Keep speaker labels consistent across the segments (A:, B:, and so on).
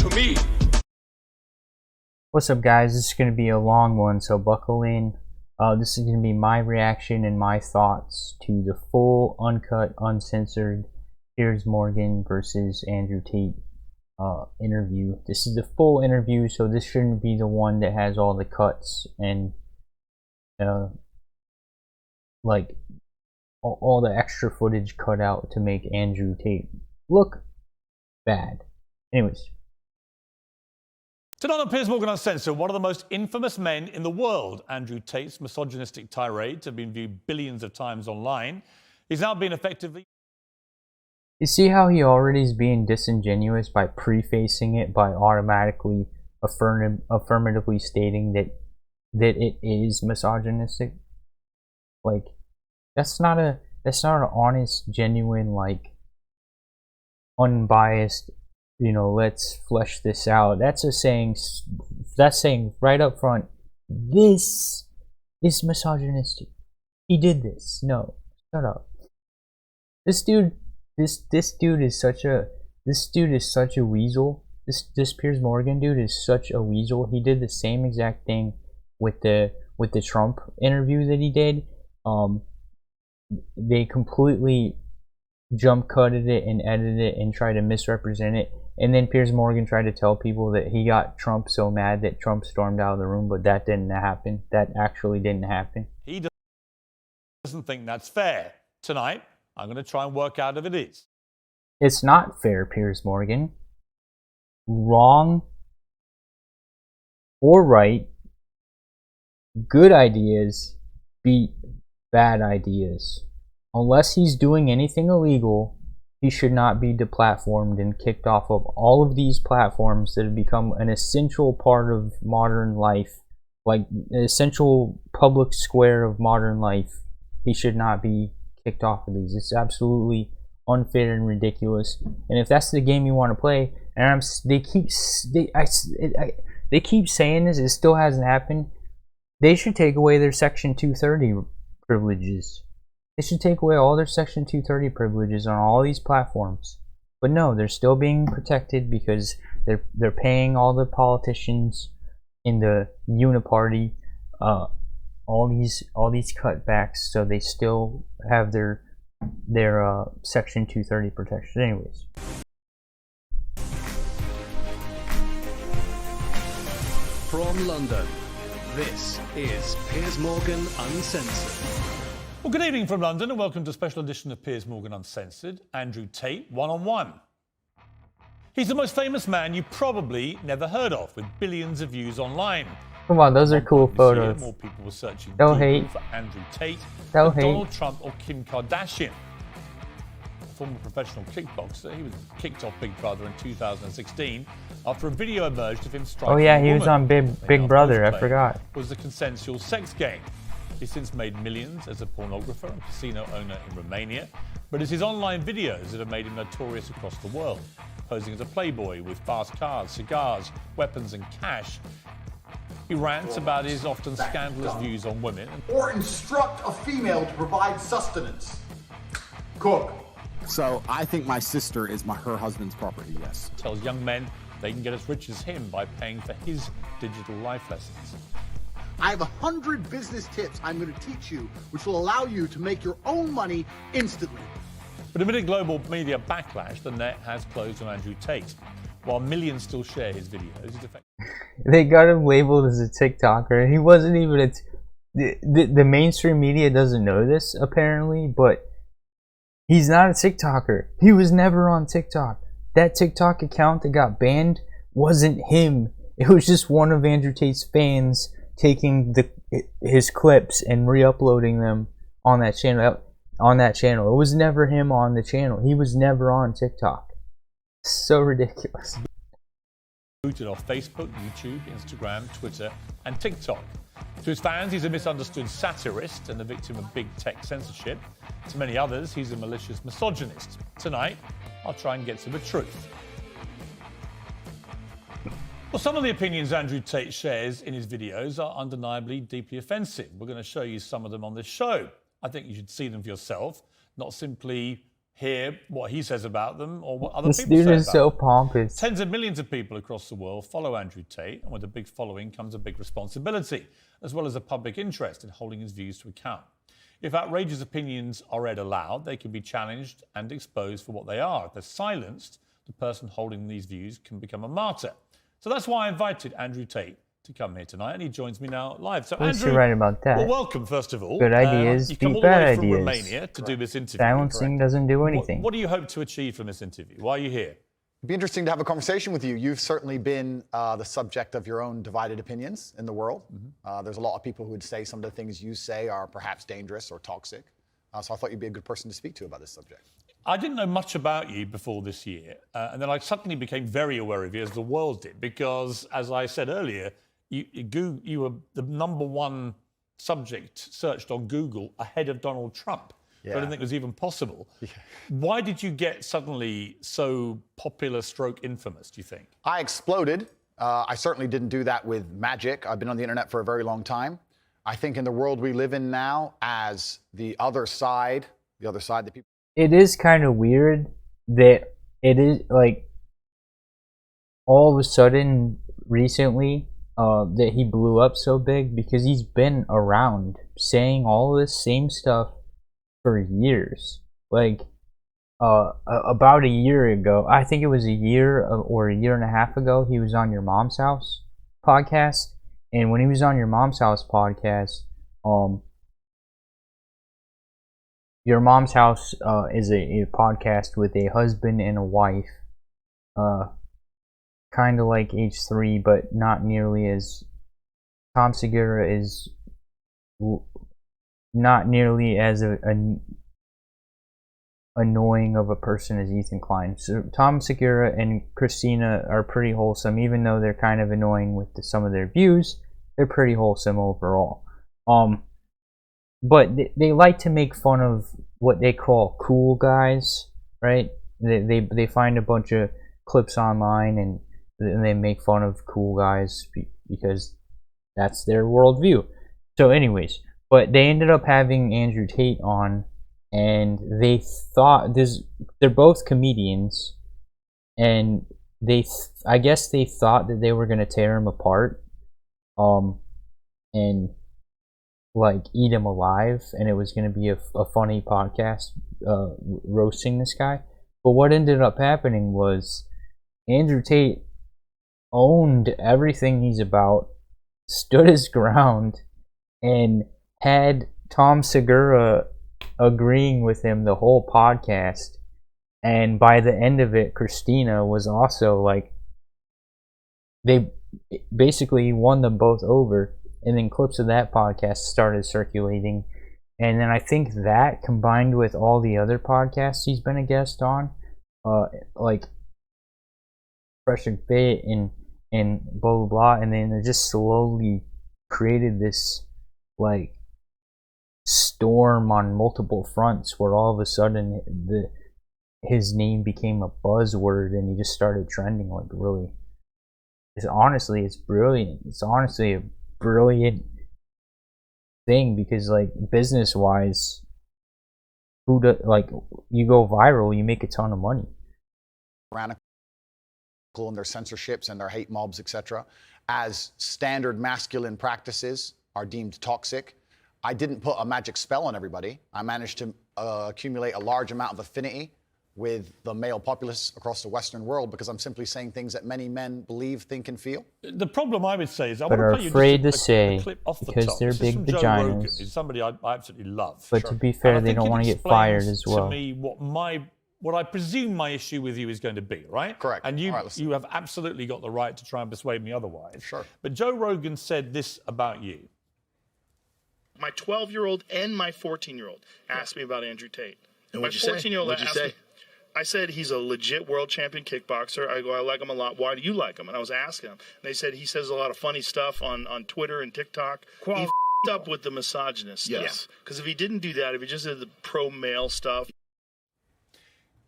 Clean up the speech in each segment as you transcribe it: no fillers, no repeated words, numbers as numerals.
A: for me.
B: What's up, guys? This is going to be a long one, so buckle in. This is going to be my reaction and my thoughts to the full, uncut, uncensored Piers Morgan versus Andrew Tate interview. This is the full interview, so this shouldn't be the one that has all the cuts and like all the extra footage cut out to make Andrew Tate look bad. Anyways.
C: Tonight on Piers Morgan Uncensored, one of the most infamous men in the world, Andrew Tate's misogynistic tirades have been viewed billions of times online. He's now been effectively...
B: You see how he already is being disingenuous by prefacing it by automatically affirmatively stating that it is misogynistic? Like, that's not an honest, genuine, like, unbiased, you know, let's flesh this out. That's saying right up front, this is misogynistic. He did this. No, shut up. This dude is such a weasel. This Piers Morgan dude is such a weasel. He did the same exact thing with the Trump interview that he did. They completely jump cutted it and edited it and tried to misrepresent it. And then Piers Morgan tried to tell people that he got Trump so mad that Trump stormed out of the room, but that didn't happen. That actually didn't happen.
C: He doesn't think that's fair. Tonight, I'm going to try and work out if it is.
B: It's not fair, Piers Morgan. Wrong or right, good ideas beat bad ideas. Unless he's doing anything illegal, he should not be deplatformed and kicked off of all of these platforms that have become an essential part of modern life, like an essential public square of modern life. He should not be kicked off of these. It's absolutely unfair and ridiculous. And if that's the game you want to play, and they keep saying this, it still hasn't happened. They should take away their Section 230 privileges. They should take away all their Section 230 privileges on all these platforms. But no, they're still being protected because they're paying all the politicians in the uniparty all these cutbacks, so they still have their Section 230 protection. Anyways.
D: From London, this is Piers Morgan Uncensored.
C: Well, good evening from London and welcome to a special edition of Piers Morgan Uncensored. Andrew Tate, one-on-one. He's the most famous man you probably never heard of, with billions of views online.
B: Come on, those are cool photos.
C: More people were searching
B: Don't hate
C: for Andrew Tate
B: Don't
C: than
B: hate
C: Donald Trump or Kim Kardashian. A former professional kickboxer, he was kicked off Big Brother in 2016 after a video emerged of him striking
B: Oh yeah,
C: a
B: he was
C: woman.
B: on Big Brother, I forgot.
C: Was the consensual sex game. He's since made millions as a pornographer and casino owner in Romania, but it's his online videos that have made him notorious across the world. Posing as a playboy with fast cars, cigars, weapons and cash, he rants about his often scandalous views on women.
E: Or instruct a female to provide sustenance. Cook.
F: So I think my sister is her husband's property, yes.
C: Tells young men they can get as rich as him by paying for his digital life lessons.
E: I have 100 business tips I'm going to teach you, which will allow you to make your own money instantly.
C: But amid a global media backlash, the net has closed on Andrew Tate. While millions still share his videos,
B: they got him labeled as a TikToker. He wasn't even the mainstream media doesn't know this apparently, but he's not a TikToker. He was never on TikTok. That TikTok account that got banned wasn't him. It was just one of Andrew Tate's fans taking his clips and re-uploading them on that channel. It was never him on the channel. He was never on TikTok. So ridiculous.
C: Booted off Facebook, YouTube, Instagram, Twitter, and TikTok. To his fans, he's a misunderstood satirist and the victim of big tech censorship. To many others, he's a malicious misogynist. Tonight, I'll try and get to the truth. Well, some of the opinions Andrew Tate shares in his videos are undeniably deeply offensive. We're going to show you some of them on this show. I think you should see them for yourself, not simply hear what he says about them or what other
B: This
C: people
B: dude
C: say
B: is
C: about
B: so
C: them.
B: pompous.
C: Tens of millions of people across the world follow Andrew Tate, and with a big following comes a big responsibility, as well as a public interest in holding his views to account. If outrageous opinions are read aloud, they can be challenged and exposed for what they are. If they're silenced, the person holding these views can become a martyr. So that's why I invited Andrew Tate to come here tonight, and he joins me now live. So
B: What's
C: Andrew,
B: you right about that?
C: well, welcome first of all.
B: Good ideas
C: You come
B: beat
C: all the way
B: bad
C: from
B: ideas.
C: Romania to do this interview.
B: Silencing
C: correct?
B: doesn't do anything.
C: What do you hope to achieve from this interview? Why are you here?
A: It'd be interesting to have a conversation with you. You've certainly been the subject of your own divided opinions in the world. There's a lot of people who would say some of the things you say are perhaps dangerous or toxic. So I thought you'd be a good person to speak to about this subject.
C: I didn't know much about you before this year, and then I suddenly became very aware of you, as the world did, because, as I said earlier, you were the #1 subject searched on Google ahead of Donald Trump. I didn't think it was even possible. Why did you get suddenly so popular / infamous, do you think?
A: I exploded. I certainly didn't do that with magic. I've been on the internet for a very long time. I think in the world we live in now, as the other side that people...
B: It is kind of weird that it is like all of a sudden recently that he blew up so big, because he's been around saying all this same stuff for years. Like about a year ago, I think it was a year or a year and a half ago, he was on Your Mom's House podcast. And when he was on Your Mom's House podcast, Your Mom's House is a podcast with a husband and a wife, kind of like H3, but not nearly as... Tom Segura is not nearly as annoying of a person as Ethan Klein. So Tom Segura and Christina are pretty wholesome, even though they're kind of annoying with some of their views. They're pretty wholesome overall. But they like to make fun of what they call cool guys, right? They find a bunch of clips online and they make fun of cool guys because that's their worldview. So anyways, but they ended up having Andrew Tate on, and they thought they're both comedians, and I guess they thought that they were gonna tear him apart, and like eat him alive, and it was gonna be a funny podcast roasting this guy. But what ended up happening was Andrew Tate owned everything he's about, stood his ground, and had Tom Segura agreeing with him the whole podcast. And by the end of it, Christina was also like, they basically won them both over. And then clips of that podcast started circulating. And then I think that, combined with all the other podcasts he's been a guest on, like Fresh and Fit and blah blah blah, and then it just slowly created this like storm on multiple fronts, where all of a sudden his name became a buzzword, and he just started trending like really. It's brilliant. It's honestly a brilliant thing, because like business wise, you go viral, you make a ton of money.
A: And their censorships and their hate mobs, etc., as standard masculine practices are deemed toxic. I didn't put a magic spell on everybody. I managed to accumulate a large amount of affinity with the male populace across the Western world, because I'm simply saying things that many men believe, think, and feel.
C: The problem I would say is, I
B: but
C: want
B: are
C: to play you
B: afraid to
C: just
B: say
C: a clip off the
B: because
C: top.
B: they're
C: This
B: big
C: is from Joe Rogan,
B: vaginas.
C: who's somebody I absolutely love.
B: But to be fair, they don't want to get fired as well.
C: To me, what I presume my issue with you is going to be, right?
A: Correct.
C: And you
A: All right,
C: you have absolutely got the right to try and persuade me otherwise.
A: Sure.
C: But Joe Rogan said this about you.
G: My 12-year-old and my 14-year-old asked me about Andrew Tate.
H: And
G: my
H: what'd you say?
G: 14-year-old
H: What'd you
G: asked
H: say?
G: me, I said he's a legit world champion kickboxer. I go, I like him a lot. Why do you like him? And I was asking him. And they said he says a lot of funny stuff on Twitter and TikTok. He f***ed up with the misogynist stuff.
H: Yes.
G: Because if he didn't do that, if he just did the pro-male stuff.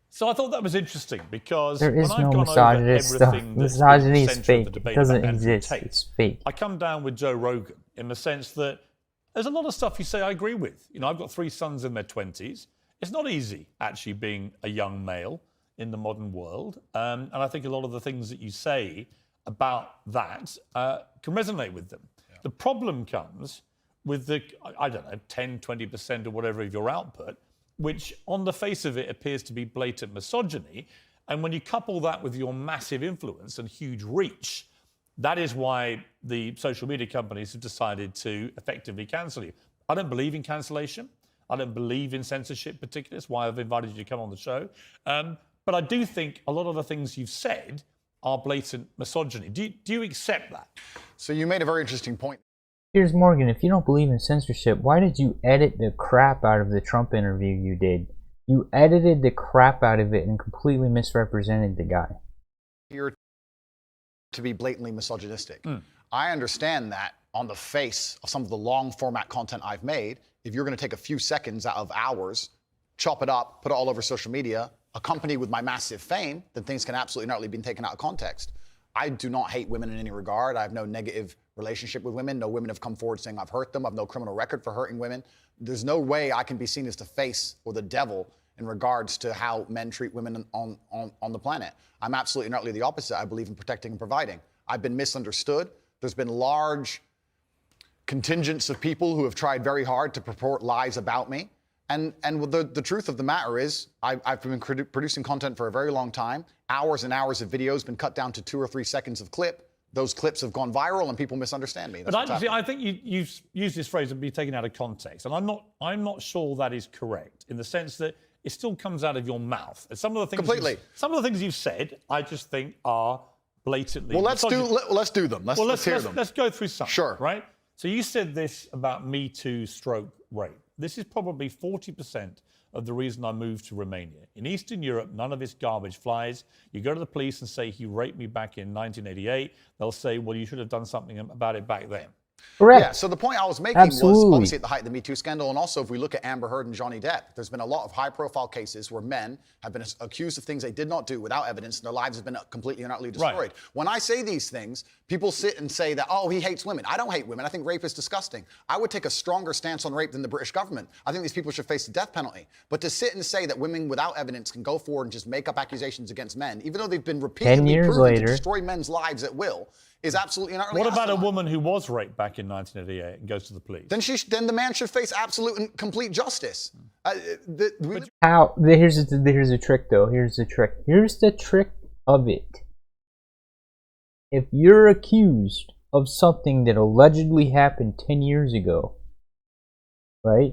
C: So I thought that was interesting, because
B: There is
C: when
B: no
C: I've gone
B: misogynist
C: over
B: stuff.
C: everything that's
B: Misogyny
C: been
B: is
C: the centre of
B: fake.
C: the
B: It
C: debate
B: doesn't
C: about Andrew
B: exist.
C: Tate,
B: It's fake.
C: I come down with Joe Rogan in the sense that there's a lot of stuff you say I agree with. You know, I've got 3 sons in their 20s. It's not easy, actually, being a young male in the modern world. And I think a lot of the things that you say about that can resonate with them. Yeah. The problem comes with the, I don't know, 10, 20% or whatever of your output, which on the face of it appears to be blatant misogyny. And when you couple that with your massive influence and huge reach, that is why the social media companies have decided to effectively cancel you. I don't believe in cancellation. I don't believe in censorship particularly. That's why I've invited you to come on the show. But I do think a lot of the things you've said are blatant misogyny. Do you accept that?
A: So you made a very interesting point.
B: Piers Morgan, if you don't believe in censorship, why did you edit the crap out of the Trump interview you did? You edited the crap out of it and completely misrepresented the guy.
A: Here to be blatantly misogynistic. I understand that on the face of some of the long format content I've made, if you're going to take a few seconds out of hours, chop it up, put it all over social media, accompanied with my massive fame, then things can absolutely not be taken out of context. I do not hate women in any regard. I have no negative relationship with women. No women have come forward saying I've hurt them. I have no criminal record for hurting women. There's no way I can be seen as the face or the devil in regards to how men treat women on the planet. I'm absolutely and utterly the opposite. I believe in protecting and providing. I've been misunderstood. There's been large contingents of people who have tried very hard to purport lies about me. And the truth of the matter is, I've been producing content for a very long time. Hours and hours of videos been cut down to 2 or 3 seconds of clip. Those clips have gone viral and people misunderstand me.
C: But I think you've used this phrase of be taken out of context. And I'm not sure that is correct in the sense that it still comes out of your mouth. And some of the things some of the things you've said, I just think are blatantly.
A: Well, let's do them. Let's hear them.
C: Let's go through some.
A: Sure.
C: Right? So you said this about Me Too stroke rape. This is probably 40% of the reason I moved to Romania. In Eastern Europe, none of this garbage flies. You go to the police and say, he raped me back in 1988. They'll say, well, you should have done something about it back then.
B: Correct.
A: Yeah, so the point I was making was obviously at the height of the Me Too scandal, and also if we look at Amber Heard and Johnny Depp, there's been a lot of high-profile cases where men have been accused of things they did not do without evidence, and their lives have been completely and utterly destroyed. Right. When I say these things, people sit and say that, oh, he hates women. I don't hate women. I think rape is disgusting. I would take a stronger stance on rape than the British government. I think these people should face the death penalty. But to sit and say that women without evidence can go forward and just make up accusations against men, even though they've been repeatedly proven to destroy men's lives at will, is absolutely and utterly.
C: What about a woman who was raped back in 1988 and goes to the police?
A: Then the man should face absolute and complete justice.
B: Here's the trick, though. Here's the trick. Here's the trick of it. If you're accused of something that allegedly happened 10 years ago, right?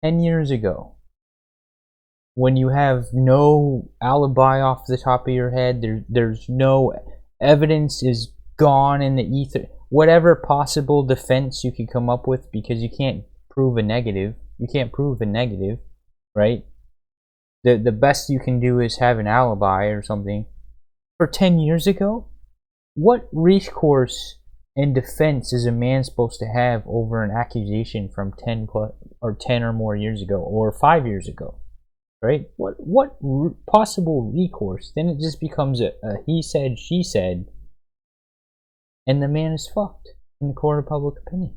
B: 10 years ago, when you have no alibi off the top of your head, there's no evidence is gone in the ether. Whatever possible defense you could come up with, because you can't prove a negative. You can't prove a negative, right? The best you can do is have an alibi or something. For 10 years ago, what recourse and defense is a man supposed to have over an accusation from 10 or more years ago, or 5 years ago? Right? What possible recourse? Then it just becomes a he said, she said, and the man is fucked in the court of public opinion.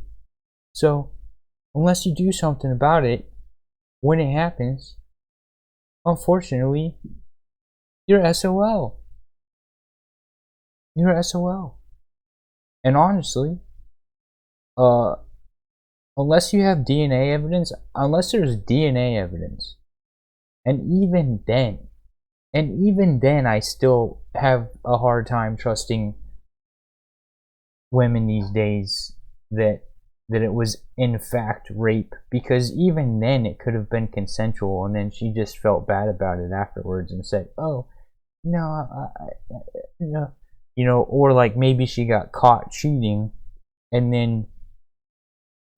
B: So, unless you do something about it, when it happens, unfortunately, you're SOL. You're SOL. And honestly, unless you have DNA evidence, unless there's DNA evidence, and even then, I still have a hard time trusting women these days that it was in fact rape, because even then it could have been consensual, and then she just felt bad about it afterwards and said, "Oh, no, no," or like maybe she got caught cheating, and then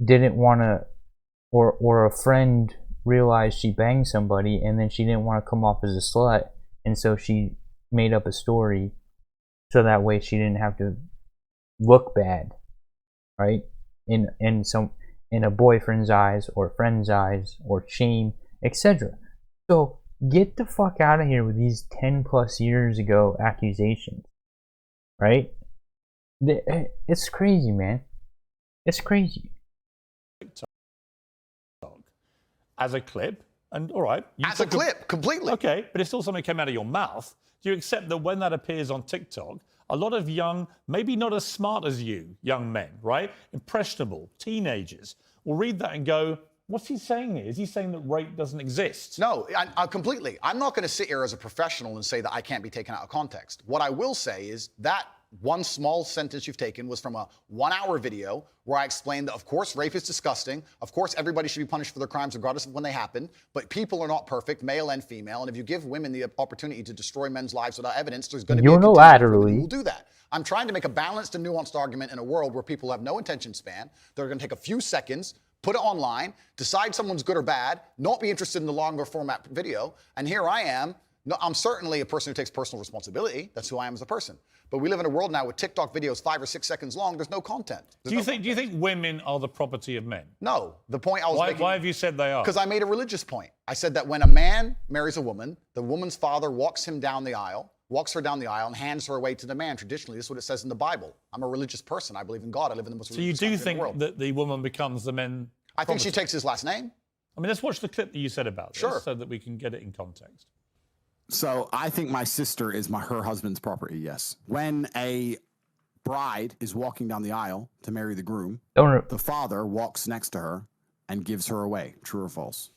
B: didn't want to, or a friend realized she banged somebody, and then she didn't want to come off as a slut, and so she made up a story so that way she didn't have to look bad, right? In a boyfriend's eyes or friend's eyes, or shame, etc. So get the fuck out of here with these 10 plus years ago accusations, right? It's crazy, man. It's crazy.
C: as a clip, and all right.
A: As a clip, completely.
C: Okay, but it's still something that came out of your mouth. Do you accept that when that appears on TikTok, a lot of young, maybe not as smart as you, young men, right? Impressionable, teenagers, will read that and go, what's he saying here? Is he saying that rape doesn't exist?
A: No, I completely. I'm not going to sit here as a professional and say that I can't be taken out of context. What I will say is that one small sentence you've taken was from a 1-hour video where I explained that, of course, rape is disgusting. Of course, everybody should be punished for their crimes regardless of when they happen. But people are not perfect, male and female. And if you give women the opportunity to destroy men's lives without evidence, there's going to be a contingent of women who will do that. I'm trying to make a balanced and nuanced argument in a world where people have no attention span. They're going to take a few seconds, put it online, decide someone's good or bad, not be interested in the longer format video. And here I am. No, I'm certainly a person who takes personal responsibility. That's who I am as a person. But we live in a world now with TikTok videos 5 or 6 seconds long. There's no content.
C: Do you think women are the property of men?
A: No. The point I was making.
C: Why have you said they are?
A: Because I made a religious point. I said that when a man marries a woman, the woman's father walks her down the aisle, and hands her away to the man. Traditionally, this is what it says in the Bible. I'm a religious person. I believe in God. I live in the most religious country in the world.
C: So you do think that the woman becomes the men?
A: I think she takes his last name.
C: I mean, let's watch the clip that you said about this,
A: sure,
C: so that we can get it in context.
F: So I think my sister is her husband's property, yes. When a bride is walking down the aisle to marry the groom, the father walks next to her and gives her away. True or false?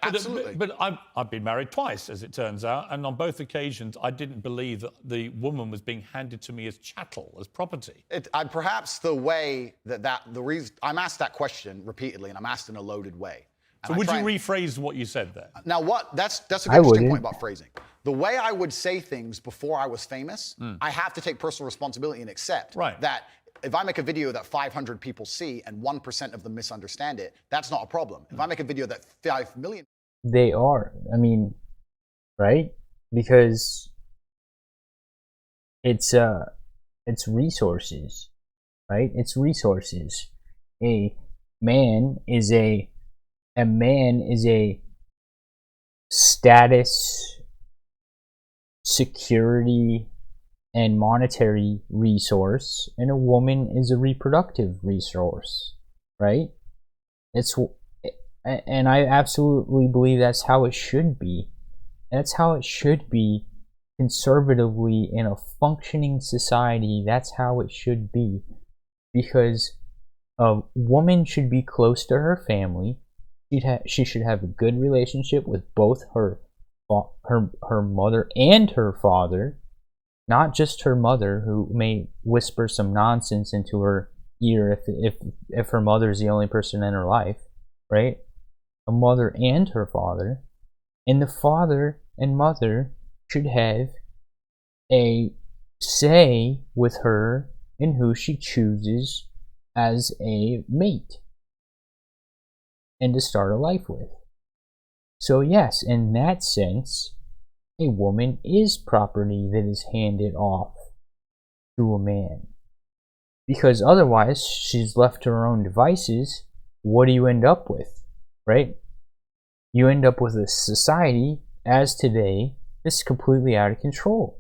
A: Absolutely.
C: But I've been married twice, as it turns out, and on both occasions, I didn't believe that the woman was being handed to me as chattel, as property.
A: Perhaps the way the reason I'm asked that question repeatedly, and I'm asked in a loaded way.
C: So would you rephrase what you said there?
A: Now, that's a good interesting point about phrasing. The way I would say things before I was famous, I have to take personal responsibility and accept that if I make a video that 500 people see and 1% of them misunderstand it, that's not a problem. If I make a video that 5 million...
B: They are. I mean, right? Because it's resources, right? It's resources. A man is a status, security, and monetary resource, and a woman is a reproductive resource, right? And I absolutely believe that's how it should be. That's how it should be conservatively in a functioning society. That's how it should be, because a woman should be close to her family. She should have a good relationship with both her mother and her father, not just her mother, who may whisper some nonsense into her ear if her mother's the only person in her life, right? A mother and her father, and the father and mother should have a say with her in who she chooses as a mate and to start a life with. So yes, in that sense, a woman is property that is handed off to a man. Because otherwise, she's left to her own devices. What do you end up with, right? You end up with a society, as today, that's completely out of control.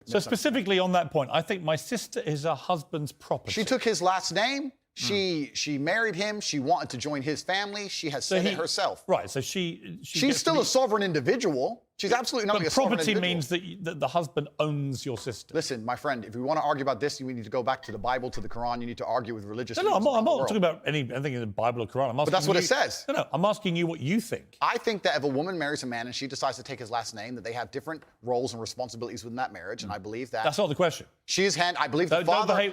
C: So specifically on that point, I think my sister is her husband's property.
A: She took his last name. She married him. She wanted to join his family. She has said it herself.
C: Right. So she's
A: still a sovereign individual. She's absolutely not a sovereign individual.
C: Property means that the husband owns your sister.
A: Listen, my friend, if we want to argue about this, you need to go back to the Bible, to the Quran. You need to argue with religious leaders.
C: I'm not talking about anything in the Bible or Quran.
A: But that's what it says.
C: No, I'm asking you what you think.
A: I think that if a woman marries a man and she decides to take his last name, that they have different roles and responsibilities within that marriage, and I believe that.
C: That's not the question.
A: I believe the father.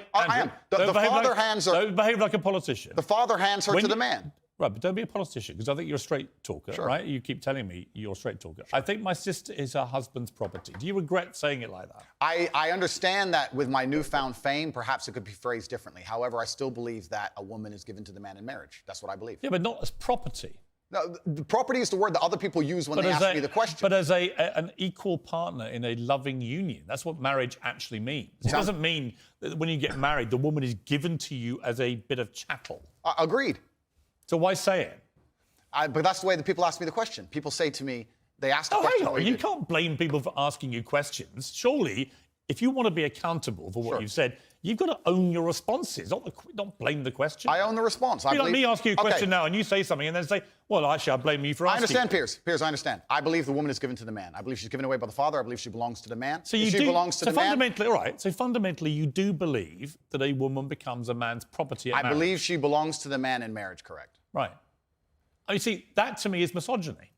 A: The father hands her.
C: Don't behave like a politician.
A: The father hands her to the man.
C: Right, but don't be a politician, because I think you're a straight talker, right? You keep telling me you're a straight talker. I think my sister is her husband's property. Do you regret saying it like that?
A: I understand that with my newfound fame, perhaps it could be phrased differently. However, I still believe that a woman is given to the man in marriage. That's what I believe.
C: Yeah, but not as property.
A: No, the property is the word that other people use when they ask me the question.
C: But as an equal partner in a loving union. That's what marriage actually means. It doesn't mean that when you get married, the woman is given to you as a bit of chattel.
A: Agreed.
C: So why say it?
A: But that's the way that people ask me the question. People say to me, they ask the
C: question.
A: Hang on,
C: you can't blame people for asking you questions. Surely, if you want to be accountable for what you've said, You've got to own your responses, not blame the question.
A: I own the response.
C: Like me asking you a question now and you say something and then say, well, actually, I blame you for asking.
A: I understand, Piers. Piers, I understand. I believe the woman is given to the man. I believe she's given away by the father. I believe she belongs to the man.
C: So
A: if she belongs to the
C: fundamentally, all right. So fundamentally, you do believe that a woman becomes a man's property at marriage.
A: I believe she belongs to the man in marriage, correct.
C: Right. Oh, you see, that to me is misogyny.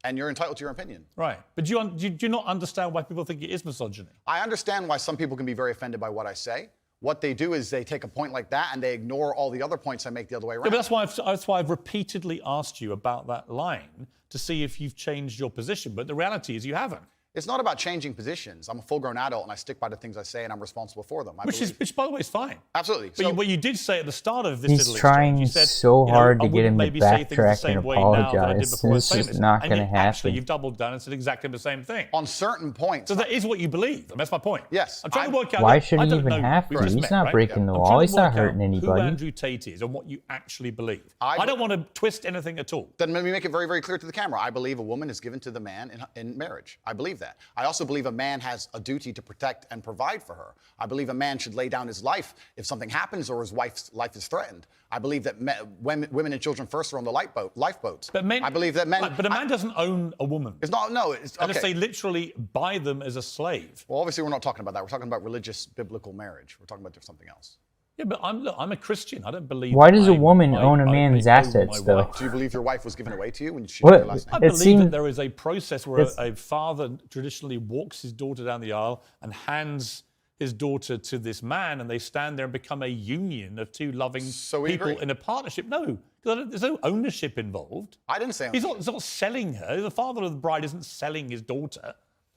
A: And you're entitled to your opinion.
C: Right. But do you not understand why people think it is misogyny?
A: I understand why some people can be very offended by what I say. What they do is they take a point like that and they ignore all the other points I make the other way around.
C: Yeah, but that's why I've repeatedly asked you about that line to see if you've changed your position. But the reality is you haven't.
A: It's not about changing positions. I'm a full-grown adult and I stick by the things I say and I'm responsible for them.
C: Which, by the way, is fine.
A: Absolutely.
C: But what you did say at the start of this
B: he's
C: little
B: trying
C: exchange, you said,
B: so hard to get him to
C: maybe say things the
B: backtrack
C: same
B: and
C: way now that I did
B: apologize.
C: before I was
B: This is
C: famous.
B: not
C: And
B: going to
C: yet, actually,
B: happen.
C: you've doubled down and said exactly the same thing.
A: On certain points.
C: So that is what you believe. And that's my point.
A: Yes.
C: I'm trying to work out.
B: Why should
C: I
B: he
C: don't
B: even
C: know.
B: have to?
C: We just
B: He's
C: met,
B: not
C: right?
B: breaking the
C: I'm
B: law.
C: trying to
B: He's not
C: work out
B: hurting anybody.
C: Who Andrew Tate is and what you actually believe.
A: I
C: don't want to twist anything at all.
A: Then let me make it very, very clear to the camera. I believe a woman is given to the man in marriage. I believe that. I also believe a man has a duty to protect and provide for her. I believe a man should lay down his life if something happens or his wife's life is threatened. I believe that women and children first are on the lifeboats.
C: But men,
A: I believe that men.
C: But a man doesn't own a woman.
A: It's not. No. It's
C: Unless
A: okay.
C: they literally buy them as a slave.
A: Well, obviously, we're not talking about that. We're talking about religious, biblical marriage. We're talking about something else.
C: Yeah, but I'm a Christian. I don't believe.
B: Why does a woman own a man's assets, though?
A: Do you believe your wife was given away to you when she took your last name?
C: I believe that there is a process where a father traditionally walks his daughter down the aisle and hands his daughter to this man, and they stand there and become a union of two loving people in a partnership. No, there's no ownership involved.
A: I didn't say ownership.
C: He's not selling her. The father of the bride isn't selling his daughter.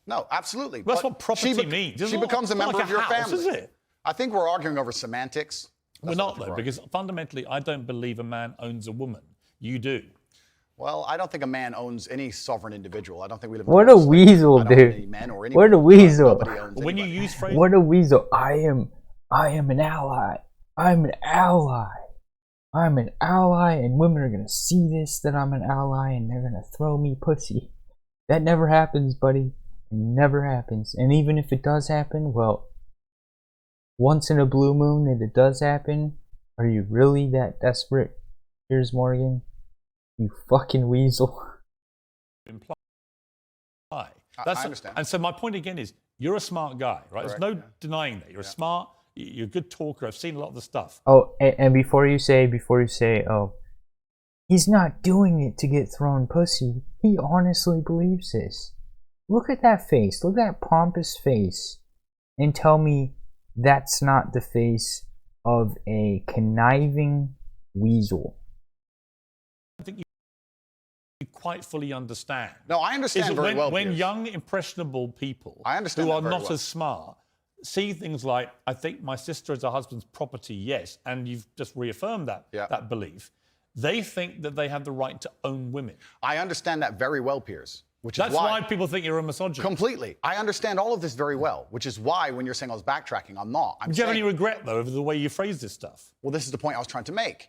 A: No, absolutely.
C: That's what property means.
A: She becomes a member of your family.
C: Is it?
A: I think we're arguing over semantics.
C: We're not, though, because fundamentally, I don't believe a man owns a woman. You do.
A: Well, I don't think a man owns any sovereign individual. I don't think we live in
B: What a weasel, dude. What a weasel.
C: When you use phrases...
B: What a weasel. I am an ally. I'm an ally. I'm an ally, and women are going to see this, that I'm an ally, and they're going to throw me pussy. That never happens, buddy. It never happens. And even if it does happen, well, once in a blue moon that it does happen, are you really that desperate, Piers Morgan? You fucking weasel.
C: I
A: understand.
C: And so my point again is, you're a smart guy, right?
A: Correct,
C: There's no denying that. You're smart, you're a good talker. I've seen a lot of the stuff.
B: Oh, and before you say, oh, he's not doing it to get thrown pussy. He honestly believes this. Look at that face. Look at that pompous face. And tell me that's not the face of a conniving weasel.
C: I think you quite fully understand.
A: No, I understand very well.
C: When young, impressionable people who are not as smart see things like, I think my sister is her husband's property, yes, and you've just reaffirmed that belief, they think that they have the right to own women.
A: I understand that very well, Piers.
C: That's why people think you're a misogynist.
A: Completely. I understand all of this very well, which is why when you're saying I was backtracking, I'm not.
C: Do you have any regret, though, over the way you phrased this stuff?
A: Well, this is the point I was trying to make.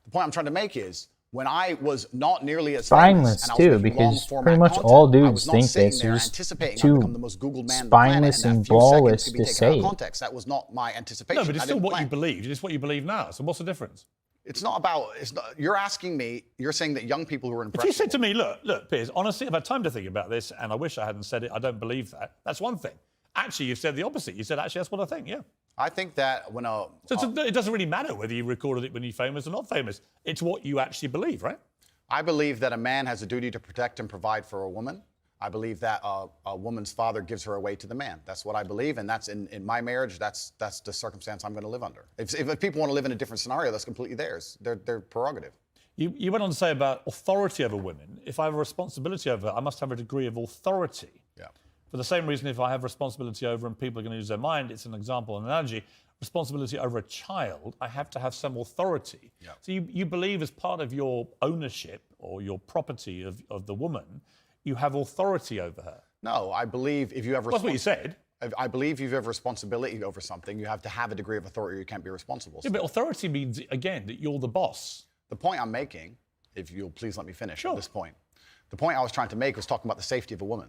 A: The point I'm trying to make is, when I was not nearly as
B: spineless
A: famous,
B: too, because pretty much all dudes think this. You're just too spineless and ballless to say.
A: That was not my anticipation.
C: No, but it's still what you believe. It's what you believe now. So what's the difference?
A: It's not about. You're asking me. You're saying that young people who are impressionable.
C: If you said to me, look, Piers, honestly, I've had time to think about this, and I wish I hadn't said it. I don't believe that. That's one thing. Actually, you've said the opposite. You said, actually, that's what I think. Yeah.
A: I think that when
C: it doesn't really matter whether you recorded it when you're famous or not famous. It's what you actually believe, right?
A: I believe that a man has a duty to protect and provide for a woman. I believe that a woman's father gives her away to the man. That's what I believe, and that's in my marriage. That's the circumstance I'm going to live under. If people want to live in a different scenario, that's completely theirs. Their prerogative.
C: You went on to say about authority over women. If I have a responsibility over her, I must have a degree of authority.
A: Yeah.
C: For the same reason, if I have responsibility over and people are going to use their mind, it's an example, an analogy. Responsibility over a child, I have to have some authority.
A: Yeah.
C: So you believe as part of your ownership or your property of the woman, you have authority over her.
A: No, I believe if you have
C: that's what you said.
A: I believe if you have responsibility over something, you have to have a degree of authority or you can't be responsible.
C: Yeah, but authority means, again, that you're the boss.
A: The point I'm making, if you'll please let me finish at this point, the point I was trying to make was talking about the safety of a woman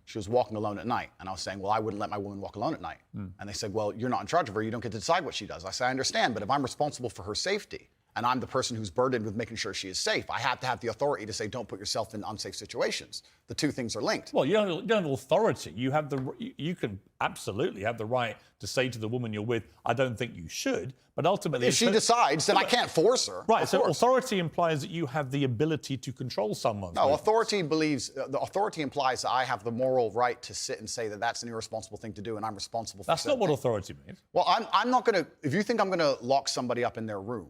A: She was walking alone at night. And I was saying, well, I wouldn't let my woman walk alone at night. And they said, well, you're not in charge of her. You don't get to decide what she does. I said, I understand, but if I'm responsible for her safety, and I'm the person who's burdened with making sure she is safe, I have to have the authority to say, don't put yourself in unsafe situations. The two things are linked.
C: Well, you don't have authority. You have you can absolutely have the right to say to the woman you're with, I don't think you should, but ultimately...
A: If she decides, then I can't force her.
C: Right, so authority implies that you have the ability to control someone.
A: No, authority implies that I have the moral right to sit and say that that's an irresponsible thing to do and I'm responsible for
C: That's not what authority means.
A: Well, I'm not going to... If you think I'm going to lock somebody up in their room,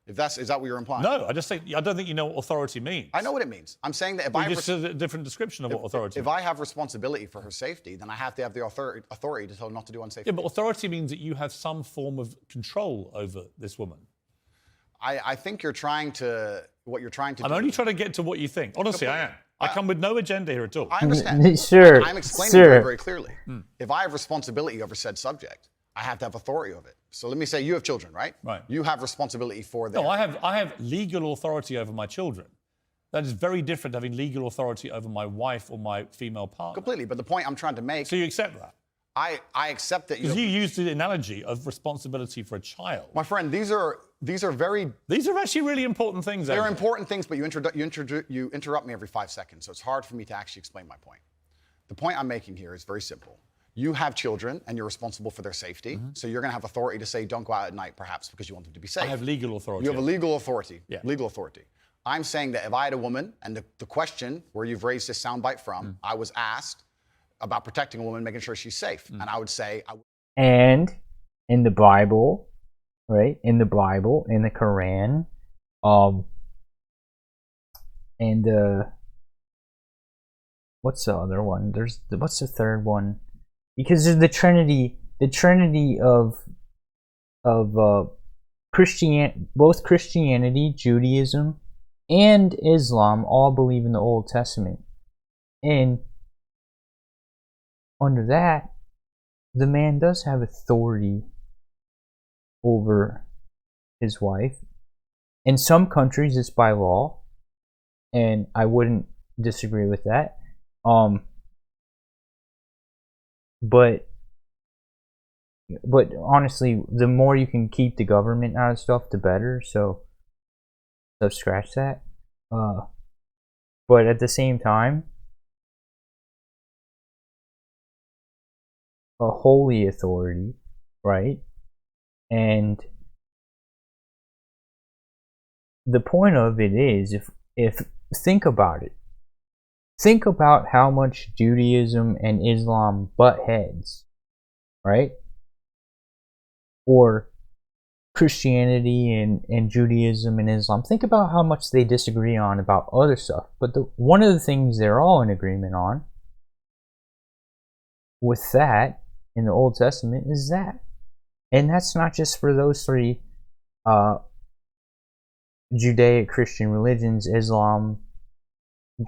A: is that what you're implying?
C: No, I don't think you know what authority means.
A: I know what it means. I'm saying that if
C: you just said a different description of what authority means.
A: If I have responsibility for her safety, then I have to have the authority to tell her not to do unsafe
C: things. Yeah, but authority means that you have some form of control over this woman.
A: I think you're trying to... What you're trying to do...
C: I'm only trying to get to what you think. Honestly, I am. I come with no agenda here at all.
A: I understand.
B: Sure.
A: I'm explaining very, very clearly. If I have responsibility over said subject, I have to have authority over it. So let me say you have children, right?
C: Right.
A: You have responsibility for them.
C: No, I have legal authority over my children. That is very different to having legal authority over my wife or my female partner.
A: Completely, but the point I'm trying to make...
C: So you accept that?
A: I accept that you...
C: Because you used the analogy of responsibility for a child.
A: My friend, these are very...
C: These are actually really important things.
A: They're important things, but you interrupt me every 5 seconds, so it's hard for me to actually explain my point. The point I'm making here is very simple. You have children, and you're responsible for their safety, so you're going to have authority to say, don't go out at night, perhaps, because you want them to be safe.
C: I have legal authority.
A: You have a legal authority.
C: Yeah.
A: Legal authority. I'm saying that if I had a woman, and the question where you've raised this soundbite from, I was asked about protecting a woman, making sure she's safe, and I would say...
B: And in the Bible, right? In the Bible, in the Quran, and what's the other one? What's the third one? Because there's the Trinity of both Christianity, Judaism, and Islam all believe in the Old Testament. And under that, the man does have authority over his wife. In some countries, it's by law, and I wouldn't disagree with that. But honestly, the more you can keep the government out of stuff, the better. So scratch that. But at the same time, a holy authority, right? And the point of it is, if think about it. Think about how much Judaism and Islam butt heads, right? Or Christianity and Judaism and Islam. Think about how much they disagree on about other stuff. But one of the things they're all in agreement on with that in the Old Testament is that. And that's not just for those three Judaic Christian religions, Islam,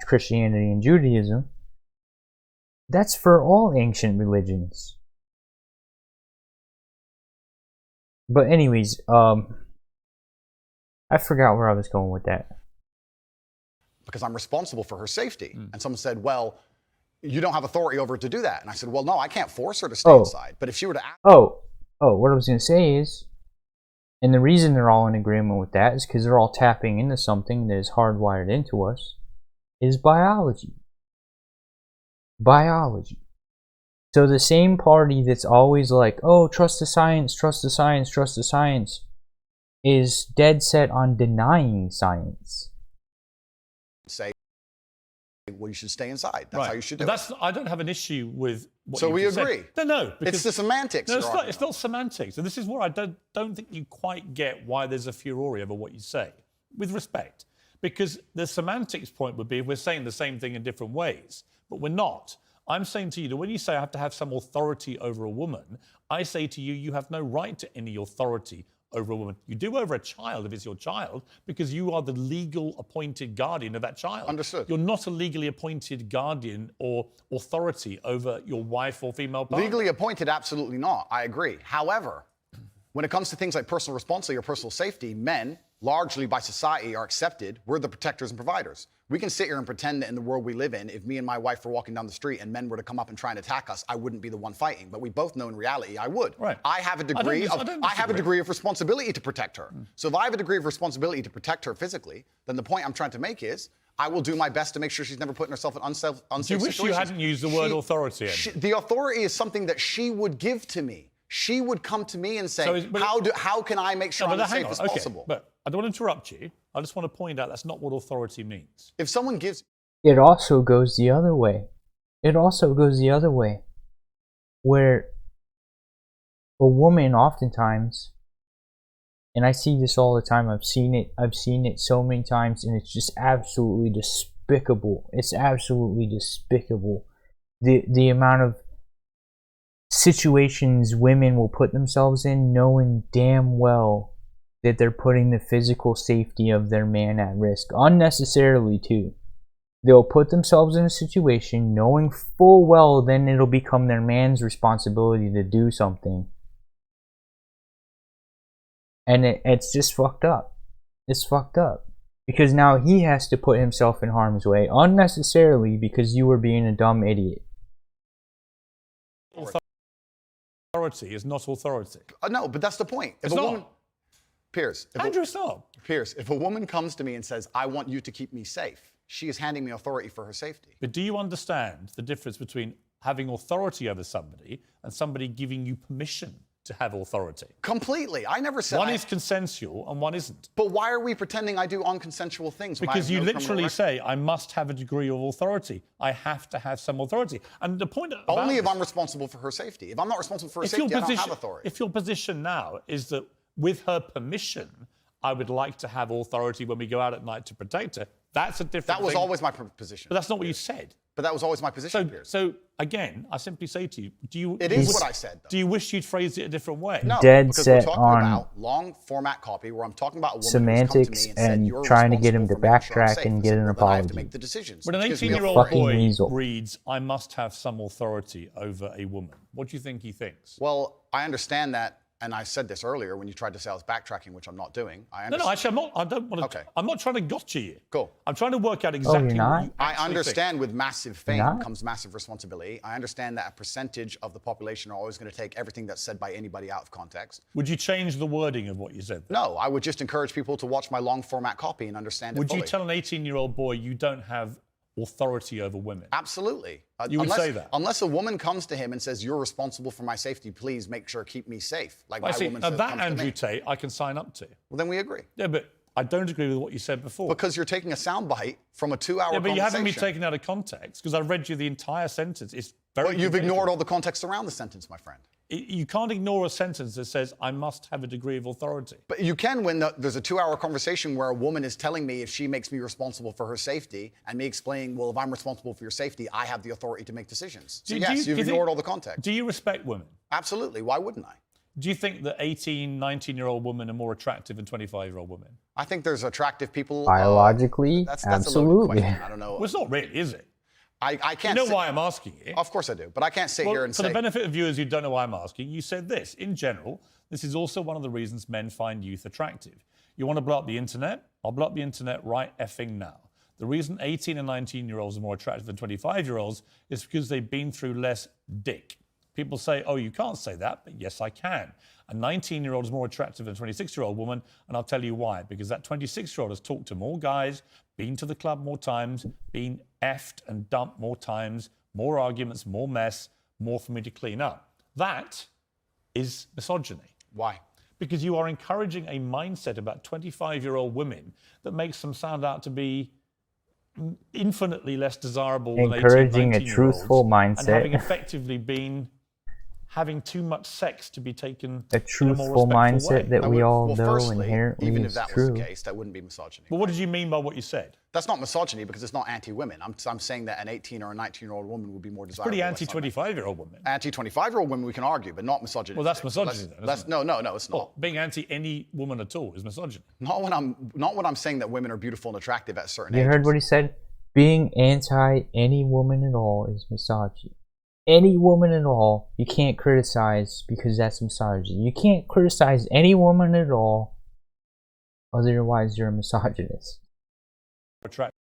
B: Christianity, and Judaism. That's for all ancient religions. But anyways, I forgot where I was going with that.
A: Because I'm responsible for her safety. And someone said, well, you don't have authority over her to do that. And I said, well, no, I can't force her to stay inside. But if she were to ask...
B: What I was going to say is, and the reason they're all in agreement with that is because they're all tapping into something that is hardwired into us, is biology. Biology. So the same party that's always like, oh, trust the science, trust the science, trust the science, is dead set on denying science.
A: Say, well, you should stay inside. That's how you should do it.
C: I don't have an issue with what
A: so
C: you
A: we
C: just
A: agree.
C: Said. No,
A: it's the semantics.
C: No, it's not semantics. And this is where I don't think you quite get why there's a furore over what you say, with respect. Because the semantics point would be if we're saying the same thing in different ways, but we're not. I'm saying to you that when you say I have to have some authority over a woman, I say to you, you have no right to any authority over a woman. You do over a child if it's your child, because you are the legal appointed guardian of that child.
A: Understood.
C: You're not a legally appointed guardian or authority over your wife or female partner.
A: Legally appointed, absolutely not. I agree. However, when it comes to things like personal responsibility or personal safety, men largely by society are accepted, we're the protectors and providers. We can sit here and pretend that in the world we live in, if me and my wife were walking down the street and men were to come up and try and attack us, I wouldn't be the one fighting. But we both know in reality I would.
C: Right.
A: I have a degree of responsibility to protect her. So if I have a degree of responsibility to protect her physically, then the point I'm trying to make is I will do my best to make sure she's never putting herself in unsafe situations.
C: Do you wish you hadn't used the word authority?
A: The authority is something that she would give to me. She would come to me and say, how can I make sure I'm as safe as possible?
C: But I don't want to interrupt you. I just want to point out that's not what authority means.
A: If someone gives...
B: It also goes the other way. It also goes the other way. Where a woman oftentimes, and I see this all the time, I've seen it so many times, and it's just absolutely despicable. It's absolutely despicable. The amount of situations women will put themselves in knowing damn well that they're putting the physical safety of their man at risk, unnecessarily too. They'll put themselves in a situation knowing full well then it'll become their man's responsibility to do something. And it's just fucked up. It's fucked up. Because now he has to put himself in harm's way unnecessarily because you were being a dumb idiot.
C: Authority is not authority.
A: No, but that's the point.
C: It's not.
A: Piers.
C: Andrew, stop.
A: Piers, if a woman comes to me and says, I want you to keep me safe, she is handing me authority for her safety.
C: But do you understand the difference between having authority over somebody and somebody giving you permission to have authority?
A: Completely. I never said...
C: One is consensual and one isn't.
A: But why are we pretending I do unconsensual things?
C: Because you literally say, I must have a degree of authority. I have to have some authority. And the point about
A: only if I'm responsible for her safety. If I'm not responsible for her safety, I don't have authority.
C: If your position now is that with her permission, I would like to have authority when we go out at night to protect her, that's a different thing.
A: That was always my position.
C: But that's not what you said.
A: But that was always my position, Piers.
C: So again, I simply say to you,
A: It is what I said, though.
C: Do you wish you'd phrased it a different way?
A: No,
B: Dead
A: because
B: set
A: we're talking
B: on
A: about long format copy where I'm talking about a woman
B: semantics
A: who's come to me and said,
B: and trying to get him to backtrack and get an
A: I have to
B: apology.
A: make the decisions.
C: When an
A: Which gives me
C: 18-year-old
A: authority.
C: boy
B: weasel.
C: reads, I must have some authority over a woman, what do you think he thinks?
A: Well, I understand that, and I said this earlier when you tried to say I was backtracking, which I'm not doing.
C: No, actually, I'm not. I don't want to.
A: Okay.
C: I'm not trying to gotcha you.
A: Cool.
C: I'm trying to work out exactly
B: you're not?
C: what you
A: I
C: actually
A: understand
C: think.
A: with massive fame comes massive responsibility. I understand that a percentage of the population are always going to take everything that's said by anybody out of context.
C: Would you change the wording of what you said?
A: No, I would just encourage people to watch my long format copy and understand it
C: Would
A: fully.
C: you tell an 18-year-old boy you don't have authority over women?
A: Absolutely.
C: You would say that?
A: Unless a woman comes to him and says, you're responsible for my safety, please make sure keep me safe. Like my woman
C: now
A: says,
C: that
A: comes to
C: Andrew
A: me.
C: Tate, I can sign up to.
A: Well, then we agree.
C: Yeah, but I don't agree with what you said before.
A: Because you're taking a soundbite from a 2-hour
C: yeah, but
A: conversation.
C: you haven't been taken out of context because I read you the entire sentence. It's very.
A: But you've ignored all the context around the sentence, my friend.
C: You can't ignore a sentence that says, I must have a degree of authority.
A: But you can when there's a 2-hour conversation where a woman is telling me if she makes me responsible for her safety and me explaining, well, if I'm responsible for your safety, I have the authority to make decisions. So yes, you've ignored all the context.
C: Do you respect women?
A: Absolutely. Why wouldn't I?
C: Do you think that 18, 19-year-old women are more attractive than 25-year-old women?
A: I think there's attractive people.
B: Biologically,
A: that's
B: absolutely.
A: A loaded question. I don't know.
C: Well, it's not really, is it?
A: I can't.
C: You know why I'm asking you?
A: Of course I do, but I can't sit here and
C: for
A: say.
C: the benefit of viewers who don't know why I'm asking, you said this. In general, this is also one of the reasons men find youth attractive. You want to blow up the internet? I'll blow up the internet right effing now. The reason 18 and 19-year-olds are more attractive than 25-year-olds is because they've been through less dick. People say, oh, you can't say that, but yes, I can. A 19-year-old is more attractive than a 26-year-old woman, and I'll tell you why. Because that 26-year-old has talked to more guys, been to the club more times, been effed and dumped more times, more arguments, more mess, more for me to clean up. That is misogyny.
A: Why?
C: Because you are encouraging a mindset about 25-year-old women that makes them sound out to be infinitely less desirable than 18, 19-year-olds.
B: Encouraging a truthful mindset.
C: And having effectively been having too much sex to be taken
B: a truthful mindset that we all know inherently
A: even if
B: is
A: that
B: true.
A: was the case, that wouldn't be misogyny.
C: But what did you mean by what you said?
A: That's not misogyny because it's not anti-women. I'm saying that an 18 or a 19-year-old woman would be more desirable.
C: Pretty anti-25-year-old women.
A: Anti-25-year-old women we can argue, but not misogyny.
C: Well, that's misogyny then, isn't it?
A: No, it's not.
C: Well, being anti any woman at all is misogyny.
A: Not when I'm saying that women are beautiful and attractive at certain ages.
B: You heard what he said? Being anti any woman at all is misogyny. Any woman at all, you can't criticize because that's misogyny. You can't criticize any woman at all Otherwise, you're a misogynist.
C: Attractive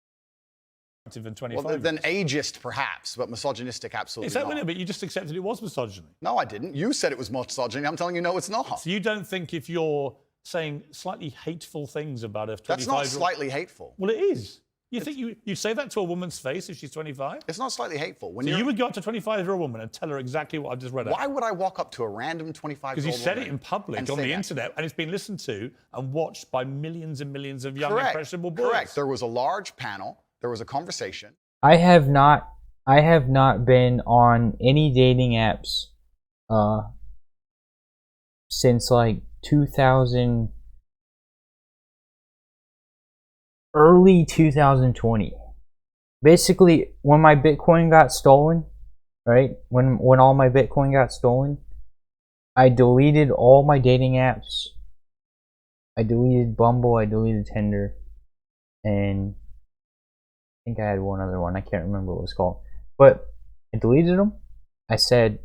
C: than 25.
A: Well, then ageist, perhaps, but misogynistic, absolutely
C: Is that
A: not.
C: what? But you just accepted it was misogyny.
A: No, I didn't. You said it was misogyny. I'm telling you, no, it's not.
C: So you don't think if you're saying slightly hateful things about a 25-year-old...
A: That's not slightly hateful.
C: Well, it is. You think you say that to a woman's face if she's 25?
A: It's not slightly hateful.
C: So you would go up to a 25-year-old woman and tell her exactly what I've just read out?
A: Why would I walk up to a random 25-year-old woman?
C: Because you said it in public on the internet, and it's been listened to and watched by millions and millions of young, impressionable boys. Correct.
A: There was a large panel. There was a conversation.
B: I have not been on any dating apps since like 2000, early 2020. Basically, when my Bitcoin got stolen, right? When all my Bitcoin got stolen, I deleted all my dating apps. I deleted Bumble, I deleted Tinder, and I think I had one other one. I can't remember what it was called. But I deleted them. I said,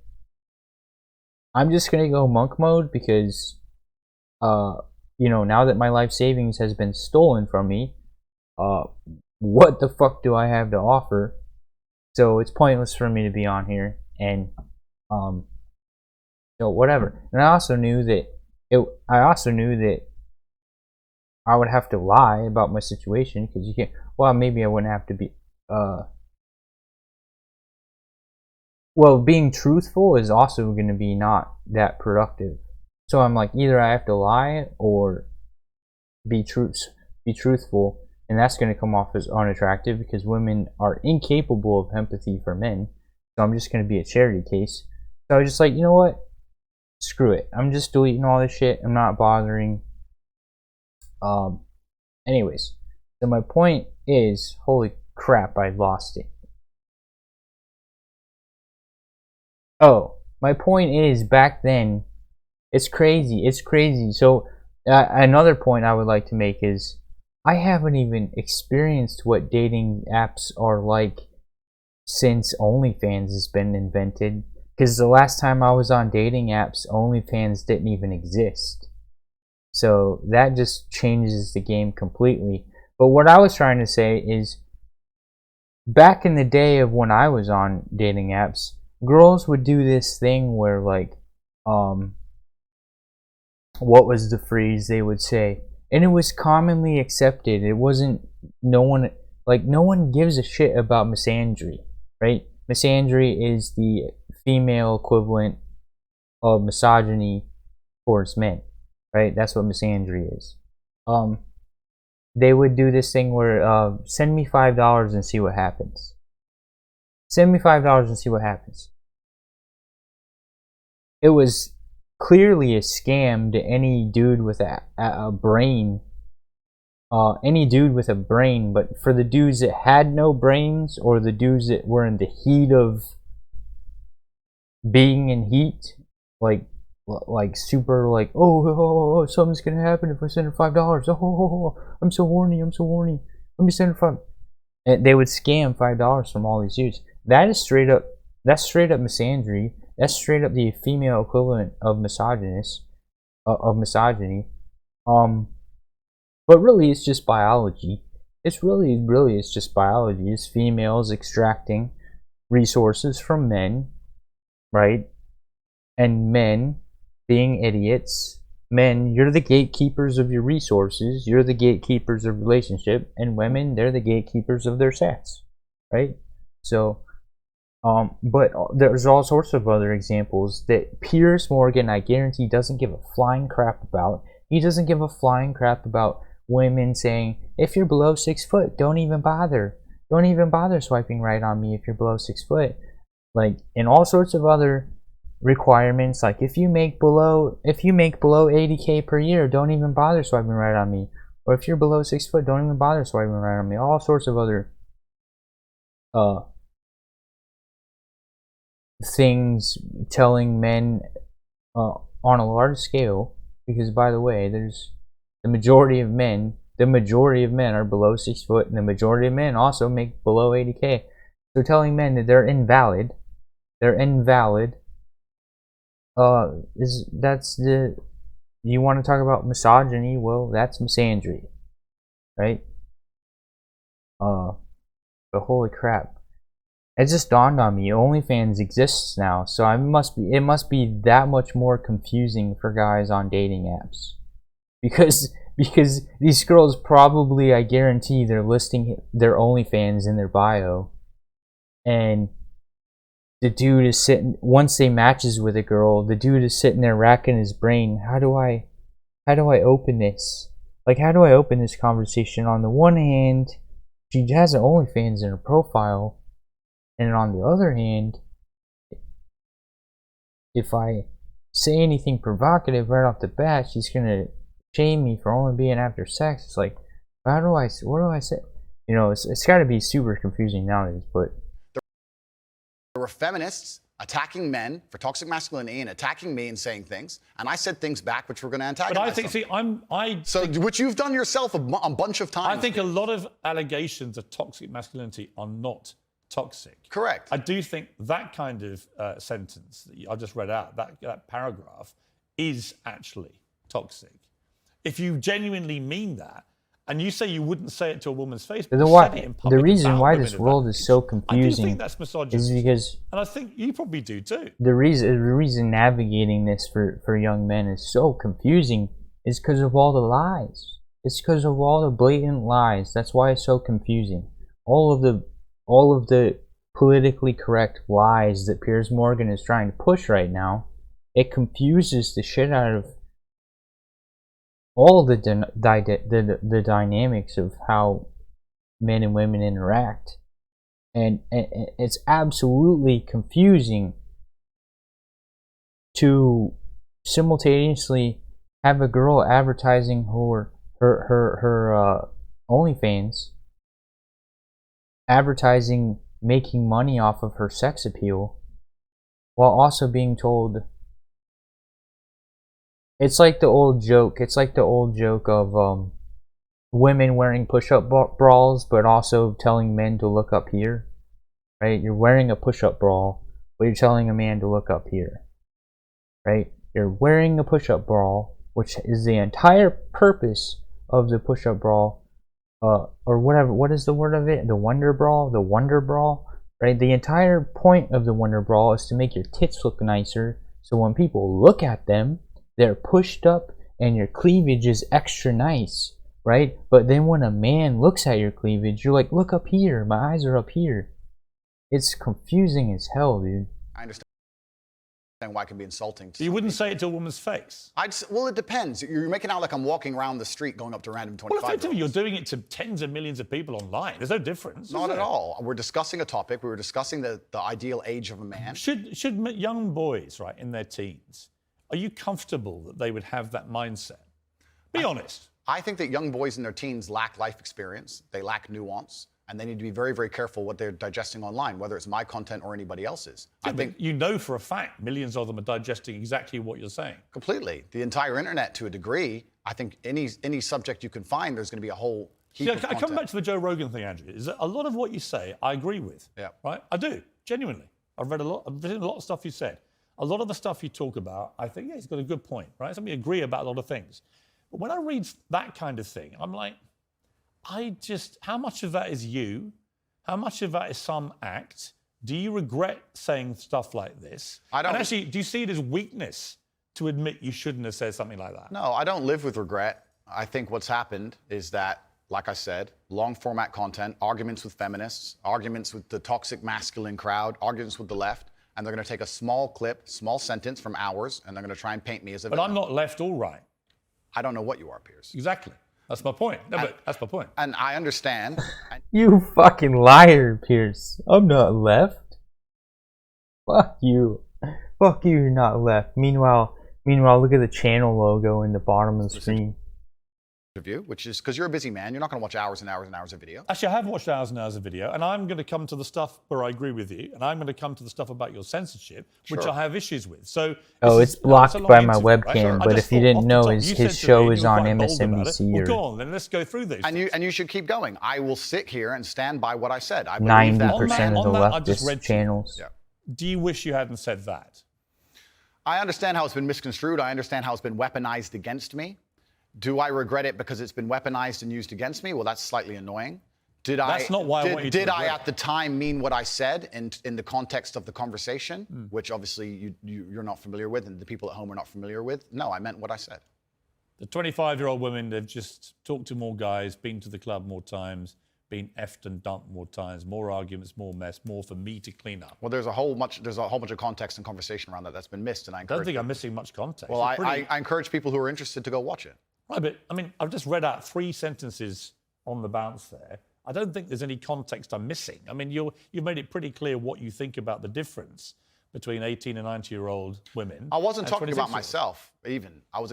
B: I'm just going to go monk mode because, you know, now that my life savings has been stolen from me, what the fuck do I have to offer? So it's pointless for me to be on here. And, so whatever. And I also knew that I would have to lie about my situation because you can't. Well, maybe I wouldn't have to be. Well, being truthful is also going to be not that productive. So I'm like, either I have to lie or be truthful, and that's going to come off as unattractive because women are incapable of empathy for men. So I'm just going to be a charity case. So I was just like, you know what? Screw it. I'm just deleting all this shit. I'm not bothering. Anyways, so my point is, holy crap, I lost it. Oh, my point is, back then, it's crazy. So, another point I would like to make is, I haven't even experienced what dating apps are like since OnlyFans has been invented. Because the last time I was on dating apps, OnlyFans didn't even exist. So that just changes the game completely. But what I was trying to say is, back in the day of when I was on dating apps, girls would do this thing where, like, what was the phrase they would say? And it was commonly accepted. It wasn't, no one gives a shit about misandry, right? Misandry is the female equivalent of misogyny towards men. Right, that's what misandry is. They would do this thing where send me $5 and see what happens. Send me $5 and see what happens. It was clearly a scam to any dude with a brain. Any dude with a brain, but for the dudes that had no brains or the dudes that were in the heat of being in heat, like super, like, oh, something's gonna happen if I send her $5. Oh, I'm so horny. Let me send her $5. And they would scam $5 from all these dudes. That's straight up misandry. That's straight up the female equivalent of misogynist, of misogyny. But really, it's just biology. It's just biology. It's females extracting resources from men, right? And men being idiots. Men, you're the gatekeepers of your resources. You're the gatekeepers of relationship. And women, they're the gatekeepers of their sex, right? So, but there's all sorts of other examples that Piers Morgan, I guarantee, doesn't give a flying crap about. He doesn't give a flying crap about women saying, if you're below 6 foot, don't even bother. Don't even bother swiping right on me if you're below 6 foot. Like, and all sorts of other requirements, like if you make below 80K per year, don't even bother swiping right on me. Or if you're below 6 foot, don't even bother swiping right on me. All sorts of other things telling men on a large scale, because by the way, there's the majority of men are below 6 foot, and the majority of men also make below 80K. So telling men that they're invalid that's the You want to talk about misogyny? Well, that's misandry, right? But holy crap. It just dawned on me, OnlyFans exists now, so it must be that much more confusing for guys on dating apps. Because these girls probably, I guarantee, they're listing their OnlyFans in their bio. And the dude is sitting, once they matches with a girl, the dude is sitting there racking his brain. How do I open this? Like, how do I open this conversation? On the one hand, she has an OnlyFans in her profile. And on the other hand, if I say anything provocative right off the bat, she's gonna shame me for only being after sex. It's like, what do I say? You know, it's got to be super confusing nowadays. But
A: there were feminists attacking men for toxic masculinity and attacking me and saying things, and I said things back which were going to antagonize them. Which you've done yourself a bunch of times.
C: I think a lot of allegations of toxic masculinity are not toxic.
A: Correct.
C: I do think that kind of sentence that I just read out, that paragraph, is actually toxic. If you genuinely mean that, and you say you wouldn't say it to a woman's face, but
B: the reason why this world is so confusing,
C: I do think that's misogynist,
B: is because,
C: and I think you probably do too.
B: The reason navigating this for young men is so confusing is because of all the lies. It's because of all the blatant lies. That's why it's so confusing. All of the politically correct lies that Piers Morgan is trying to push right now, it confuses the shit out of all the dynamics of how men and women interact. And it's absolutely confusing to simultaneously have a girl advertising her OnlyFans, advertising making money off of her sex appeal, while also being told, it's like the old joke of women wearing push-up bras but also telling men to look up here, right? You're wearing a push-up bra but you're telling a man to look up here, right? You're wearing a push-up bra, which is the entire purpose of the push-up bra, or whatever, what is the word of it? The wonder bra, right? The entire point of the wonder bra is to make your tits look nicer, so when people look at them, they're pushed up and your cleavage is extra nice, right? But then when a man looks at your cleavage, you're like, look up here, my eyes are up here. It's confusing as hell, dude.
A: I understand why it can be insulting.
C: You wouldn't say it to a woman's face?
A: Well, it depends. You're making out like I'm walking around the street going up to random 25-year-olds.
C: Well, effectively, you're doing it to tens of millions of people online. There's no difference.
A: Not at all. We're discussing a topic. We were discussing the ideal age of a man.
C: Should young boys, right, in their teens, are you comfortable that they would have that mindset? Be honest.
A: I think that young boys in their teens lack life experience. They lack nuance. And they need to be very, very careful what they're digesting online, whether it's my content or anybody else's.
C: Yeah, I think you know for a fact millions of them are digesting exactly what you're saying.
A: Completely. The entire internet, to a degree. I think any subject you can find, there's going to be a whole heap of content.
C: I come back to the Joe Rogan thing, Andrew. Is that a lot of what you say, I agree with.
A: Yeah.
C: Right? I do, genuinely. I've written a lot of stuff you said. A lot of the stuff you talk about, I think, yeah, he's got a good point, right? So we agree about a lot of things. But when I read that kind of thing, I'm like, how much of that is you? How much of that is some act? Do you regret saying stuff like this? And actually, do you see it as weakness to admit you shouldn't have said something like that?
A: No, I don't live with regret. I think what's happened is that, like I said, long format content, arguments with feminists, arguments with the toxic masculine crowd, arguments with the left, and they're going to take a small clip, small sentence from ours, and they're going to try and paint me as a villain.
C: But I'm not left or right.
A: I don't know what you are, Piers.
C: Exactly. That's my point. No, but that's my point.
A: And I understand.
B: You fucking liar, Piers. I'm not left. Fuck you. Fuck you, you're not left. Meanwhile, look at the channel logo in the bottom of the screen.
A: Review, which is because you're a busy man, you're not going to watch hours and hours and hours of video.
C: Actually, I have watched hours and hours of video, and I'm going to come to the stuff where I agree with you, and I'm going to come to the stuff about your censorship, which I have issues with. So,
B: it's blocked by my webcam, right? But if you didn't know, his show is on MSNBC.
C: Well, go on, then let's go through these.
A: And you should keep going. I will sit here and stand by what I said.
B: 90% of the leftist channels.
C: Yeah. Do you wish you hadn't said that?
A: I understand how it's been misconstrued. I understand how it's been weaponized against me. Do I regret it because it's been weaponized and used against me? Well, that's slightly annoying.
C: That's not why I want you to
A: Did I
C: regret
A: at the time mean what I said in the context of the conversation, which obviously you're not familiar with and the people at home are not familiar with? No, I meant what I said.
C: The 25-year-old women, they've just talked to more guys, been to the club more times, been effed and dumped more times, more arguments, more mess, more for me to clean up.
A: Well, there's a whole bunch of context and conversation around that's been missed, and I
C: don't think I'm missing much context.
A: Well, I encourage people who are interested to go watch it.
C: Right, but I mean, I've just read out 3 sentences on the bounce there. I don't think there's any context I'm missing. I mean, you've made it pretty clear what you think about the difference between 18 and 90-year-old women.
A: I wasn't talking about myself, even. I was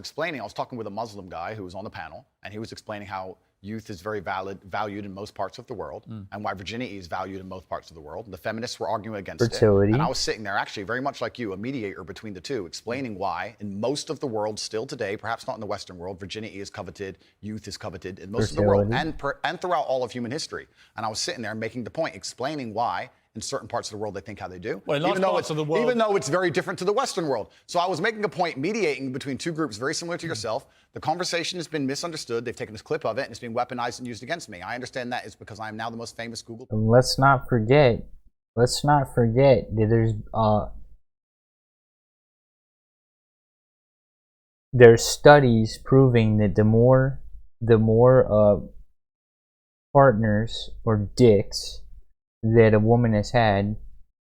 A: talking with a Muslim guy who was on the panel, and he was explaining how youth is very valued in most parts of the world, and why virginity is valued in most parts of the world. And the feminists were arguing against
B: fertility.
A: it. And I was sitting there, actually, very much like you, a mediator between the two, explaining why, in most of the world still today, perhaps not in the Western world, virginity is coveted, youth is coveted in most of the world, and throughout all of human history. And I was sitting there making the point, explaining why in certain parts of the world they think how they do,
C: well, even though
A: it's very different to the Western world. So I was making a point, mediating between two groups very similar to yourself. The conversation has been misunderstood. They've taken this clip of it and it's being weaponized and used against me. I understand that is because I am now the most famous Google.
B: Let's not forget that there's studies proving that the more partners or dicks that a woman has had,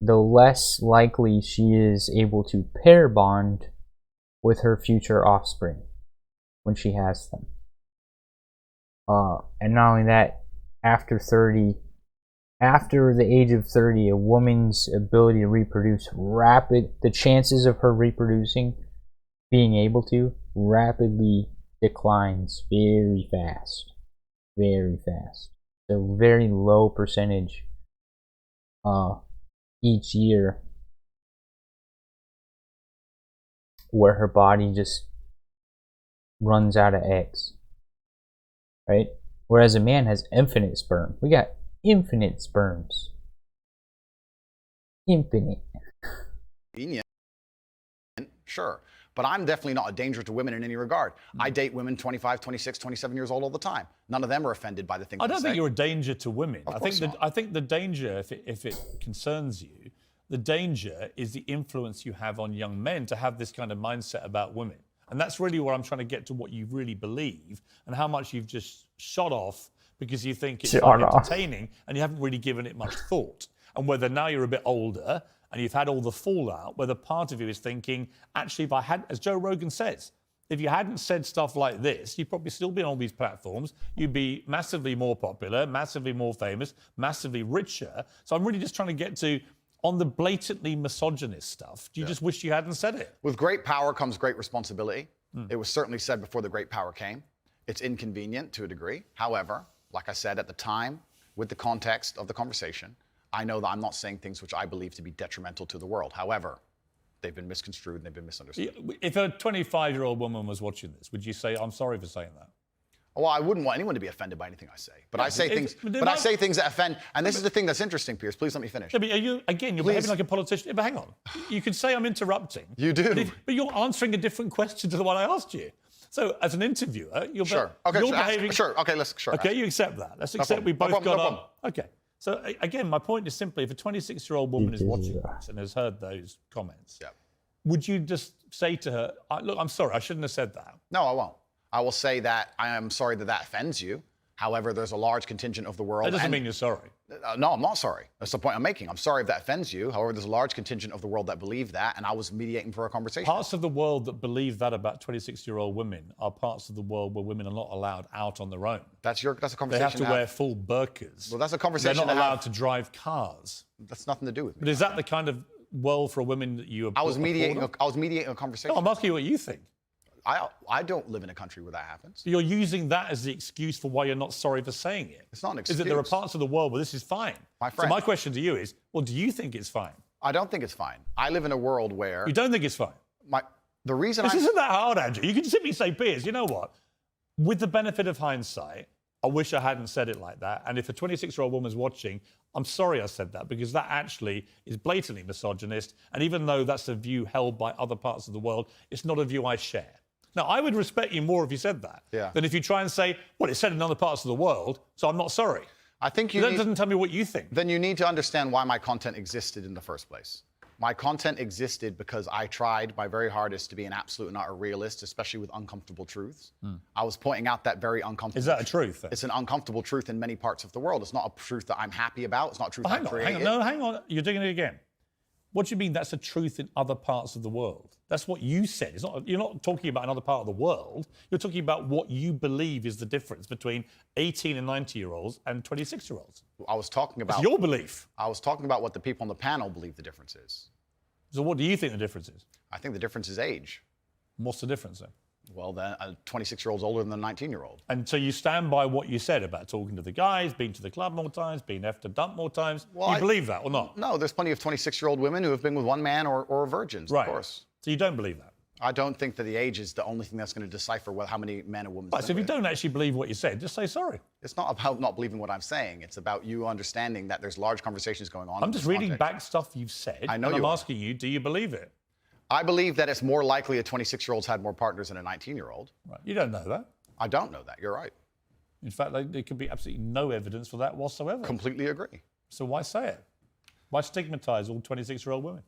B: the less likely she is able to pair bond with her future offspring when she has them. And not only that, after the age of 30, a woman's ability to reproduce the chances of her reproducing, being able to, rapidly declines very fast. Very fast. So very low percentage each year where her body just runs out of eggs, right? Whereas a man has infinite sperm. We got infinite sperms. Infinite.
A: Convenient, sure. But I'm definitely not a danger to women in any regard. I date women 25, 26, 27 years old all the time. None of them are offended by the things I
C: don't think you're a danger to women.
A: I
C: think the danger, if it concerns you, the danger is the influence you have on young men to have this kind of mindset about women. And that's really where I'm trying to get to what you really believe and how much you've just shot off because you think it's entertaining and you haven't really given it much thought. And whether now you're a bit older and you've had all the fallout, whether part of you is thinking, actually, if I had, as Joe Rogan says, if you hadn't said stuff like this, you'd probably still be on all these platforms. You'd be massively more popular, massively more famous, massively richer. So I'm really just trying to get to, on the blatantly misogynist stuff, do you just wish you hadn't said it?
A: With great power comes great responsibility. It was certainly said before the great power came. It's inconvenient to a degree. However, like I said at the time, with the context of the conversation, I know that I'm not saying things which I believe to be detrimental to the world. However, they've been misconstrued and they've been misunderstood.
C: If a 25-year-old woman was watching this, would you say, I'm sorry for saying that?
A: Well, I wouldn't want anyone to be offended by anything I say. But I say things that offend. And this is the thing that's interesting, Piers. Please let me finish.
C: Yeah, but you're behaving like a politician. Yeah, but hang on. You can say I'm interrupting.
A: You do.
C: But you're answering a different question to the one I asked you. So as an interviewer, you're behaving... Okay, you accept that. Let's accept we both got on. Okay. So again, my point is simply, if a 26-year-old woman is watching this and has heard those comments, would you just say to her, look, I'm sorry, I shouldn't have said that?
A: No, I won't. I will say that I am sorry that offends you. However, there's a large contingent of the world.
C: That doesn't mean you're sorry.
A: No, I'm not sorry. That's the point I'm making. I'm sorry if that offends you. However, there's a large contingent of the world that believe that, and I was mediating for a conversation.
C: Parts of the world that believe that about 26-year-old women are parts of the world where women are not allowed out on their own.
A: That's a conversation.
C: They have to wear full burqas.
A: Well, that's a conversation.
C: They're not allowed to drive cars.
A: That's nothing to do with me.
C: But is that the kind of world for a woman that you?
A: I was mediating a conversation.
C: No, I'm asking you what you think.
A: I don't live in a country where that happens.
C: But you're using that as the excuse for why you're not sorry for saying it.
A: It's not an excuse.
C: Is that there are parts of the world where this is fine?
A: My friend.
C: So my question to you is, well, do you think it's fine?
A: I don't think it's fine. I live in a world where...
C: You don't think it's fine?
A: The reason
C: This isn't that hard, Andrew. You can simply say, Piers, you know what? With the benefit of hindsight, I wish I hadn't said it like that. And if a 26-year-old woman's watching, I'm sorry I said that, because that actually is blatantly misogynist. And even though that's a view held by other parts of the world, it's not a view I share. Now, I would respect you more if you said that than if you try and say, well, it's said in other parts of the world, so I'm not sorry.
A: I think
C: that doesn't tell me what you think.
A: Then you need to understand why my content existed in the first place. My content existed because I tried my very hardest to be an absolute and utter realist, especially with uncomfortable truths. I was pointing out that very uncomfortable.
C: Is that a truth?
A: It's an uncomfortable truth in many parts of the world. It's not a truth that I'm happy about. It's not a truth I created.
C: Hang on. You're doing it again. What do you mean that's a truth in other parts of the world? That's what you said. It's not, you're not talking about another part of the world. You're talking about what you believe is the difference between 18 and 90-year-olds and 26-year-olds.
A: I was talking about...
C: It's your belief.
A: I was talking about what the people on the panel believe the difference is.
C: So what do you think the difference is?
A: I think the difference is age.
C: What's the difference then?
A: Well, then a 26-year-old's older than a 19-year-old.
C: And so you stand by what you said about talking to the guys, being to the club more times, being effed and dumped more times. Well, you believe that or not?
A: No, there's plenty of 26-year-old women who have been with one man or virgins,
C: right.
A: Of course.
C: So you don't believe that?
A: I don't think that the age is the only thing that's going to decipher how many men and women.
C: Right, so if you don't actually believe what you said, just say sorry.
A: It's not about not believing what I'm saying. It's about you understanding that there's large conversations going on.
C: I'm just reading back stuff you've said.
A: I know
C: and I'm asking you, do you believe it?
A: I believe that it's more likely a 26-year-old's had more partners than a 19-year-old.
C: Right. You don't know that.
A: I don't know that. You're right.
C: In fact, there could be absolutely no evidence for that whatsoever.
A: Completely agree.
C: So why say it? Why stigmatize all 26-year-old women?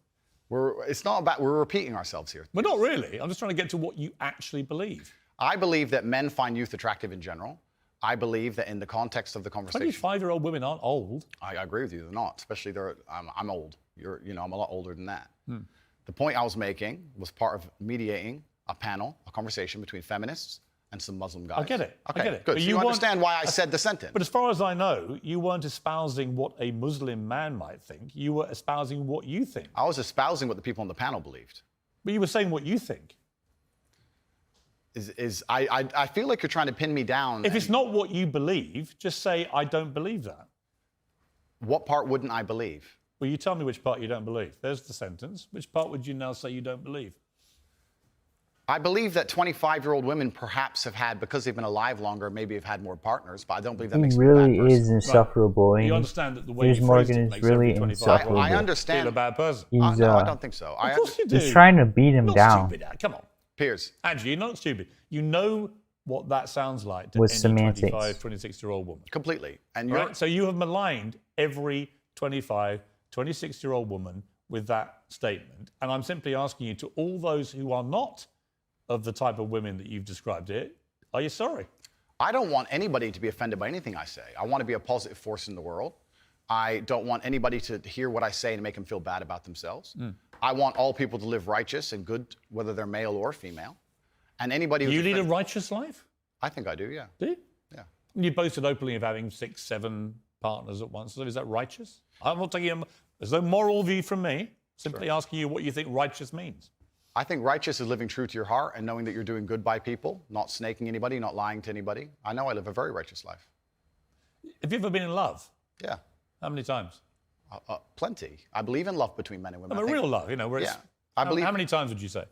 A: It's not about, we're repeating ourselves here.
C: We're not really. I'm just trying to get to what you actually believe.
A: I believe that men find youth attractive in general. I believe that in the context of the conversation...
C: 25-year-old women aren't old.
A: I agree with you. They're not. Especially, I'm old. I'm a lot older than that. The point I was making was part of mediating a panel, a conversation between feminists and some Muslim guys.
C: I get it.
A: Okay,
C: I get it.
A: Good. So you understand why I said the sentence.
C: But as far as I know, you weren't espousing what a Muslim man might think. You were espousing what you think.
A: I was espousing what the people on the panel believed.
C: But you were saying what you think.
A: I feel like you're trying to pin me down.
C: If it's not what you believe, just say, I don't believe that.
A: What part wouldn't I believe?
C: Well, you tell me which part you don't believe. There's the sentence. Which part would you now say you don't believe?
A: I believe that 25-year-old women perhaps have had, because they've been alive longer, maybe have had more partners, but I don't believe that makes them a bad person.
B: He really is insufferable.
C: Right. You understand that the way
B: Piers
C: you phrased
B: Morgan
C: it
B: is
C: makes
B: really
C: every 25
B: insufferable.
A: I understand.
C: Feel a bad person.
A: No, I don't think so.
C: Of course you do.
B: He's trying to beat him
C: Not
B: down.
C: Stupid, Dad. Come on.
A: Piers.
C: Andrew, you're not stupid. You know what that sounds like to
B: With
C: any
B: semantics.
C: 25, 26-year-old woman.
A: Completely. And
C: Right? So you have maligned every 25, 26-year-old woman with that statement. And I'm simply asking you, to all those who are not of the type of women that you've described it, are you sorry?
A: I don't want anybody to be offended by anything I say. I want to be a positive force in the world. I don't want anybody to hear what I say and make them feel bad about themselves. I want all people to live righteous and good, whether they're male or female. And anybody who's...
C: You lead a righteous life?
A: I think I do, yeah.
C: Do you?
A: Yeah.
C: You boasted openly of having 6, 7 partners at once. So is that righteous? I'm not taking there's no moral view from me. Simply asking you what you think righteous means.
A: I think righteous is living true to your heart and knowing that you're doing good by people, not snaking anybody, not lying to anybody. I know I live a very righteous life.
C: Have you ever been in love?
A: Yeah.
C: How many times?
A: Plenty. I believe in love between men and women.
C: Real love, you know, where it's...
A: I believe...
C: How many times would you say?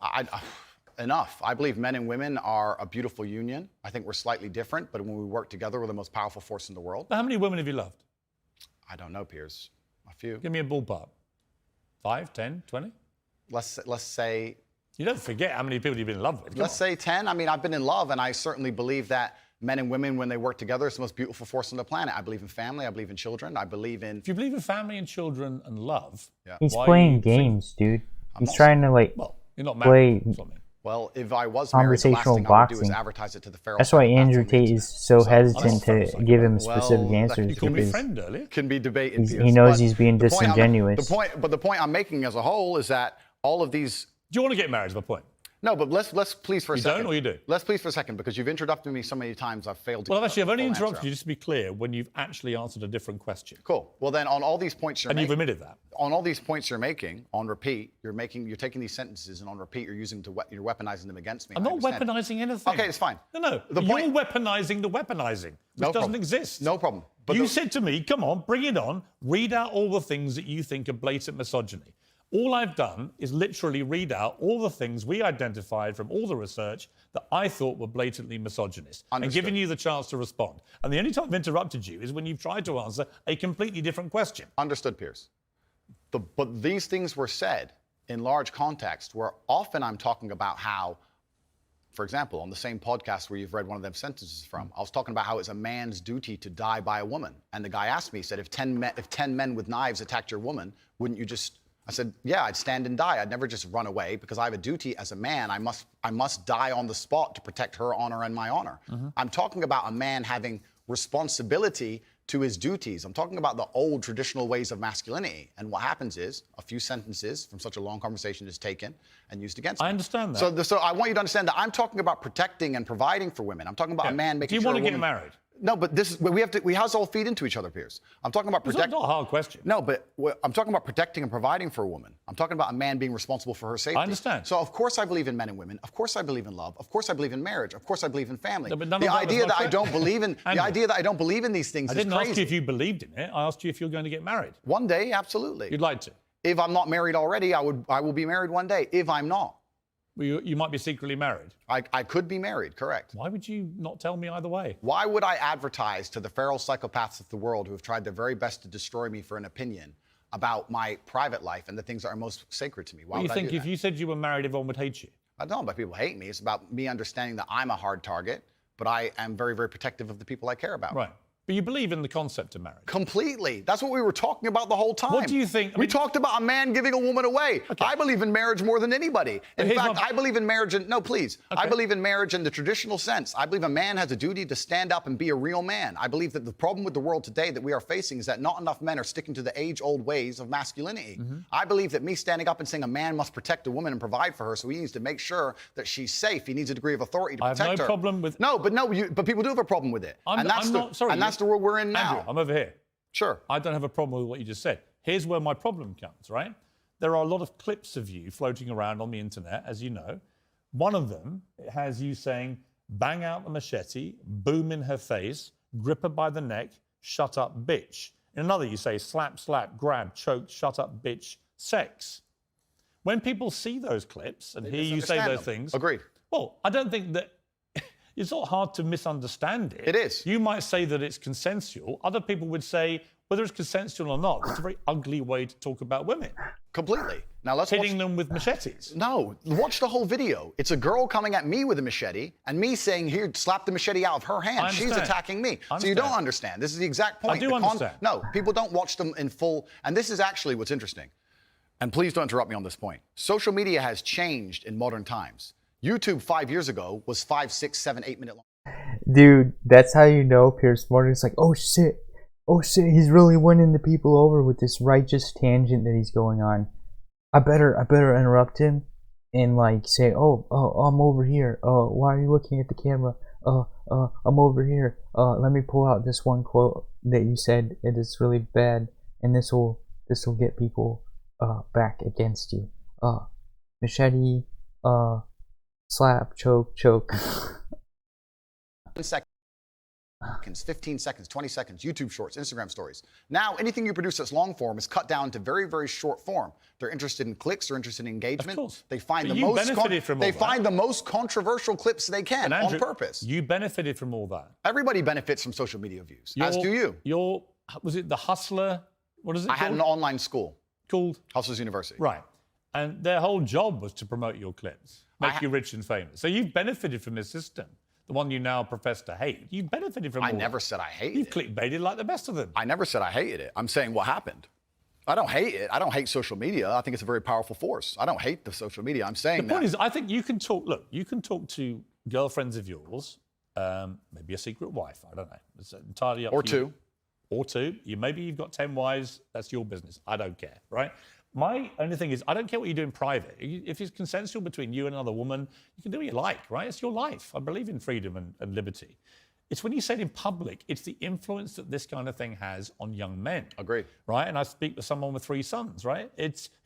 A: Enough. I believe men and women are a beautiful union. I think we're slightly different, but when we work together, we're the most powerful force in the world.
C: How many women have you loved?
A: I don't know, Piers. A few.
C: Give me a ballpark. 5, 10, 20?
A: Let's say...
C: You don't forget how many people you've been in love with.
A: Let's say 10. I mean, I've been in love, and I certainly believe that men and women, when they work together, it's the most beautiful force on the planet. I believe in family. I believe in children. I believe in...
C: If you believe in family and children and love...
A: Yeah.
B: He's playing games, dude. He's trying to, like,
C: well, you're not married. That's what I mean.
A: Well, if I was married, the last thing I would do is advertise it to the feral...
B: That's why Andrew Tate is so hesitant to give him specific answers.
C: You called me friend earlier.
A: Can be debated.
B: He knows he's being disingenuous.
A: The point I'm making as a whole is that all of these...
C: Do you want to get married is my point?
A: No, but let's please for a second.
C: You don't or you do?
A: Let's please for a second, because you've interrupted me so many times I've failed to...
C: Well, actually, I've only interrupted you, just to be clear, when you've actually answered a different question.
A: Cool. Well, then on all these points you're making...
C: And you've admitted that.
A: On all these points you're making, on repeat, you're taking these sentences and on repeat you're using you're weaponizing them against me.
C: I'm not weaponizing anything.
A: Okay, it's fine.
C: No. You're weaponizing the weaponizing, which doesn't exist.
A: No problem. But
C: you said to me, come on, bring it on, read out all the things that you think are blatant misogyny. All I've done is literally read out all the things we identified from all the research that I thought were blatantly misogynist and given you the chance to respond. And the only time I've interrupted you is when you've tried to answer a completely different question.
A: Understood, Piers. But these things were said in large context where often I'm talking about how, for example, on the same podcast where you've read one of them sentences from, I was talking about how it's a man's duty to die by a woman. And the guy asked me, he said, if 10 men with knives attacked your woman, wouldn't you just, I said, yeah, I'd stand and die. I'd never just run away because I have a duty as a man. I must die on the spot to protect her honor and my honor. I'm talking about a man having responsibility to his duties. I'm talking about the old traditional ways of masculinity. And what happens is a few sentences from such a long conversation is taken and used against me.
C: I understand that.
A: So I want you to understand that I'm talking about protecting and providing for women. I'm talking about a man making sure.
C: Do you want to get married?
A: No, but this is we have to all feed into each other, Piers. I'm talking about protecting.
C: It's not a hard question.
A: No, but I'm talking about protecting and providing for a woman. I'm talking about a man being responsible for her safety.
C: I understand.
A: So of course I believe in men and women. Of course I believe in love. Of course I believe in marriage. Of course I believe in family.
C: No, but none
A: the
C: of that
A: idea
C: was my
A: that I don't believe in the idea that I don't believe in these things
C: I
A: is
C: didn't
A: crazy.
C: ask you if you believed in it. I asked you if you're going to get married.
A: One day, absolutely.
C: You'd like to.
A: If I'm not married already, I will be married one day. If I'm not.
C: Well, you might be secretly married.
A: I could be married, correct.
C: Why would you not tell me either way?
A: Why would I advertise to the feral psychopaths of the world who have tried their very best to destroy me for an opinion about my private life and the things that are most sacred to me? Why would I do that?
C: If you said you were married, everyone would hate you?
A: I don't know about people hate me. It's about me understanding that I'm a hard target, but I am very, very protective of the people I care about.
C: Right. But you believe in the concept of marriage?
A: Completely. That's what we were talking about the whole time.
C: What do you think?
A: We talked about a man giving a woman away. Okay. I believe in marriage more than anybody. In fact, I believe in marriage no, please. Okay. I believe in marriage in the traditional sense. I believe a man has a duty to stand up and be a real man. I believe that the problem with the world today that we are facing is that not enough men are sticking to the age-old ways of masculinity. I believe that me standing up and saying a man must protect a woman and provide for her, so he needs to make sure that she's safe. He needs a degree of authority to protect her.
C: I have no problem with...
A: But people do have a problem with it. That's the world we're in now.
C: Andrew, I'm over here.
A: Sure.
C: I don't have a problem with what you just said. Here's where my problem comes, right? There are a lot of clips of you floating around on the internet, as you know. One of them has you saying, bang out the machete, boom in her face, grip her by the neck, shut up, bitch. In another, you say, slap, slap, grab, choke, shut up, bitch, sex. When people see those clips and hear you say those things...
A: Agreed.
C: Well, I don't think that... It's not hard to misunderstand it.
A: It is.
C: You might say that it's consensual. Other people would say, whether it's consensual or not, it's a very ugly way to talk about women.
A: Completely. Now let's
C: hitting them with machetes.
A: No, watch the whole video. It's a girl coming at me with a machete and me saying, here, slap the machete out of her hand. She's attacking me. So you don't understand. This is the exact point.
C: I do understand.
A: No, people don't watch them in full. And this is actually what's interesting. And please don't interrupt me on this point. Social media has changed in modern times. YouTube 5 years ago was 5, 6, 7, 8 minute long.
B: Dude, that's how you know Piers Morgan's like, oh shit, he's really winning the people over with this righteous tangent that he's going on. I better interrupt him and like say, oh, I'm over here. Why are you looking at the camera? I'm over here. Let me pull out this one quote that you said it is really bad, and this will get people back against you. Machete, slap, choke.
A: 10 seconds, 15 seconds, 20 seconds, YouTube shorts, Instagram stories. Now, anything you produce that's long form is cut down to very, very short form. They're interested in clicks, they're interested in engagement.
C: Of course.
A: They find
C: But
A: find the most controversial clips they can
C: Andrew,
A: on purpose.
C: You benefited from all that.
A: Everybody benefits from social media views, as do you.
C: Was it the Hustler? What is it called?
A: I had an online school.
C: Called?
A: Hustlers University.
C: Right. And their whole job was to promote your clips, make you rich and famous. So you've benefited from this system. The one you now profess to hate. You benefited from all
A: I never said I hated it.
C: You've clickbaited like the best of them.
A: I never said I hated it. I'm saying what happened. I don't hate it. I don't hate social media. I think it's a very powerful force. I don't hate the social media. I'm saying
C: the point is, I think you can talk, you can talk to girlfriends of yours, maybe a secret wife, I don't know. It's entirely up to you. Or two. Maybe you've got 10 wives, that's your business. I don't care, right? My only thing is, I don't care what you do in private. If it's consensual between you and another woman, you can do what you like, right? It's your life. I believe in freedom and liberty. It's when you say it in public, it's the influence that this kind of thing has on young men.
A: Agreed.
C: Right? And I speak with someone with 3 sons, right?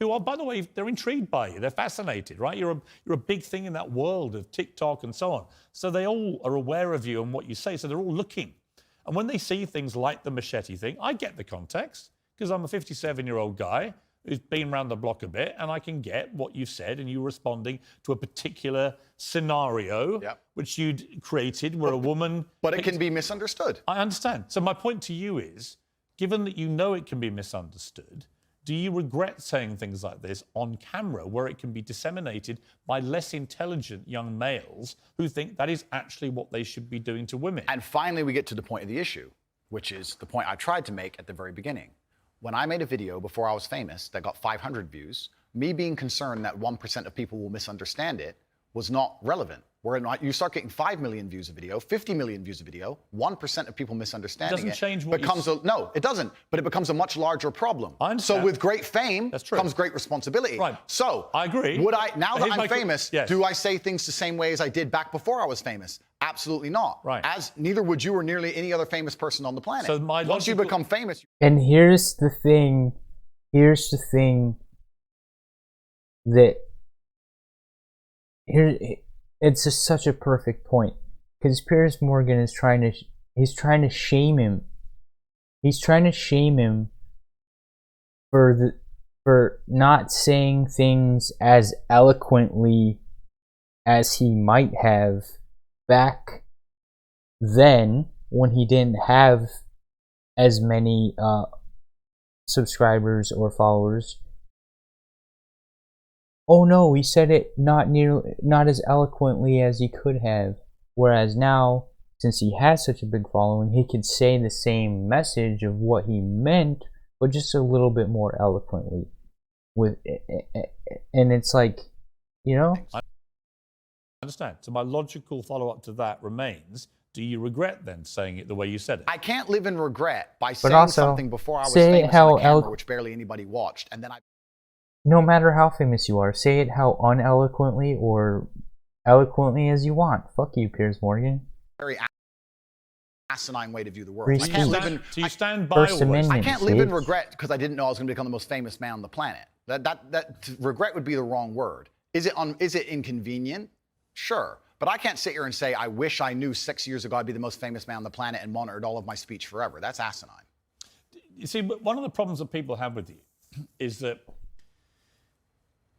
C: Who are, by the way, they're intrigued by you. They're fascinated, right? You're a big thing in that world of TikTok and so on. So they all are aware of you and what you say. So they're all looking. And when they see things like the machete thing, I get the context because I'm a 57-year-old guy. who's been around the block a bit, and I can get what you've said, and you responding to a particular scenario which you'd created where a woman...
A: But it can be misunderstood.
C: I understand. So my point to you is, given that you know it can be misunderstood, do you regret saying things like this on camera where it can be disseminated by less intelligent young males who think that is actually what they should be doing to women?
A: And finally, we get to the point of the issue, which is the point I tried to make at the very beginning. When I made a video before I was famous that got 500 views, me being concerned that 1% of people will misunderstand it was not relevant. Where you start getting 5 million views a video, 50 million views a video, 1% of people misunderstanding
C: it. Doesn't change what
A: becomes no, it doesn't. But it becomes a much larger problem.
C: I understand.
A: So with great fame comes great responsibility.
C: Right.
A: So
C: I agree.
A: Would I, now that
C: Here's
A: I'm famous, do I say things the same way as I did back before I was famous? Absolutely not.
C: Right.
A: As neither would you or nearly any other famous person on the planet.
C: So
A: once you become famous.
B: And here's the thing that here. It's just such a perfect point, because Piers Morgan is trying to shame him. He's trying to shame him for not saying things as eloquently as he might have back then when he didn't have as many subscribers or followers. Oh no, he said it not as eloquently as he could have. Whereas now, since he has such a big following, he could say the same message of what he meant, but just a little bit more eloquently. And it's like, you know?
C: I understand. So my logical follow-up to that remains, do you regret then saying it the way you said it?
A: I can't live in regret by saying something before I was famous on the camera, which barely anybody watched, and then
B: no matter how famous you are, say it how uneloquently or eloquently as you want. Fuck you, Piers Morgan.
A: Very asinine way to view the world.
C: I can't live in, do you stand by all this?
A: I can't live in regret because I didn't know I was going to become the most famous man on the planet. That regret would be the wrong word. Is it inconvenient? Sure. But I can't sit here and say, I wish I knew 6 years ago I'd be the most famous man on the planet and monitored all of my speech forever. That's asinine.
C: You see, one of the problems that people have with you is that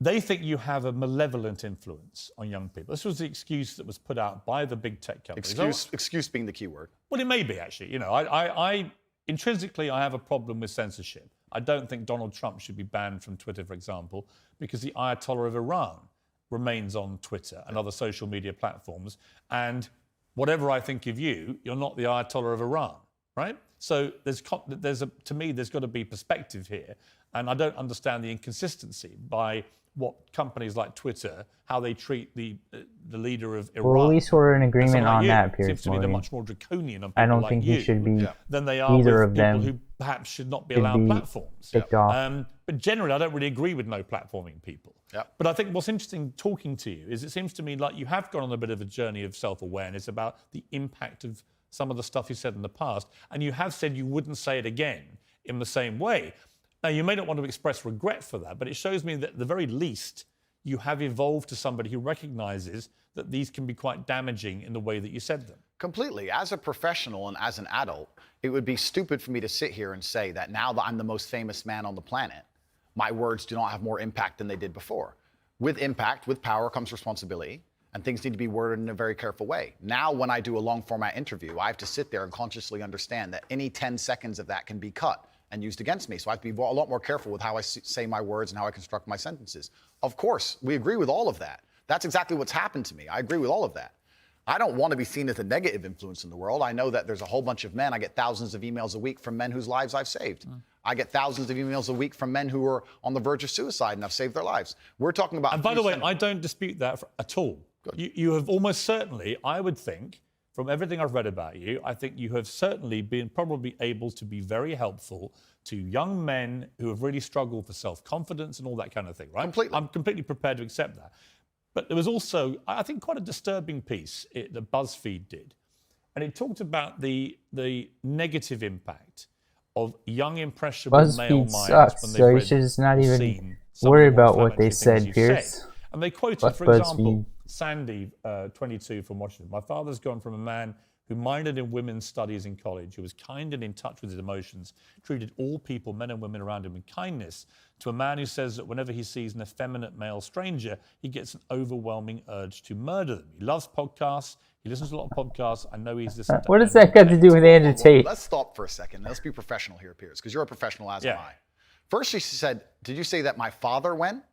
C: they think you have a malevolent influence on young people. This was the excuse that was put out by the big tech companies.
A: Excuse being the key word.
C: Well, it may be, actually. You know, I intrinsically, I have a problem with censorship. I don't think Donald Trump should be banned from Twitter, for example, because the Ayatollah of Iran remains on Twitter and other social media platforms. And whatever I think of you, you're not the Ayatollah of Iran, right? So to me, there's got to be perspective here. And I don't understand the inconsistency by what companies like Twitter, how they treat the leader of Iran.
B: Well, at least we're in agreement on that, Piers.
C: Seems to be much more draconian on people
B: I don't
C: like
B: think he should be
C: than they are
B: either
C: with
B: of
C: people
B: them
C: who perhaps should not be allowed platforms. But generally, I don't really agree with no platforming people. But I think what's interesting talking to you is it seems to me like you have gone on a bit of a journey of self-awareness about the impact of some of the stuff you said in the past, and you have said you wouldn't say it again in the same way. Now, you may not want to express regret for that, but it shows me that at the very least, you have evolved to somebody who recognizes that these can be quite damaging in the way that you said them.
A: Completely. As a professional and as an adult, it would be stupid for me to sit here and say that now that I'm the most famous man on the planet, my words do not have more impact than they did before. With impact, with power comes responsibility, and things need to be worded in a very careful way. Now, when I do a long format interview, I have to sit there and consciously understand that any 10 seconds of that can be cut and used against me. So I have to be a lot more careful with how I say my words and how I construct my sentences. Of course, we agree with all of that. That's exactly what's happened to me. I agree with all of that. I don't want to be seen as a negative influence in the world. I know that there's a whole bunch of men. I get thousands of emails a week from men whose lives I've saved. I get thousands of emails a week from men who are on the verge of suicide and I've saved their lives. We're talking about...
C: And by the way, I don't dispute that at all. You have almost certainly, I would think, from everything I've read about you, I think you have certainly been probably able to be very helpful to young men who have really struggled for self-confidence and all that kind of thing, right?
A: Completely.
C: I'm completely prepared to accept that. But there was also, I think, quite a disturbing piece that BuzzFeed did. And it talked about the negative impact of young, impressionable male minds.
B: BuzzFeed sucks, so you should just not even worry about what they said, Piers.
C: And they quoted, for example, Sandy, 22 from Washington. My father's gone from a man who minored in women's studies in college, who was kind and in touch with his emotions, treated all people, men and women around him, with kindness, to a man who says that whenever he sees an effeminate male stranger, he gets an overwhelming urge to murder them. He loves podcasts. He listens to a lot of podcasts. I know he's listened to
B: What does that got to do with Andrew Tate?
A: Let's stop for a second. Let's be professional here, Piers, because you're a professional as am I. First, she said, did you say that my father went?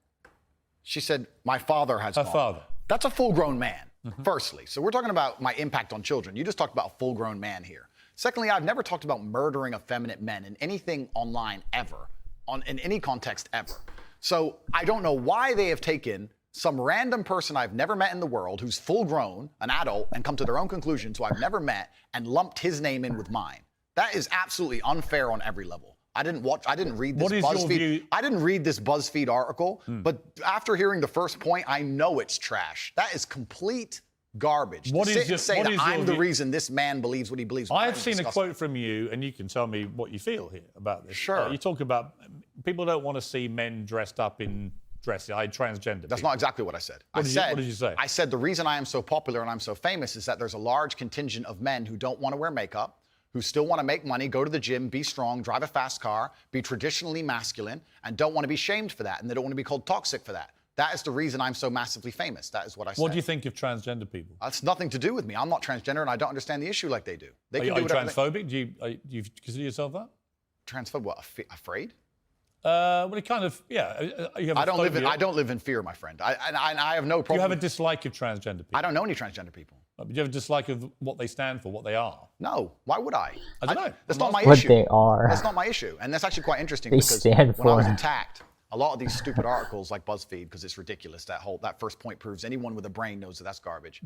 A: She said, my father has gone.
C: Her father.
A: That's a full-grown man, firstly. So we're talking about my impact on children. You just talked about a full-grown man here. Secondly, I've never talked about murdering effeminate men in anything online ever, in any context ever. So I don't know why they have taken some random person I've never met in the world who's full-grown, an adult, and come to their own conclusions who I've never met and lumped his name in with mine. That is absolutely unfair on every level. I didn't read this BuzzFeed. I didn't read this BuzzFeed article, but after hearing the first point, I know it's trash. That is complete garbage.
C: What
A: to
C: is
A: sit
C: your,
A: and say
C: what
A: that
C: is
A: I'm
C: your
A: the
C: view?
A: reason this man believes what he believes.
C: I've seen a quote from you, and you can tell me what you feel here about this.
A: Sure.
C: You talk about people don't want to see men dressed up in dresses. Transgender.
A: That's not exactly what I said.
C: What did you say?
A: I said the reason I am so popular and I'm so famous is that there's a large contingent of men who don't want to wear makeup, who still want to make money, go to the gym, be strong, drive a fast car, be traditionally masculine, and don't want to be shamed for that, and they don't want to be called toxic for that. That is the reason I'm so massively famous. That is what I said.
C: What do you think of transgender people?
A: That's nothing to do with me. I'm not transgender, and I don't understand the issue like they do. They
C: Are
A: can
C: you
A: do whatever
C: transphobic? Do you consider yourself that?
A: Transphobic? What? Afraid?
C: Well, it kind of, yeah. You have
A: I don't live in fear, my friend. I have no problem.
C: Do you have a dislike of transgender people?
A: I don't know any transgender people.
C: But you have a dislike of what they stand for, what they are?
A: No. Why would I?
C: I don't know.
A: That's not my
B: what
A: issue.
B: They are.
A: That's not my issue. And that's actually quite interesting
B: They
A: because
B: stand
A: when I was
B: for.
A: attacked, a lot of these stupid articles like BuzzFeed, because it's ridiculous, that first point proves anyone with a brain knows that that's garbage.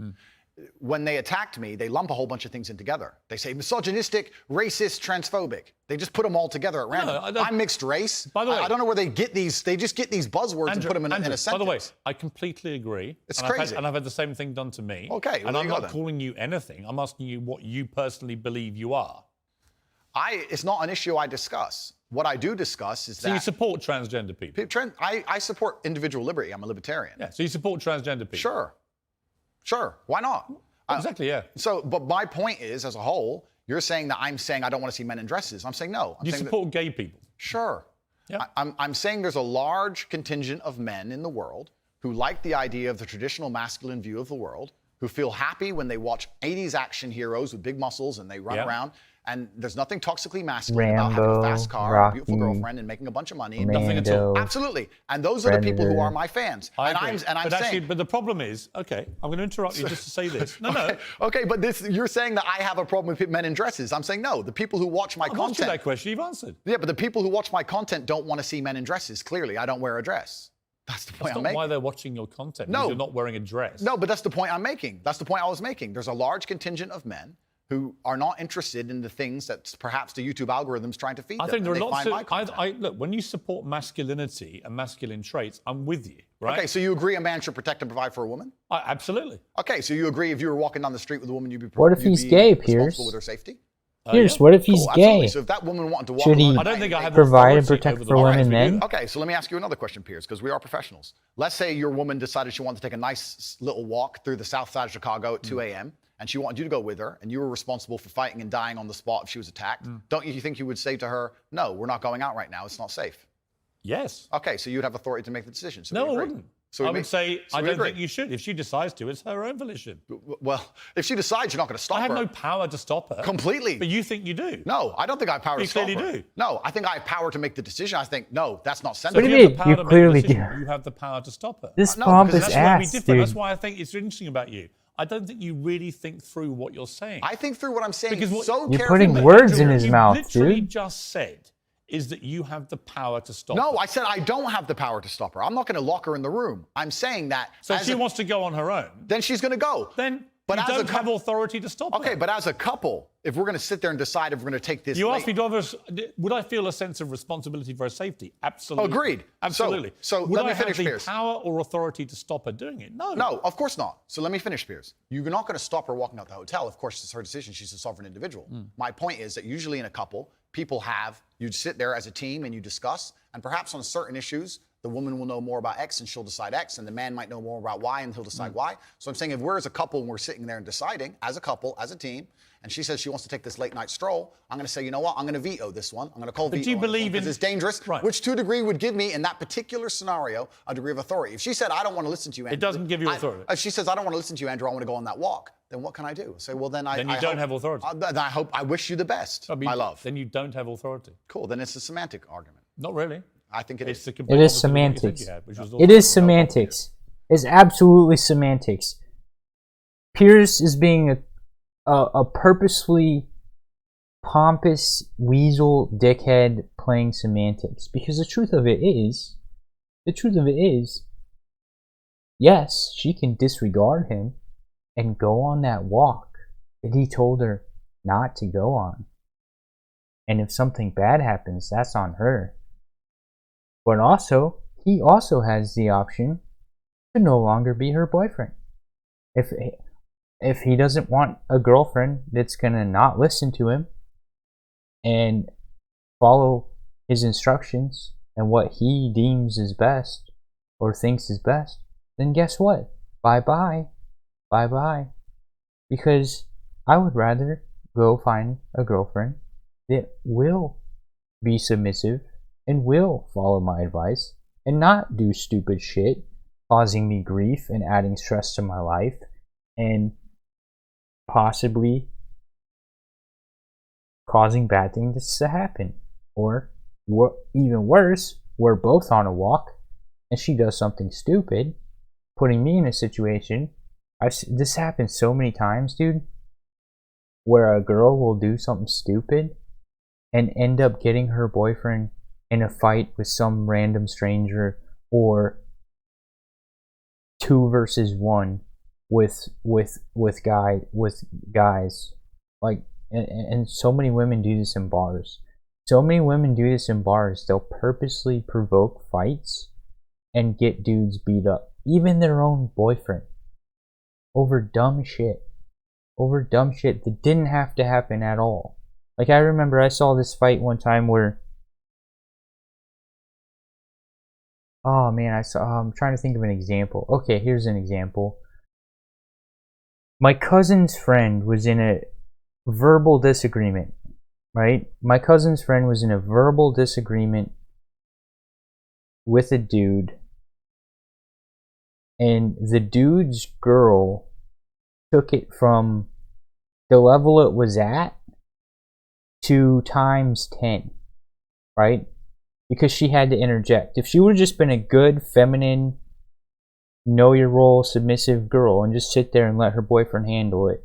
A: When they attacked me, they lump a whole bunch of things in together. They say misogynistic, racist, transphobic. They just put them all together at random.
C: No,
A: I'm mixed race.
C: By the way,
A: I don't know where they get these. They just get these buzzwords and put them in a sentence.
C: By the way, I completely agree.
A: It's
C: and
A: crazy.
C: I've had the same thing done to me.
A: Okay, well,
C: and
A: there
C: I'm
A: you go
C: not
A: then.
C: calling you anything. I'm asking you what you personally believe you are.
A: It's not an issue I discuss. What I do discuss is
C: So you
A: that
C: support transgender people?
A: I support individual liberty. I'm a libertarian.
C: Yeah. So you support transgender people?
A: Sure. Why not?
C: Exactly. Yeah.
A: So, but my point is, as a whole, you're saying that I'm saying I don't want to see men in dresses. I'm saying no.
C: You support gay people?
A: Sure.
C: Yeah.
A: I'm saying there's a large contingent of men in the world who like the idea of the traditional masculine view of the world, who feel happy when they watch 80s action heroes with big muscles and they run around. And there's nothing toxically masculine about having a fast car, a beautiful girlfriend, and making a bunch of money. And
C: nothing at all.
A: Absolutely. And those are the people who are my fans.
C: I'm
A: saying,
C: actually, but the problem is, okay, I'm going to interrupt you just to say this. No.
A: Okay, but you're saying that I have a problem with men in dresses. I'm saying no. The people who watch my
C: I've asked you
A: content.
C: that question. You've answered.
A: Yeah, but the people who watch my content don't want to see men in dresses. Clearly, I don't wear a dress. That's the point
C: That's
A: I'm
C: not
A: making.
C: why they're watching your content.
A: No.
C: Because you're not wearing a dress.
A: No, but that's the point I'm making. That's the point I was making. There's a large contingent of men who are not interested in the things that perhaps the YouTube algorithm's trying to feed them.
C: I think there are lots
A: of.
C: look, when you support masculinity and masculine traits, I'm with you, right?
A: Okay, so you agree a man should protect and provide for a woman?
C: Absolutely.
A: Okay, so you agree if you were walking down the street with a woman, you'd be
B: What if he's gay,
A: responsible
B: Piers?
A: with her safety?
B: Piers, what if he's
A: Cool,
B: gay?
A: absolutely. So if that woman wanted to walk
B: Should he
A: along
C: I don't think I have
B: provide and
C: authority
B: protect
C: over
B: for
C: the
B: women
C: right.
B: then?
A: Okay, so let me ask you another question, Piers, because we are professionals. Let's say your woman decided she wanted to take a nice little walk through the south side of Chicago at 2 a.m., and she wanted you to go with her, and you were responsible for fighting and dying on the spot if she was attacked. Don't you think you would say to her, no, we're not going out right now, it's not safe?
C: Yes.
A: Okay, so you'd have authority to make the decision. So
C: No,
A: we
C: I
A: agree.
C: wouldn't.
A: So
C: I
A: we
C: would say I
A: we
C: don't
A: agree.
C: think you should. If she decides to, it's her own volition.
A: Well, if she decides, you're not going to stop
C: I have
A: her.
C: no power to stop her.
A: Completely.
C: But you think you do.
A: No, I don't think I have power
C: You
A: to stop her.
C: clearly do.
A: No, I think I have power to make the decision. I think, no, that's not
C: So
A: sensible.
B: What do
C: if
B: you
C: have the
B: mean?
C: power
B: You
C: to make
B: clearly
C: the decision,
B: do.
C: You have the power to stop her.
B: This
A: No,
B: pompous
A: because
C: That's why we
B: ass,
C: differ.
B: dude.
C: That's why I think it's interesting about you. I don't think you really think through what you're saying.
A: I think through what I'm saying
C: Because what-
A: so
B: You're
A: carefully.
B: putting words in
C: What
B: his
C: you
B: mouth,
C: literally
B: dude.
C: just said is that you have the power to stop
A: No,
C: her.
A: I said I don't have the power to stop her. I'm not going to lock her in the room. I'm saying that.
C: So if
A: as
C: she
A: a-
C: wants to go on her own,
A: then she's going to go.
C: then
A: But
C: you
A: as a
C: don't have
A: couple-
C: authority to stop her.
A: Okay, but as a couple, if we're going to sit there and decide if we're going to take this.
C: You
A: late-
C: asked me, would I feel a sense of responsibility for her safety? Absolutely.
A: Agreed.
C: Absolutely.
A: So
C: would
A: let me
C: I
A: finish,
C: have the
A: Piers.
C: power or authority to stop her doing it? No.
A: No, of course not. So let me finish, Piers. You're not going to stop her walking out the hotel. Of course, it's her decision. She's a sovereign individual. My point is that usually in a couple, you'd sit there as a team and you discuss, and perhaps on certain issues, the woman will know more about X and she'll decide X, and the man might know more about Y and he'll decide Y. So I'm saying if we're as a couple and we're sitting there and deciding, as a couple, as a team, and she says she wants to take this late night stroll, I'm going to say, you know what, I'm going to veto this one. I'm going to call veto.
C: Do you believe in...
A: Because it's dangerous,
C: right.
A: which to a degree would give me, in that particular scenario, a degree of authority. If she said, I don't want to listen to you, Andrew.
C: It doesn't give you authority.
A: If she says, I don't want to listen to you, Andrew, I want to go on that walk. Then what can I do? Say, well, then
C: you don't have authority.
A: I wish you the best, my love.
C: Then you don't have authority.
A: Cool, then it's a semantic argument.
C: Not really.
A: I think it is.
B: It is semantics. It is semantics. It's absolutely semantics. Piers is being a purposefully pompous weasel dickhead playing semantics, because the truth of it is, yes, she can disregard him and go on that walk that he told her not to go on. And if something bad happens, that's on her. But also, he also has the option to no longer be her boyfriend. If he doesn't want a girlfriend that's gonna not listen to him and follow his instructions and what he deems is best or thinks is best, then guess what? Bye-bye. Bye-bye. Because I would rather go find a girlfriend that will be submissive and will follow my advice and not do stupid shit, causing me grief and adding stress to my life and possibly causing bad things to happen. Or even worse, we're both on a walk and she does something stupid, putting me in a situation. This happens so many times, dude, where a girl will do something stupid and end up getting her boyfriend in a fight with some random stranger, or 2 versus 1 with guys. Like, and so many women do this in bars. They'll purposely provoke fights and get dudes beat up, even their own boyfriend, over dumb shit that didn't have to happen at all. Like, I remember I saw this fight one time where, oh man, I'm trying to think of an example. Okay, here's an example. My cousin's friend was in a verbal disagreement, right? My cousin's friend was in a verbal disagreement with a dude, and the dude's girl took it from the level it was at to times 10, right? Because she had to interject. If she would have just been a good, feminine, know your role, submissive girl and just sit there and let her boyfriend handle it,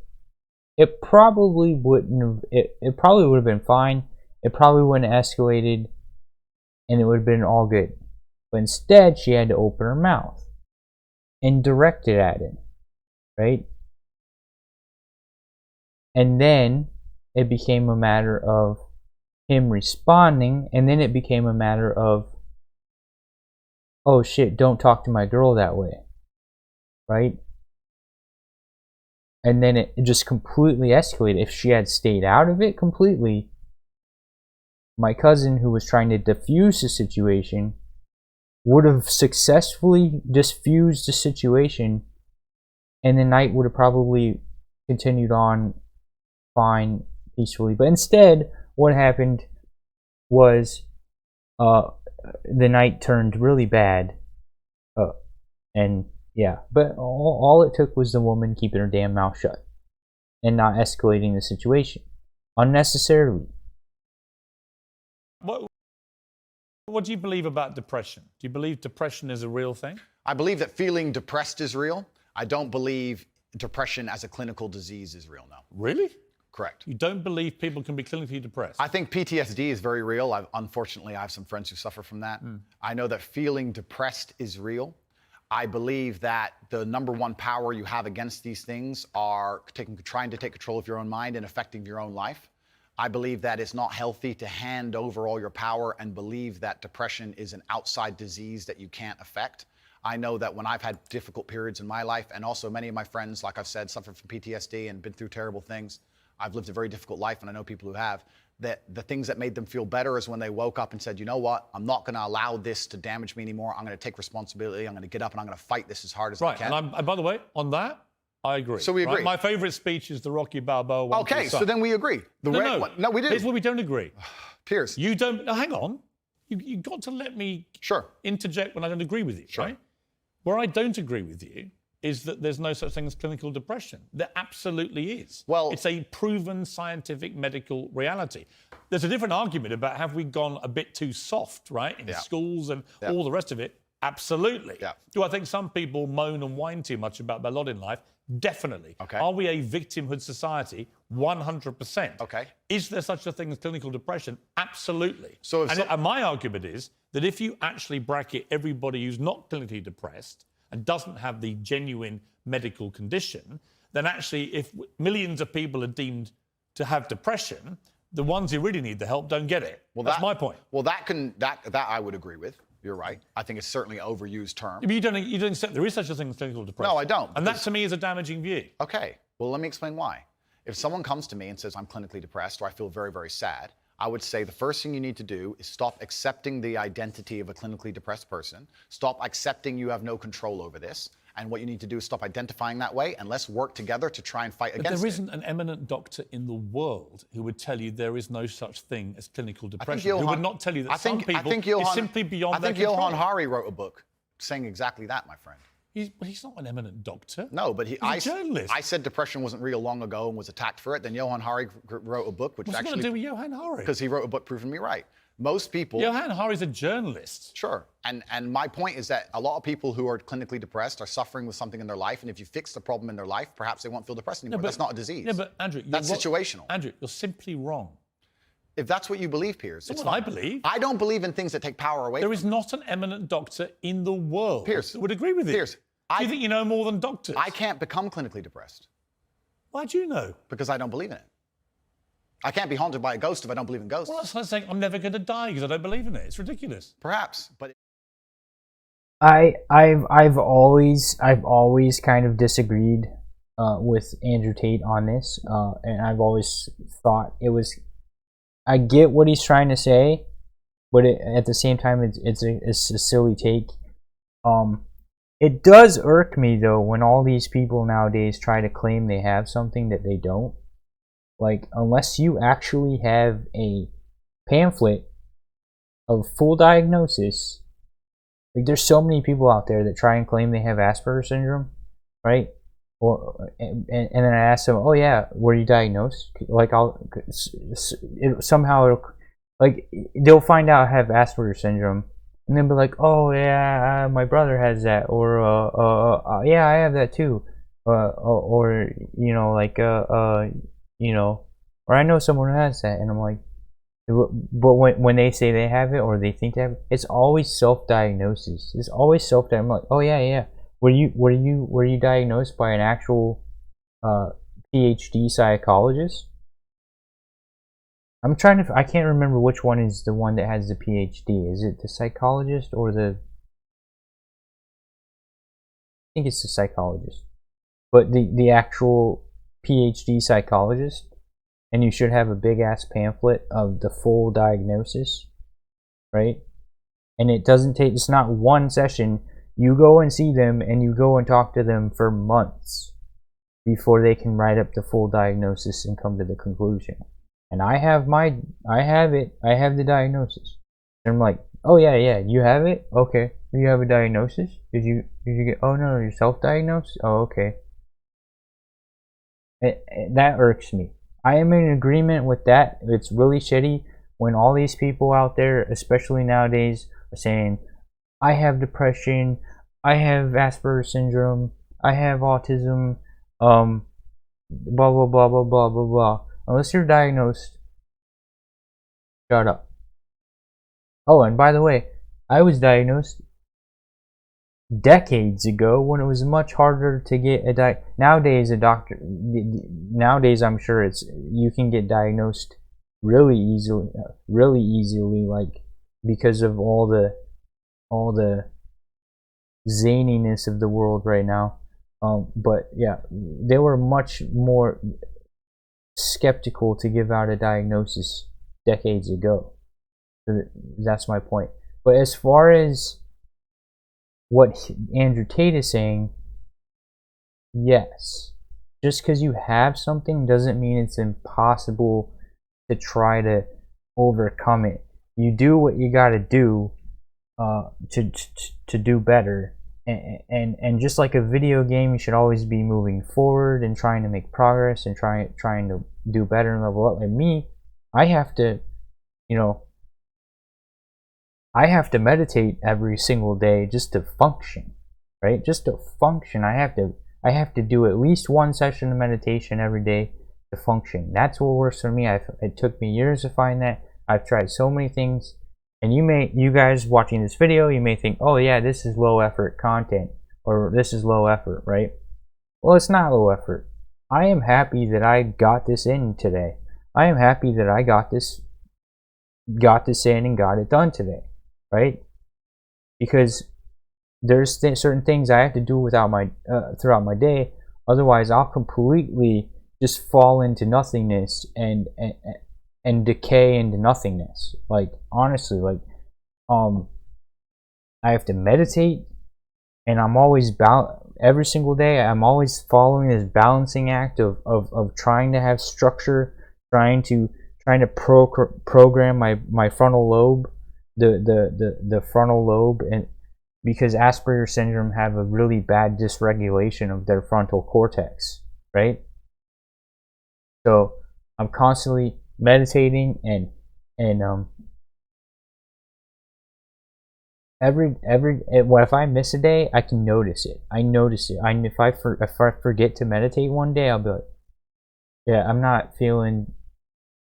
B: it probably wouldn't have, it probably would have been fine. It probably wouldn't have escalated and it would have been all good. But instead, she had to open her mouth and direct it at him, right? And then it became a matter of him responding, and then it became a matter of, oh shit, don't talk to my girl that way, right? And then it just completely escalated. If she had stayed out of it completely, my cousin, who was trying to defuse the situation, would have successfully diffused the situation, and the night would have probably continued on fine, peacefully. But instead, what happened was the night turned really bad, and yeah, but all it took was the woman keeping her damn mouth shut and not escalating the situation unnecessarily.
C: What do you believe about depression? Do you believe depression is a real thing?
A: I believe that feeling depressed is real. I don't believe depression as a clinical disease is real, no.
C: Really?
A: Correct.
C: You don't believe people can be clinically depressed?
A: I think PTSD is very real. Unfortunately, I have some friends who suffer from that. I know that feeling depressed is real. I believe that the number one power you have against these things are trying to take control of your own mind and affecting your own life. I believe that it's not healthy to hand over all your power and believe that depression is an outside disease that you can't affect. I know that when I've had difficult periods in my life, and also many of my friends, like I've said, suffer from PTSD and been through terrible things. I've lived a very difficult life, and I know people who have. that the things that made them feel better is when they woke up and said, you know what, I'm not going to allow this to damage me anymore. I'm going to take responsibility. I'm going to get up and I'm going to fight this as hard as I can.
C: And by the way, on that, I agree.
A: So we agree.
C: Right? My favorite speech is the Rocky Balboa one.
A: Okay, so then we agree. No, we didn't.
C: Here's where we don't agree.
A: Piers.
C: You don't. No, hang on. You got to let me interject when I don't agree with you. Right? Where I don't agree with you is that there's no such thing as clinical depression. There absolutely is.
A: Well,
C: it's a proven scientific medical reality. There's a different argument about have we gone a bit too soft, right, in schools and all the rest of it. Absolutely. Do I think some people moan and whine too much about their lot in life? Definitely.
A: Okay.
C: Are we a victimhood society? 100%.
A: Okay.
C: Is there such a thing as clinical depression? Absolutely.
A: So
C: and my argument is that if you actually bracket everybody who's not clinically depressed and doesn't have the genuine medical condition, then actually if millions of people are deemed to have depression, the ones who really need the help don't get it. Well, that's my point.
A: Well, that I would agree with. You're right. I think it's certainly an overused term.
C: But you don't accept there is such a thing as clinical depression.
A: No, I don't.
C: And that to me is a damaging view.
A: Okay. Well, let me explain why. If someone comes to me and says I'm clinically depressed or I feel very, very sad, I would say the first thing you need to do is stop accepting the identity of a clinically depressed person. Stop accepting you have no control over this. And what you need to do is stop identifying that way, and let's work together to try and fight against it.
C: But there isn't an eminent doctor in the world who would tell you there is no such thing as clinical depression. Who would not tell you that some people it's simply beyond their control.
A: Johann Hari wrote a book saying exactly that, my friend.
C: He's not an eminent doctor.
A: No, but
C: he's a journalist.
A: I said depression wasn't real long ago and was attacked for it. Then Johann Hari wrote a book, which
C: What's
A: actually...
C: What's it got to do with Johann Hari?
A: Because he wrote a book proving me right. Most people...
C: Johann Hari's a journalist.
A: Sure. And my point is that a lot of people who are clinically depressed are suffering with something in their life, and if you fix the problem in their life, perhaps they won't feel depressed anymore. That's not a disease.
C: Yeah, but Andrew...
A: That's situational.
C: Andrew, you're simply wrong.
A: If that's what you believe, Piers.
C: That's what I believe.
A: I don't believe in things that take power away.
C: There is not an eminent doctor in the world
A: Piers,
C: that would agree with you.
A: Piers,
C: do you think you know more than doctors?
A: I can't become clinically depressed.
C: Why do you know?
A: Because I don't believe in it. I can't be haunted by a ghost if I don't believe in ghosts.
C: Well, that's like saying I'm never going to die because I don't believe in it. It's ridiculous.
A: Perhaps, but
B: I've always kind of disagreed with Andrew Tate on this, and I've always thought it was. I get what he's trying to say, but at the same time, it's a silly take. It does irk me though when all these people nowadays try to claim they have something that they don't. Like, unless you actually have a pamphlet of full diagnosis, like there's so many people out there that try and claim they have Asperger's syndrome, right? And then I ask them, oh yeah, were you diagnosed? Like they'll find out I have Asperger's syndrome, and they'll be like, oh yeah, my brother has that, or yeah, I have that too, or you know, like you know, or I know someone who has that, and I'm like, but when they say they have it or they think they have it, it's always self-diagnosis. It's always self-diagnosis. I'm like, oh yeah. Were you diagnosed by an actual PhD psychologist? I can't remember which one is the one that has the PhD. Is it the psychologist or the? I think it's the psychologist, but the actual PhD psychologist, and you should have a big ass pamphlet of the full diagnosis, right? And it doesn't take. It's not one session. You go and see them, and you go and talk to them for months before they can write up the full diagnosis and come to the conclusion. And I have the diagnosis. And I'm like, oh yeah, you have it? Okay. You have a diagnosis? Did you get, oh no, you're self-diagnosed? Oh, okay. That irks me. I am in agreement with that. It's really shitty when all these people out there, especially nowadays, are saying, I have depression, I have Asperger's syndrome, I have autism, blah, blah, blah, blah, blah, blah, blah. Unless you're diagnosed, shut up. Oh, and by the way, I was diagnosed decades ago when it was much harder to get a nowadays nowadays I'm sure you can get diagnosed really easily, like because of all the zaniness of the world right now. But yeah, they were much more skeptical to give out a diagnosis decades ago. So that's my point. But as far as what Andrew Tate is saying, yes, just because you have something doesn't mean it's impossible to try to overcome it. You do what you got to do to do better, and just like a video game, you should always be moving forward and trying to make progress and trying to do better and level up. Like me, I have to, you know, I have to meditate every single day just to function, right? Just to function. I have to do at least one session of meditation every day to function. That's what works for me. It took me years to find that. I've tried so many things, and you guys watching this video, you may think, oh yeah, this is low effort content, or this is low effort, right? Well, it's not low effort. I am happy that I got this in today. I am happy that I got this in and got it done today, right? Because there's certain things I have to do throughout my day. Otherwise, I'll completely just fall into nothingness and decay into nothingness. Like, honestly, like, I have to meditate, and I'm always every single day I'm always following this balancing act of trying to have structure, trying to program my frontal lobe, the frontal lobe, and because Asperger's syndrome have a really bad dysregulation of their frontal cortex, right? So I'm constantly meditating, and if I miss a day, I can notice it. I notice it. If I forget to meditate one day, I'll be like, yeah, I'm not feeling.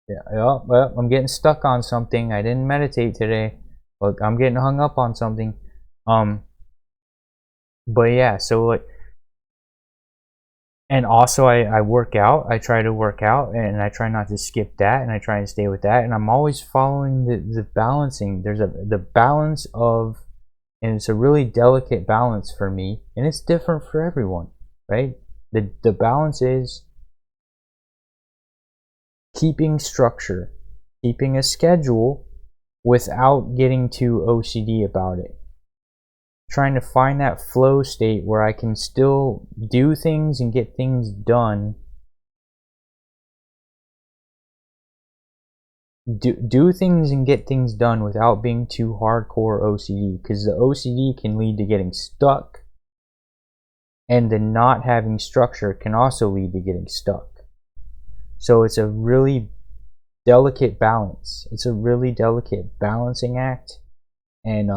B: Yeah, oh, well, I'm getting stuck on something. I didn't meditate today. Look, I'm getting hung up on something. But yeah, so like, and also I work out. I try to work out, and I try not to skip that, and I try and stay with that, and I'm always following the balancing. There's the balance of, and it's a really delicate balance for me, and it's different for everyone, right? The balance is keeping structure, keeping a schedule without getting too OCD about it. Trying to find that flow state where I can still do things and get things done. Do things and get things done without being too hardcore OCD, because the OCD can lead to getting stuck, and the not having structure can also lead to getting stuck. So it's a really delicate balance. It's a really delicate balancing act, and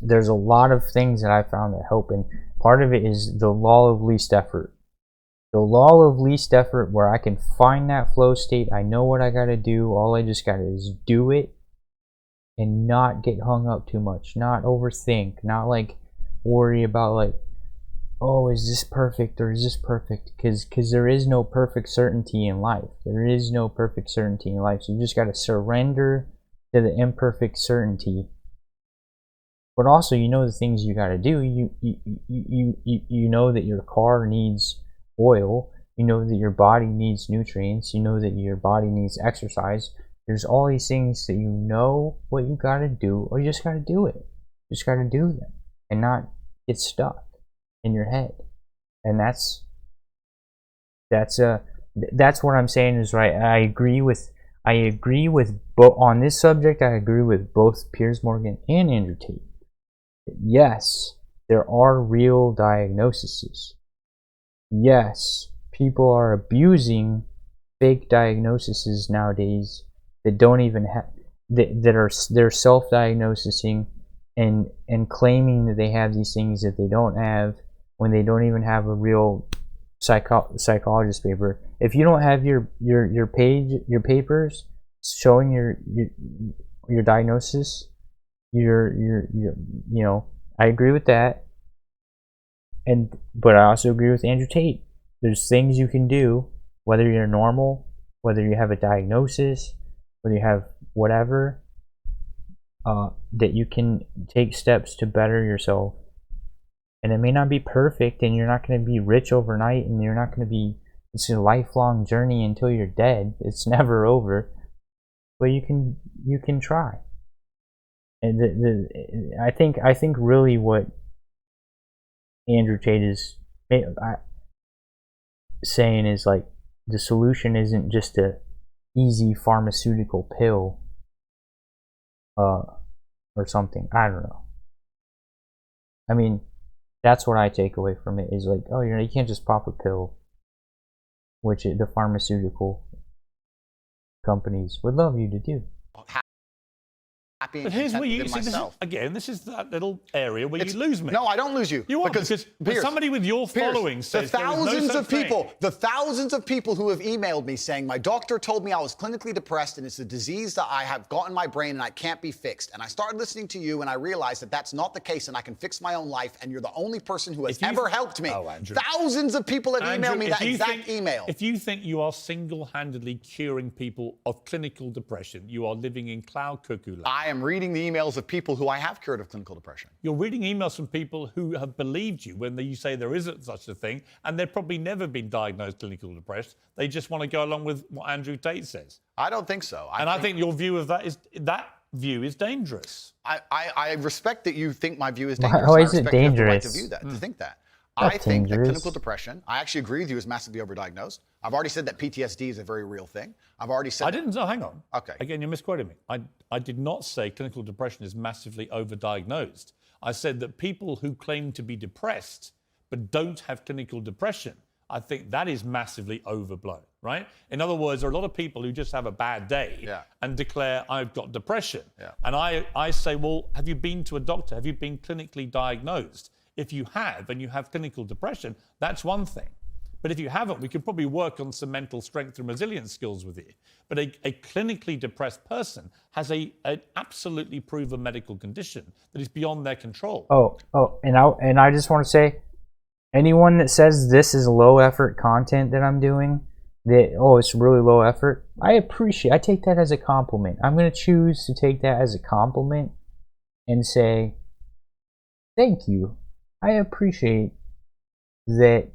B: there's a lot of things that I found that help, and part of it is the law of least effort. The law of least effort, where I can find that flow state. I know what I gotta do. All I just gotta is do it, and not get hung up too much, not overthink, not like worry about like, oh, is this perfect or is this perfect? Because there is no perfect certainty in life. There is no perfect certainty in life. So you just gotta surrender to the imperfect certainty. But also, you know the things you gotta do. You know that your car needs oil. You know that your body needs nutrients. You know that your body needs exercise. There's all these things that you know what you gotta do, or you just gotta do it. You just gotta do them and not get stuck in your head. And that's what I'm saying is right. I agree with both on this subject. I agree with both Piers Morgan and Andrew Tate. Yes, there are real diagnoses. Yes, people are abusing fake diagnoses nowadays that don't even have they're self-diagnosing and claiming that they have these things that they don't have, when they don't even have a real psychologist paper. If you don't have your papers showing your diagnosis, you know, I agree with that. But I also agree with Andrew Tate. There's things you can do, whether you're normal, whether you have a diagnosis, whether you have whatever, that you can take steps to better yourself. And it may not be perfect, and you're not going to be rich overnight, and you're not going to be It's a lifelong journey until you're dead. It's never over, but you can try. And I think really what Andrew Tate is saying is like the solution isn't just a easy pharmaceutical pill or something. I don't know. I mean, that's what I take away from it is like, oh, you can't just pop a pill, which the pharmaceutical companies would love you to do.
C: But here's where you see, this is that little area where you lose me.
A: No, I don't lose you.
C: You won't, because
A: Piers,
C: somebody with your following says
A: the thousands of people who have emailed me saying my doctor told me I was clinically depressed and it's a disease that I have got in my brain and I can't be fixed. And I started listening to you and I realized that that's not the case and I can fix my own life and you're the only person who has ever helped me.
C: Oh, Andrew.
A: Thousands of people have emailed me that exact email.
C: If you think you are single-handedly curing people of clinical depression, you are living in cloud cuckoo land.
A: I am reading the emails of people who I have cured of clinical depression.
C: You're reading emails from people who have believed you when you say there isn't such a thing, and they've probably never been diagnosed clinically depressed. They just want to go along with what Andrew Tate says.
A: I don't think so.
C: I think your view of that is dangerous.
A: I respect that you think my view is dangerous.
B: How is it dangerous?
A: To view that, to think that. I think that clinical depression, I actually agree with you, is massively overdiagnosed. I've already said that PTSD is a very real thing. I've already said... hang on.
C: Okay. Again, you're misquoting me. I did not say clinical depression is massively overdiagnosed. I said that people who claim to be depressed but don't have clinical depression, I think that is massively overblown, right? In other words, there are a lot of people who just have a bad day and declare, I've got depression. And I say, well, have you been to a doctor? Have you been clinically diagnosed? If you have, and you have clinical depression, that's one thing. But if you haven't, we could probably work on some mental strength and resilience skills with you. But a clinically depressed person has an absolutely proven medical condition that is beyond their control.
B: And I just want to say, anyone that says this is low effort content that I'm doing, that it's really low effort, I take that as a compliment. I'm going to choose to take that as a compliment and say, thank you. I appreciate that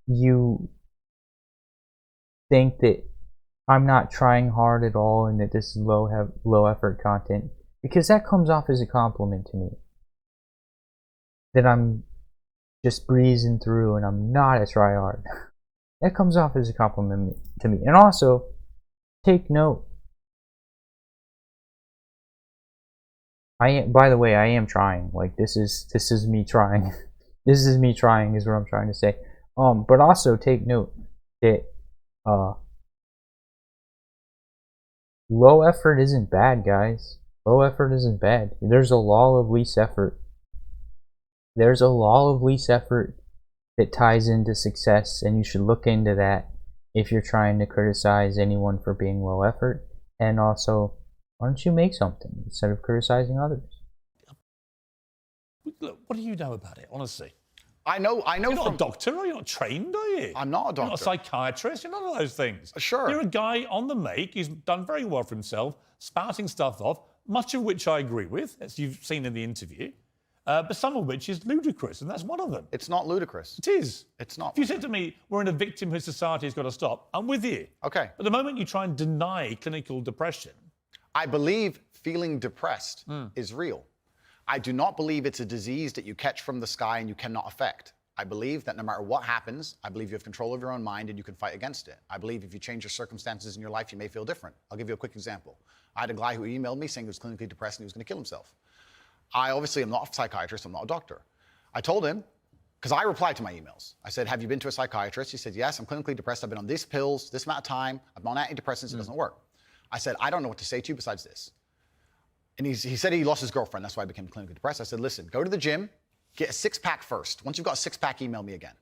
B: you think that I'm not trying hard at all and that this is low effort content, because that comes off as a compliment to me. That I'm just breezing through and I'm not a tryhard. That comes off as a compliment to me. And also, take note. By the way, I am trying. Like, this is me trying. This is me trying is what I'm trying to say. But also take note that low effort isn't bad, guys. Low effort isn't bad. There's a law of least effort. There's a law of least effort that ties into success, and you should look into that if you're trying to criticize anyone for being low effort. And also, why don't you make something instead of criticizing others?
C: Look, what do you know about it, honestly?
A: I know.
C: You're not a doctor, or you're not trained, are you?
A: I'm not a doctor.
C: You're not a psychiatrist. You're none of those things.
A: Sure.
C: You're a guy on the make. He's done very well for himself, spouting stuff off, much of which I agree with, as you've seen in the interview, but some of which is ludicrous, and that's one of them.
A: It's not ludicrous.
C: It is.
A: It's not.
C: If you said to me, we're in a victimhood society, has got to stop, I'm with you.
A: Okay.
C: But the moment you try and deny clinical depression...
A: I believe feeling depressed is real. I do not believe it's a disease that you catch from the sky and you cannot affect. I believe that no matter what happens, I believe you have control of your own mind and you can fight against it. I believe if you change your circumstances in your life, you may feel different. I'll give you a quick example. I had a guy who emailed me saying he was clinically depressed and he was going to kill himself. I obviously am not a psychiatrist, I'm not a doctor. I told him, because I replied to my emails. I said, have you been to a psychiatrist? He said, yes, I'm clinically depressed. I've been on these pills, this amount of time. I'm on antidepressants, it doesn't work. I said, I don't know what to say to you besides this. And he said he lost his girlfriend, that's why he became clinically depressed. I said, listen, go to the gym, get a six-pack first. Once you've got a six-pack, email me again.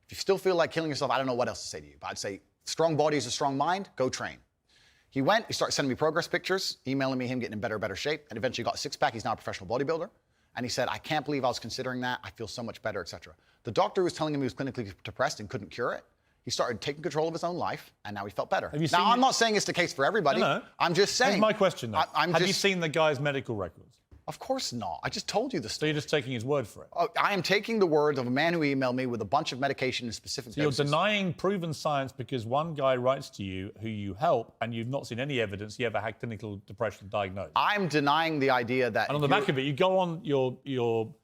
A: If you still feel like killing yourself, I don't know what else to say to you. But I'd say, strong body is a strong mind, go train. He went, he started sending me progress pictures, emailing me him getting in better shape, and eventually got a six-pack. He's now a professional bodybuilder. And he said, I can't believe I was considering that. I feel so much better, etc. The doctor was telling him he was clinically depressed and couldn't cure it. He started taking control of his own life, and now he felt better. Now, I'm not saying it's the case for everybody.
C: No.
A: I'm just saying.
C: Here's my question, though.
A: Have
C: you seen the guy's medical records?
A: Of course not. I just told you the
C: So
A: story.
C: you're just taking his word for it.
A: I am taking the word of a man who emailed me with a bunch of medication and specific
C: So you're
A: doses.
C: denying proven science because one guy writes to you who you help and you've not seen any evidence he ever had clinical depression diagnosed.
A: I'm denying the idea that...
C: And on the back of it, you go on your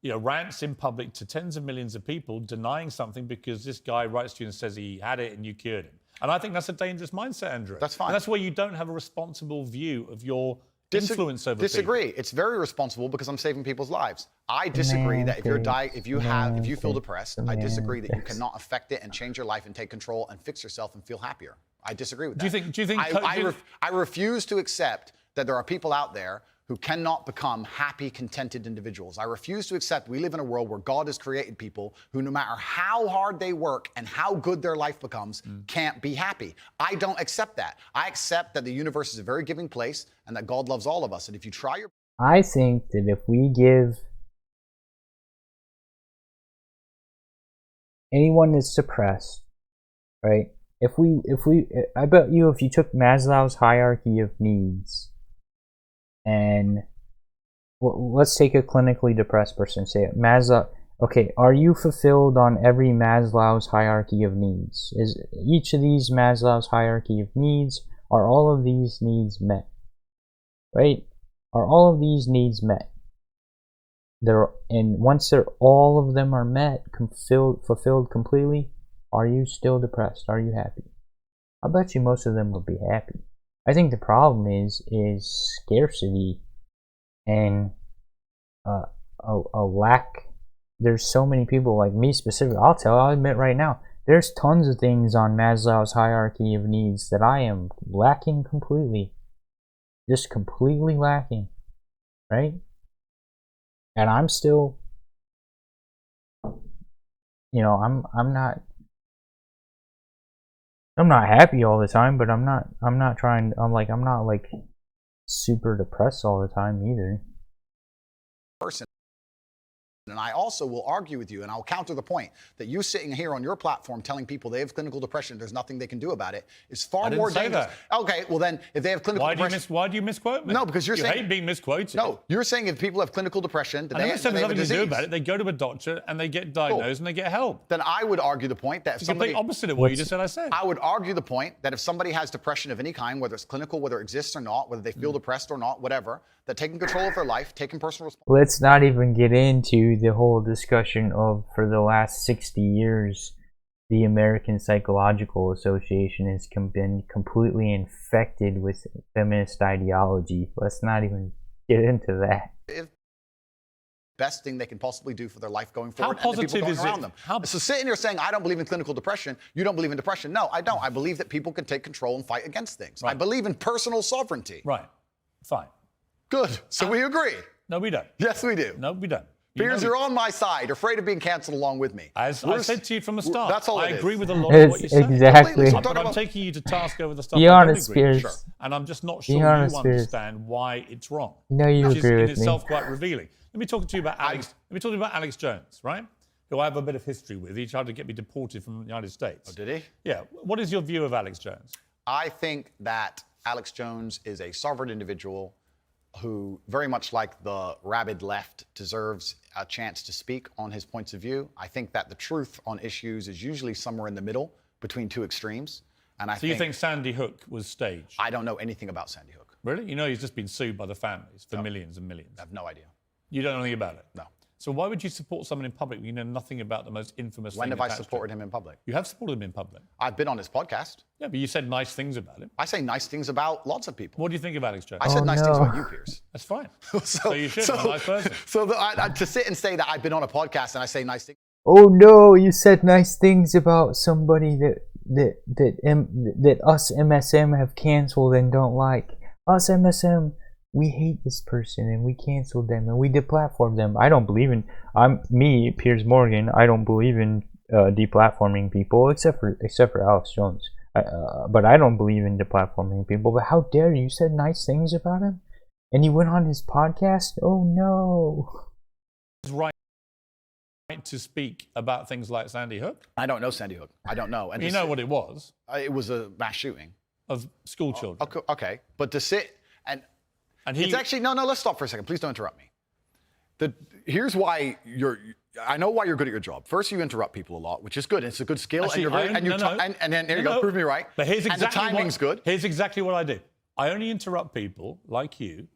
C: rants in public to tens of millions of people denying something because this guy writes to you and says he had it and you cured him. And I think that's a dangerous mindset, Andrew.
A: That's fine.
C: And that's where you don't have a responsible view of your influence over people.
A: Disagree. It's very responsible because I'm saving people's lives. I disagree that if you feel depressed, I disagree that you cannot affect it and change your life and take control and fix yourself and feel happier. I disagree with that.
C: Do you think
A: I refuse to accept that there are people out there who cannot become happy, contented individuals. I refuse to accept we live in a world where God has created people who, no matter how hard they work and how good their life becomes, can't be happy. I don't accept that. I accept that the universe is a very giving place and that God loves all of us. And if you try your...
B: I think that if we give anyone that's depressed, right? I bet you if you took Maslow's hierarchy of needs, and let's take a clinically depressed person, say Maslow, okay, are you fulfilled on every Maslow's hierarchy of needs? Is each of these Maslow's hierarchy of needs, are all of these needs met? Right? Are all of these needs met? And once all of them are met, fulfilled completely, are you still depressed? Are you happy? I bet you most of them will be happy. I think the problem is scarcity and a lack. There's so many people like me specifically. I'll admit right now, there's tons of things on Maslow's hierarchy of needs that I am lacking completely. Just completely lacking, right? And I'm still, I'm not happy all the time, but I'm not super depressed all the time either.
A: Person. And I also will argue with you, and I'll counter the point that you sitting here on your platform telling people they have clinical depression, there's nothing they can do about it, is far more dangerous. Okay, well then, if they have clinical depression...
C: Why do you misquote me?
A: No, because you're saying...
C: You hate being misquoted.
A: No, you're saying if people have clinical depression,
C: I never said there's nothing to do about it. They go to a doctor and they get diagnosed and they get help.
A: Then I would argue the point that if
C: it's
A: somebody...
C: the complete opposite of what you just said I said.
A: I would argue the point that if somebody has depression of any kind, whether it's clinical, whether it exists or not, whether they feel depressed or not, whatever, that taking control of their life, taking personal responsibility...
B: Let's not even get into the whole discussion of, for the last 60 years, the American Psychological Association has been completely infected with feminist ideology. Let's not even get into that.
A: Best thing they can possibly do for their life going forward.
C: How positive
A: and the people
C: is
A: going
C: it?
A: around them. So sitting here saying, I don't believe in clinical depression, you don't believe in depression. No, I don't. I believe that people can take control and fight against things. Right. I believe in personal sovereignty.
C: Right. Fine.
A: Good. So we agree.
C: No, we don't.
A: Yes, we do.
C: No, we don't.
A: Piers, you're on my side. You're afraid of being canceled along with me.
C: As I said to you from the start,
A: that's all
C: I
A: it is.
C: agree with a lot of what you said.
B: Exactly.
C: But I'm taking you to task over the stuff
B: Be
C: I
B: honest,
C: don't agree with.
B: Piers.
C: And I'm just not sure you understand why it's wrong.
B: No, you
C: which
B: agree
C: is
B: with
C: in itself quite revealing. Let me talk to you about Alex. Let me talk to you about Alex Jones, right? Who I have a bit of history with. He tried to get me deported from the United States.
A: Oh, did he?
C: Yeah. What is your view of Alex Jones?
A: I think that Alex Jones is a sovereign individual who, very much like the rabid left, deserves a chance to speak on his points of view. I think that the truth on issues is usually somewhere in the middle between two extremes. And
C: So you think Sandy Hook was staged?
A: I don't know anything about Sandy Hook.
C: Really? You know he's just been sued by the families for millions and millions.
A: I have no idea.
C: You don't know anything about it?
A: No.
C: So why would you support someone in public when you know nothing about the most infamous thing?
A: When have I supported him in public?
C: You have supported him in public.
A: I've been on his podcast.
C: Yeah, but you said nice things about him.
A: I say nice things about lots of people.
C: What do you think of Alex Jones?
A: I said nice things about you, Piers.
C: That's fine. so you should. I'm a nice person.
A: So to sit and say that I've been on a podcast and I say nice things.
B: Oh no, you said nice things about somebody that us MSM have canceled and don't like. Us MSM, we hate this person and we canceled them and we deplatformed them. I don't believe in, Piers Morgan, I don't believe in deplatforming people except for Alex Jones. But I don't believe in deplatforming people. But how dare you? You said nice things about him and he went on his podcast? Oh no.
C: It's right to speak about things like Sandy Hook?
A: I don't know Sandy Hook. I don't know. And
C: you know what it was?
A: It was a mass shooting.
C: Of school children.
A: Okay, but to sit and
C: And
A: it's actually no. Let's stop for a second. Please don't interrupt me. Here's why I know why you're good at your job. First, you interrupt people a lot, which is good. It's a good skill,
C: Actually,
A: and then there you go. Prove me right.
C: But here's exactly
A: and the timing's good.
C: Here's exactly what I do. I only interrupt people like you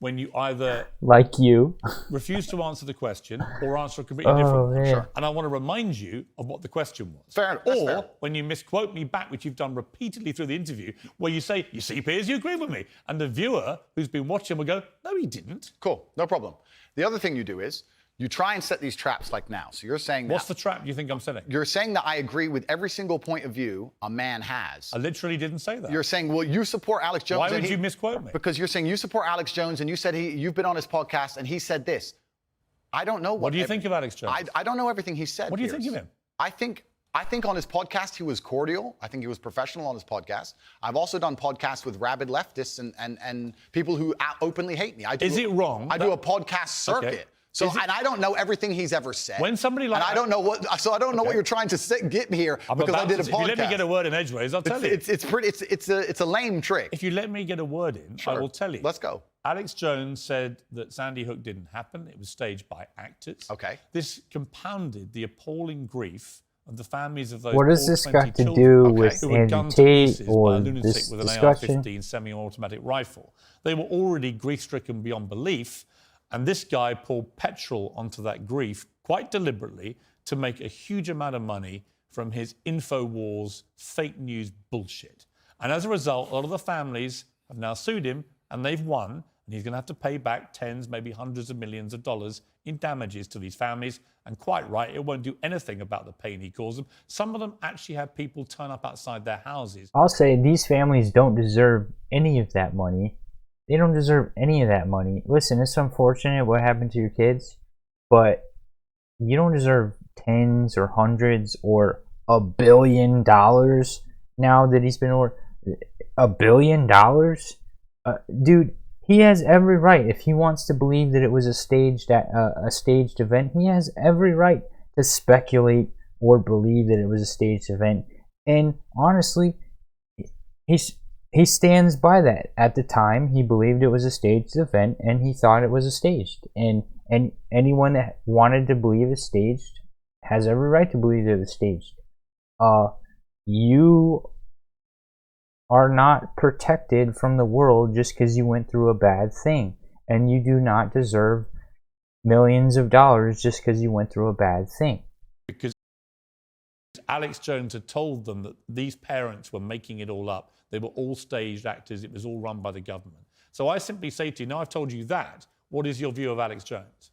C: when you either refuse to answer the question or answer a completely different one.
B: Sure.
C: And I want to remind you of what the question was.
A: Fair.
C: Or when you misquote me back, which you've done repeatedly through the interview, where you say, "You see, Piers, you agree with me," and the viewer who's been watching will go, "No, he didn't."
A: Cool, no problem. The other thing you do is you try and set these traps like now. So you're saying
C: what's the trap you think I'm setting?
A: You're saying that I agree with every single point of view a man has.
C: I literally didn't say that.
A: You're saying, well, you support Alex Jones.
C: Why would you misquote me?
A: Because you're saying you support Alex Jones, and you said you've been on his podcast, and he said this. I don't know
C: what do you think of Alex Jones?
A: I don't know everything he said.
C: What do you think of him?
A: I think on his podcast he was cordial. I think he was professional on his podcast. I've also done podcasts with rabid leftists and people who openly hate me.
C: Is it wrong?
A: I do a podcast circuit.
C: Okay.
A: So and I don't know everything he's ever said.
C: When somebody like
A: and I don't know what you're trying to get me here because I did a podcast.
C: If you let me get a word in edgeways, I'll tell you.
A: It's a lame trick.
C: If you let me get a word in,
A: sure.
C: I will tell you.
A: Let's go.
C: Alex Jones said that Sandy Hook didn't happen. It was staged by actors.
A: Okay.
C: This compounded the appalling grief of the families of those.
B: What does this got to do with Andrew Tate or this
C: with an
B: discussion?
C: AR-15 semi-automatic rifle? They were already grief-stricken beyond belief. And this guy poured petrol onto that grief quite deliberately to make a huge amount of money from his InfoWars fake news bullshit. And as a result, a lot of the families have now sued him and they've won. And he's going to have to pay back tens, maybe hundreds of millions of dollars in damages to these families. And quite right, it won't do anything about the pain he caused them. Some of them actually have people turn up outside their houses.
B: I'll say these families don't deserve any of that money. They don't deserve any of that money. Listen, it's unfortunate what happened to your kids, but you don't deserve tens or hundreds or $1 billion now that he's been over. $1 billion? Dude, he has every right. If he wants to believe that it was a staged event, he has every right to speculate or believe that it was a staged event. And honestly, he stands by that. At the time, he believed it was a staged event, and he thought it was a staged. And anyone that wanted to believe it's staged has every right to believe it was staged. You are not protected from the world just because you went through a bad thing, and you do not deserve millions of dollars just because you went through a bad thing.
C: Because Alex Jones had told them that these parents were making it all up. They were all staged actors. It was all run by the government. So I simply say to you, now I've told you that, what is your view of Alex Jones?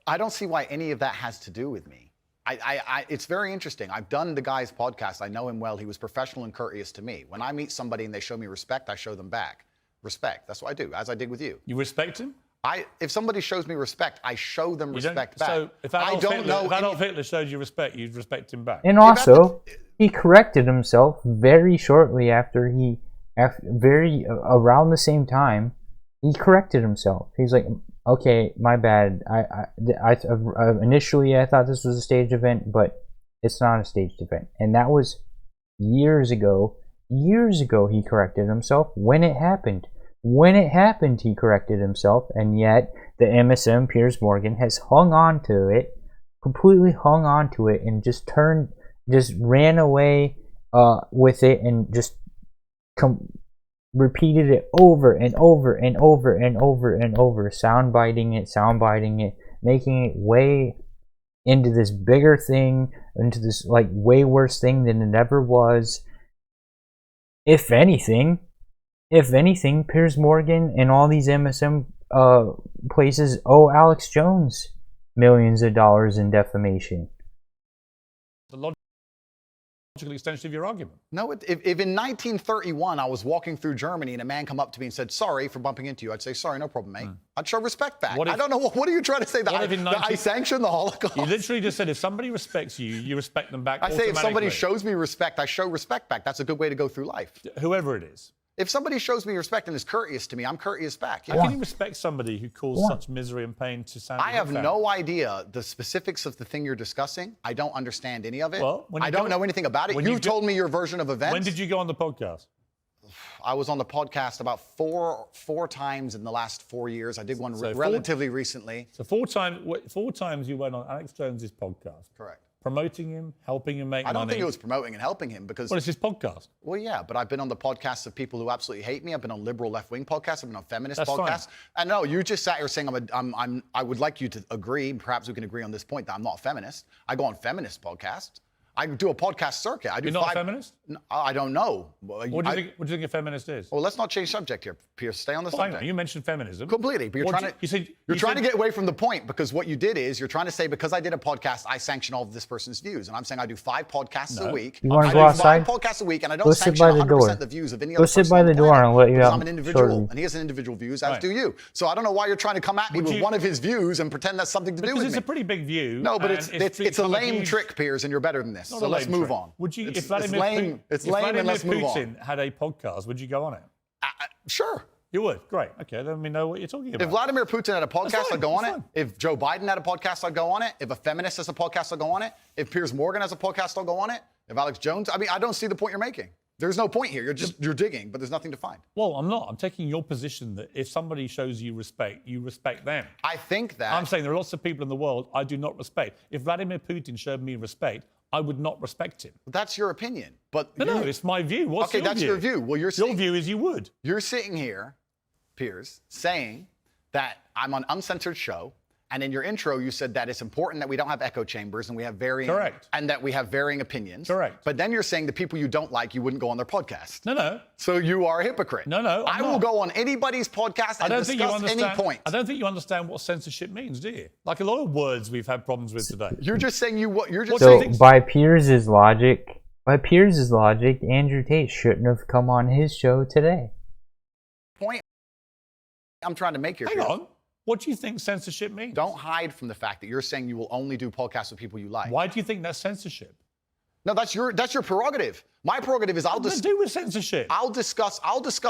A: I don't see why any of that has to do with me. It's very interesting. I've done the guy's podcast. I know him well. He was professional and courteous to me. When I meet somebody and they show me respect, I show them back. Respect. That's what I do, as I did with you.
C: You respect him?
A: If somebody shows me respect, I show them respect back.
C: So if Adolf Hitler showed you respect, you'd respect him back.
B: And also, he corrected himself very shortly after around the same time, he corrected himself. He's like, okay, my bad. Initially I thought this was a staged event, but it's not a staged event. And that was years ago. Years ago he corrected himself when it happened. When it happened, he corrected himself, and yet the MSM, Piers Morgan, has hung on to it, completely hung on to it, and just ran away with it, and just repeated it over and over and over and over and over, soundbiting it, making it way into this bigger thing, into this like way worse thing than it ever was. If anything, Piers Morgan and all these MSM places owe Alex Jones millions of dollars in defamation.
C: The logical extension of your argument.
A: No, if in 1931 I was walking through Germany and a man come up to me and said, sorry for bumping into you, I'd say, sorry, no problem, mate. I'd show respect back. I don't know, what are you trying to say? That I sanction the Holocaust?
C: You literally just said if somebody respects you, you respect them back automatically.
A: I say if somebody shows me respect, I show respect back. That's a good way to go through life.
C: Whoever it is.
A: If somebody shows me respect and is courteous to me, I'm courteous back. Yeah.
C: How can you respect somebody who caused such misery and pain to Sandy Hook?
A: I have no idea the specifics of the thing you're discussing. I don't understand any of it.
C: Well,
A: I don't know anything about it. You've told me your version of events.
C: When did you go on the podcast?
A: I was on the podcast about four times in the last 4 years. I did one relatively recently.
C: So four times you went on Alex Jones's podcast.
A: Correct.
C: Promoting him, helping him make money.
A: I don't think it was promoting and helping him because...
C: Well, it's his podcast.
A: Well, yeah, but I've been on the podcasts of people who absolutely hate me. I've been on liberal left-wing podcasts. I've been on feminist podcasts.
C: Fine.
A: And no, you just sat here saying I would like you to agree, perhaps we can agree on this point, that I'm not a feminist. I go on feminist podcasts. I do a podcast circuit.
C: You're not a feminist?
A: No, I don't know.
C: What do you think a feminist is?
A: Well, let's not change subject here, Piers. Stay on the subject.
C: You mentioned feminism.
A: Completely, but you're trying to get away from the point, because what you did is you're trying to say, because I did a podcast, I sanction all of this person's views. And I'm saying I do 5 podcasts a week.
B: You want to go outside?
A: 5 podcasts a week, and I don't sanction 100% the views of any other person.
B: Go sit by the door and I'll let you out.
A: I'm an individual, and he has an individual views, as do you. So I don't know why you're trying to come at me with one of his views and pretend that's something to do with me.
C: Because it's a pretty big view.
A: No, but it's a lame trick, Piers, and you're better than this. So let's move on.
C: Would you, if
A: Vladimir
C: Putin had a podcast, would you go on it?
A: Sure.
C: You would? Great. Okay, then we know what you're talking about.
A: If Vladimir Putin had a podcast, I'd go on it. If Joe Biden had a podcast, I'd go on it. If a feminist has a podcast, I'll go on it. If Piers Morgan has a podcast, I'll go on it. If Alex Jones, I don't see the point you're making. There's no point here. You're digging, but there's nothing to find.
C: Well, I'm not. I'm taking your position that if somebody shows you respect them.
A: I think that...
C: I'm saying there are lots of people in the world I do not respect. If Vladimir Putin showed me respect, I would not respect him.
A: That's your opinion. But
C: no, it's my view. What's your view?
A: Okay, that's your view. Well, your
C: view is you would.
A: You're sitting here, Piers, saying that I'm on Uncensored Show, and in your intro you said that it's important that we don't have echo chambers and we have varying opinions.
C: Correct.
A: But then you're saying the people you don't like, you wouldn't go on their podcast.
C: No.
A: So you are a hypocrite.
C: No.
A: I will go on anybody's podcast and discuss any point.
C: I don't think you understand what censorship means, do you? Like a lot of words we've had problems with today.
A: You're just saying
B: by Piers' logic, Andrew Tate shouldn't have come on his show today.
A: Point I'm trying to make here.
C: Hang on. What do you think censorship means?
A: Don't hide from the fact that you're saying you will only do podcasts with people you like.
C: Why do you think that's censorship?
A: No, that's your prerogative. My prerogative is
C: What does it do with censorship?
A: I'll discuss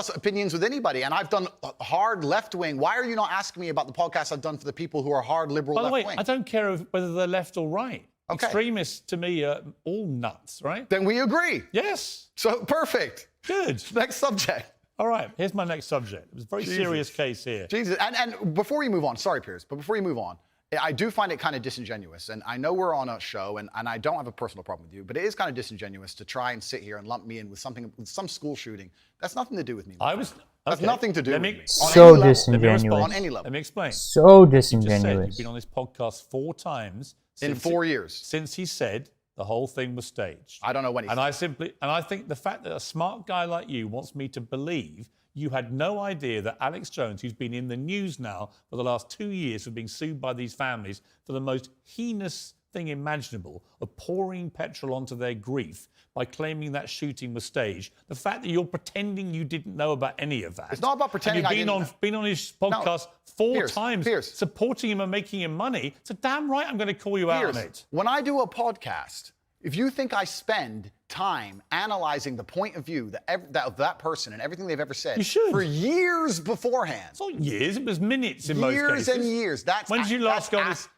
A: opinions with anybody, and I've done hard left wing. Why are you not asking me about the podcasts I've done for the people who are hard liberal left wing?
C: By the way, I don't care whether they're left or right. Okay. Extremists to me are all nuts, right?
A: Then we agree.
C: Yes.
A: So perfect.
C: Good.
A: Next subject.
C: All right, here's my next subject. It was a very serious case here.
A: Jesus, and before we move on, sorry, Piers, but before you move on, I do find it kind of disingenuous, and I know we're on a show, and I don't have a personal problem with you, but it is kind of disingenuous to try and sit here and lump me in with some school shooting. That's nothing to do with me. That's nothing to do with me.
B: So disingenuous.
A: On any level.
C: Let me explain.
B: So disingenuous.
C: You just said you've been on this podcast 4 times.
A: In 4 years.
C: Since he said the whole thing was staged.
A: I don't know when he said
C: it. And I think the fact that a smart guy like you wants me to believe you had no idea that Alex Jones, who's been in the news now for the last 2 years for being sued by these families for the most heinous thing imaginable of pouring petrol onto their grief by claiming that shooting was staged. The fact that you're pretending you didn't know about any of that.
A: It's not about pretending I didn't know.
C: Been on his podcast 4 times, supporting him and making him money. So damn right I'm going to call you out on it.
A: When I do a podcast, if you think I spend time analyzing the point of view of that person and everything they've ever said for years beforehand.
C: It's not years, it was minutes in most cases.
A: Years and years.
C: When did you last go on this?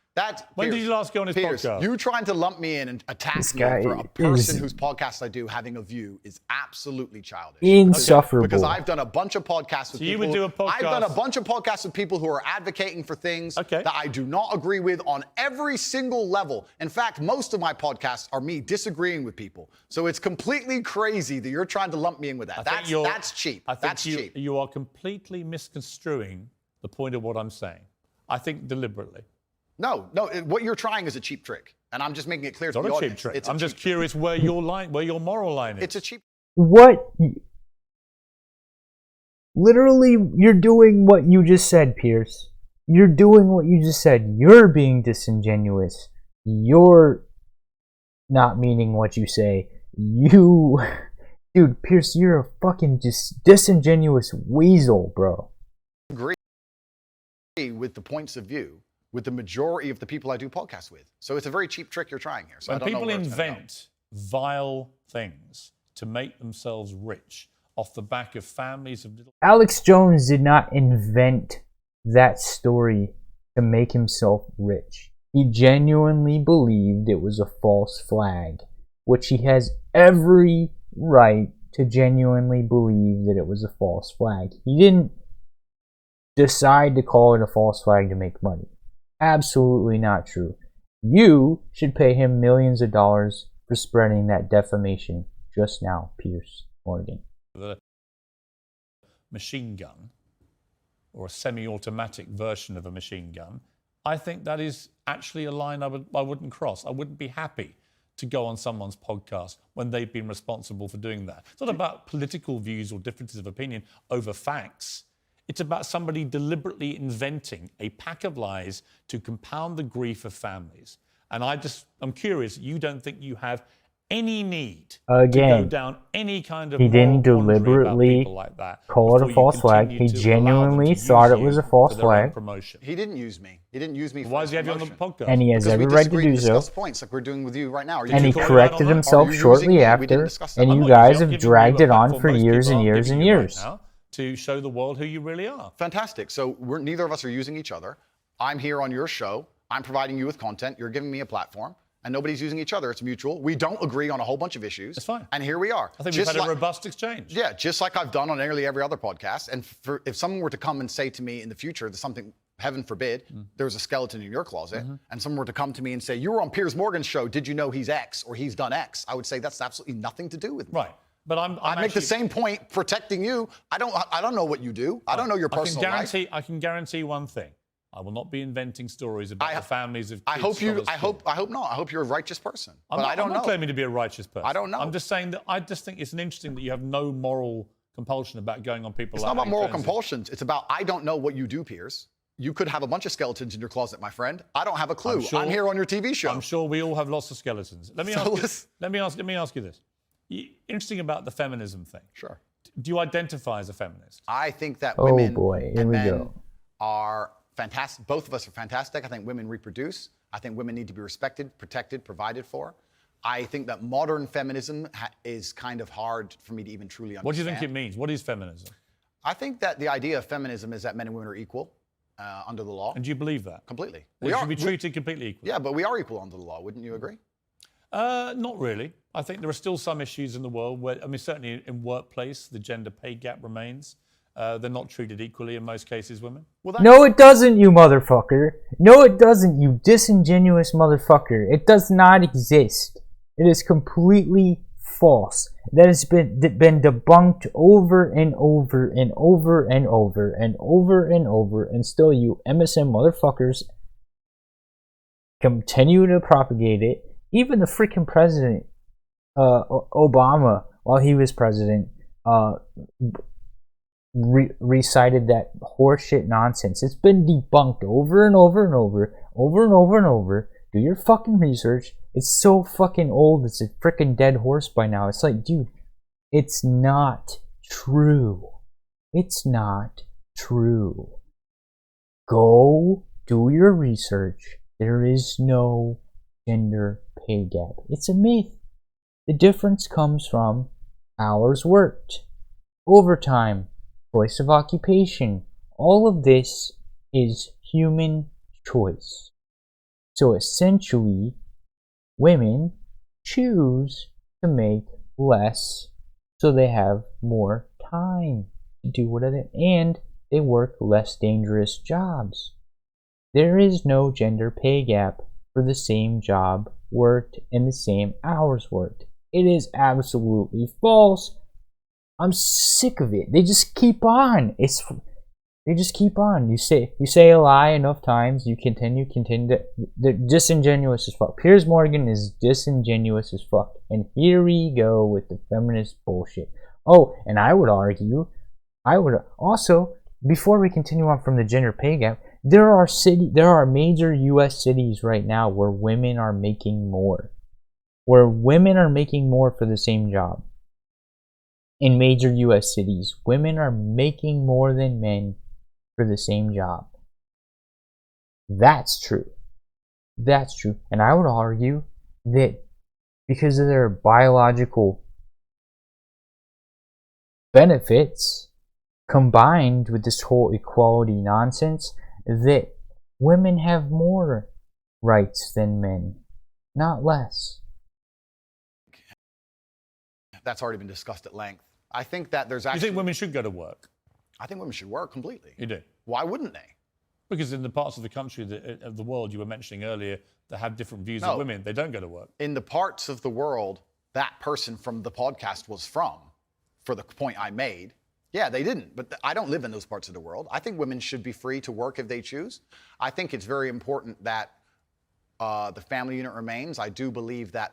C: When did you last go on his podcast?
A: You trying to lump me in and attack me for a person whose podcast I do having a view is absolutely childish.
B: Insufferable.
A: Because I've done a bunch of podcasts with people.
C: You would do a podcast.
A: I've done a bunch of podcasts with people who are advocating for things that I do not agree with on every single level. In fact, most of my podcasts are me disagreeing with people. So it's completely crazy that you're trying to lump me in with that. That's cheap. That's cheap.
C: You are completely misconstruing the point of what I'm saying. I think deliberately.
A: No, what you're trying is a cheap trick, and I'm just making it clear to the audience.
C: It's not a cheap trick. I'm just curious where your moral line is.
A: It's a cheap.
B: What? Literally, you're doing what you just said, Piers. You're doing what you just said. You're being disingenuous. You're not meaning what you say. Dude, Piers, you're a fucking disingenuous weasel, bro.
A: Agree with the points of view with the majority of the people I do podcasts with. So it's a very cheap trick you're trying here. So
C: when people invent vile things to make themselves rich off the back of families of little...
B: Alex Jones did not invent that story to make himself rich. He genuinely believed it was a false flag, which he has every right to genuinely believe that it was a false flag. He didn't decide to call it a false flag to make money. Absolutely not true. You should pay him millions of dollars for spreading that defamation just now, Piers Morgan.
C: The machine gun, or a semi-automatic version of a machine gun, I think that is actually a line I wouldn't cross. I wouldn't be happy to go on someone's podcast when they've been responsible for doing that. It's not about political views or differences of opinion over facts. It's about somebody deliberately inventing a pack of lies to compound the grief of families. And I'm curious, you don't think you have any need to go down any kind of
B: he didn't
C: moral quandary about
B: deliberately
C: people like that
B: call it a
C: before you
B: false flag.
C: continue
B: He
C: to allow them
B: genuinely
C: to
B: thought
C: use
B: it was
C: you
B: a false
C: for their own
B: flag.
C: promotion.
A: He didn't use me. He didn't use me for
C: Why
A: his
C: is he having you on the
A: promotion.
C: podcast?
B: And he has
A: Because
B: every
A: we
B: right to
A: disagree
B: do
A: and
B: so.
A: discuss points like we're doing with you right now.
B: And he
C: call it
B: corrected
C: out on
B: himself
A: Are you
B: shortly
A: using me? We
B: after,
A: didn't discuss that.
B: and
C: I'm
B: you
C: not
B: guys
C: using- I'm
B: have
C: giving you
B: dragged
C: a
B: it on
C: platform
B: for
C: most
B: years
C: people
B: and
C: aren't
B: years and
C: giving you right
B: years.
C: now to show the world who you really are.
A: Fantastic. So neither of us are using each other. I'm here on your show. I'm providing you with content. You're giving me a platform. And nobody's using each other. It's mutual. We don't agree on a whole bunch of issues.
C: That's fine.
A: And here we are.
C: I think we've had a robust exchange.
A: Yeah, just like I've done on nearly every other podcast. And if someone were to come and say to me in the future, there's something, heaven forbid, there was a skeleton in your closet, and someone were to come to me and say, you were on Piers Morgan's show, did you know he's X or he's done X? I would say that's absolutely nothing to do with me.
C: Right. But
A: I make the same point protecting you. I don't know what you do. I don't know your personal life.
C: I can guarantee one thing. I will not be inventing stories about the families of kids.
A: I hope not. I hope you're a righteous person. But I don't
C: I'm
A: know.
C: not claiming to be a righteous person.
A: I don't know.
C: I'm just saying that I just think it's interesting that you have no moral compulsion about going on people.
A: It's not about moral compulsions. It's about I don't know what you do, Piers. You could have a bunch of skeletons in your closet, my friend. I don't have a clue. I'm here on your TV show.
C: I'm sure we all have lots of skeletons. Let me ask you this. Interesting about the feminism thing.
A: Sure.
C: Do you identify as a feminist?
A: I think that women
B: and men
A: are fantastic. Both of us are fantastic. I think women reproduce. I think women need to be respected, protected, provided for. I think that modern feminism is kind of hard for me to even truly understand.
C: What do you think it means? What is feminism?
A: I think that the idea of feminism is that men and women are equal under the law.
C: And do you believe that?
A: Completely.
C: We should be treated completely equal.
A: Yeah, but we are equal under the law. Wouldn't you agree?
C: Not really. I think there are still some issues in the world where, certainly in workplace, the gender pay gap remains. They're not treated equally in most cases, women.
B: No, it doesn't, you motherfucker. No, it doesn't, you disingenuous motherfucker. It does not exist. It is completely false. That has been debunked over and over and over and over and over and over, and still you MSM motherfuckers continue to propagate it. Even the freaking president, Obama, while he was president, recited that horseshit nonsense. It's been debunked over and over and over, over and over and over. Do your fucking research. It's so fucking old. It's a freaking dead horse by now. It's like, dude, it's not true. It's not true. Go do your research. There is no gender pay gap. It's a myth. The difference comes from hours worked, overtime, choice of occupation. All of this is human choice. So essentially, women choose to make less so they have more time to do whatever, and they work less dangerous jobs. There is no gender pay gap for the same job worked and the same hours worked. It is absolutely false. I'm sick of it. They just keep on. They just keep on. You say a lie enough times, you continue. They're disingenuous as fuck. Piers Morgan is disingenuous as fuck. And here we go with the feminist bullshit. Oh, and I would also, before we continue on from the gender pay gap, there are major U.S. cities right now where women are making more. Where women are making more for the same job. In major U.S. cities, women are making more than men for the same job. That's true. That's true. And I would argue that because of their biological benefits combined with this whole equality nonsense, that women have more rights than men, not less.
A: that's already been discussed at length. I think that there's
C: You
A: actually...
C: think women should go to work?
A: I think women should work completely.
C: You do?
A: Why wouldn't they?
C: Because in the parts of the country, of the world you were mentioning earlier, that have different views of women, they don't go to work.
A: In the parts of the world that person from the podcast was from, for the point I made, yeah, they didn't. But I don't live in those parts of the world. I think women should be free to work if they choose. I think it's very important that the family unit remains. I do believe that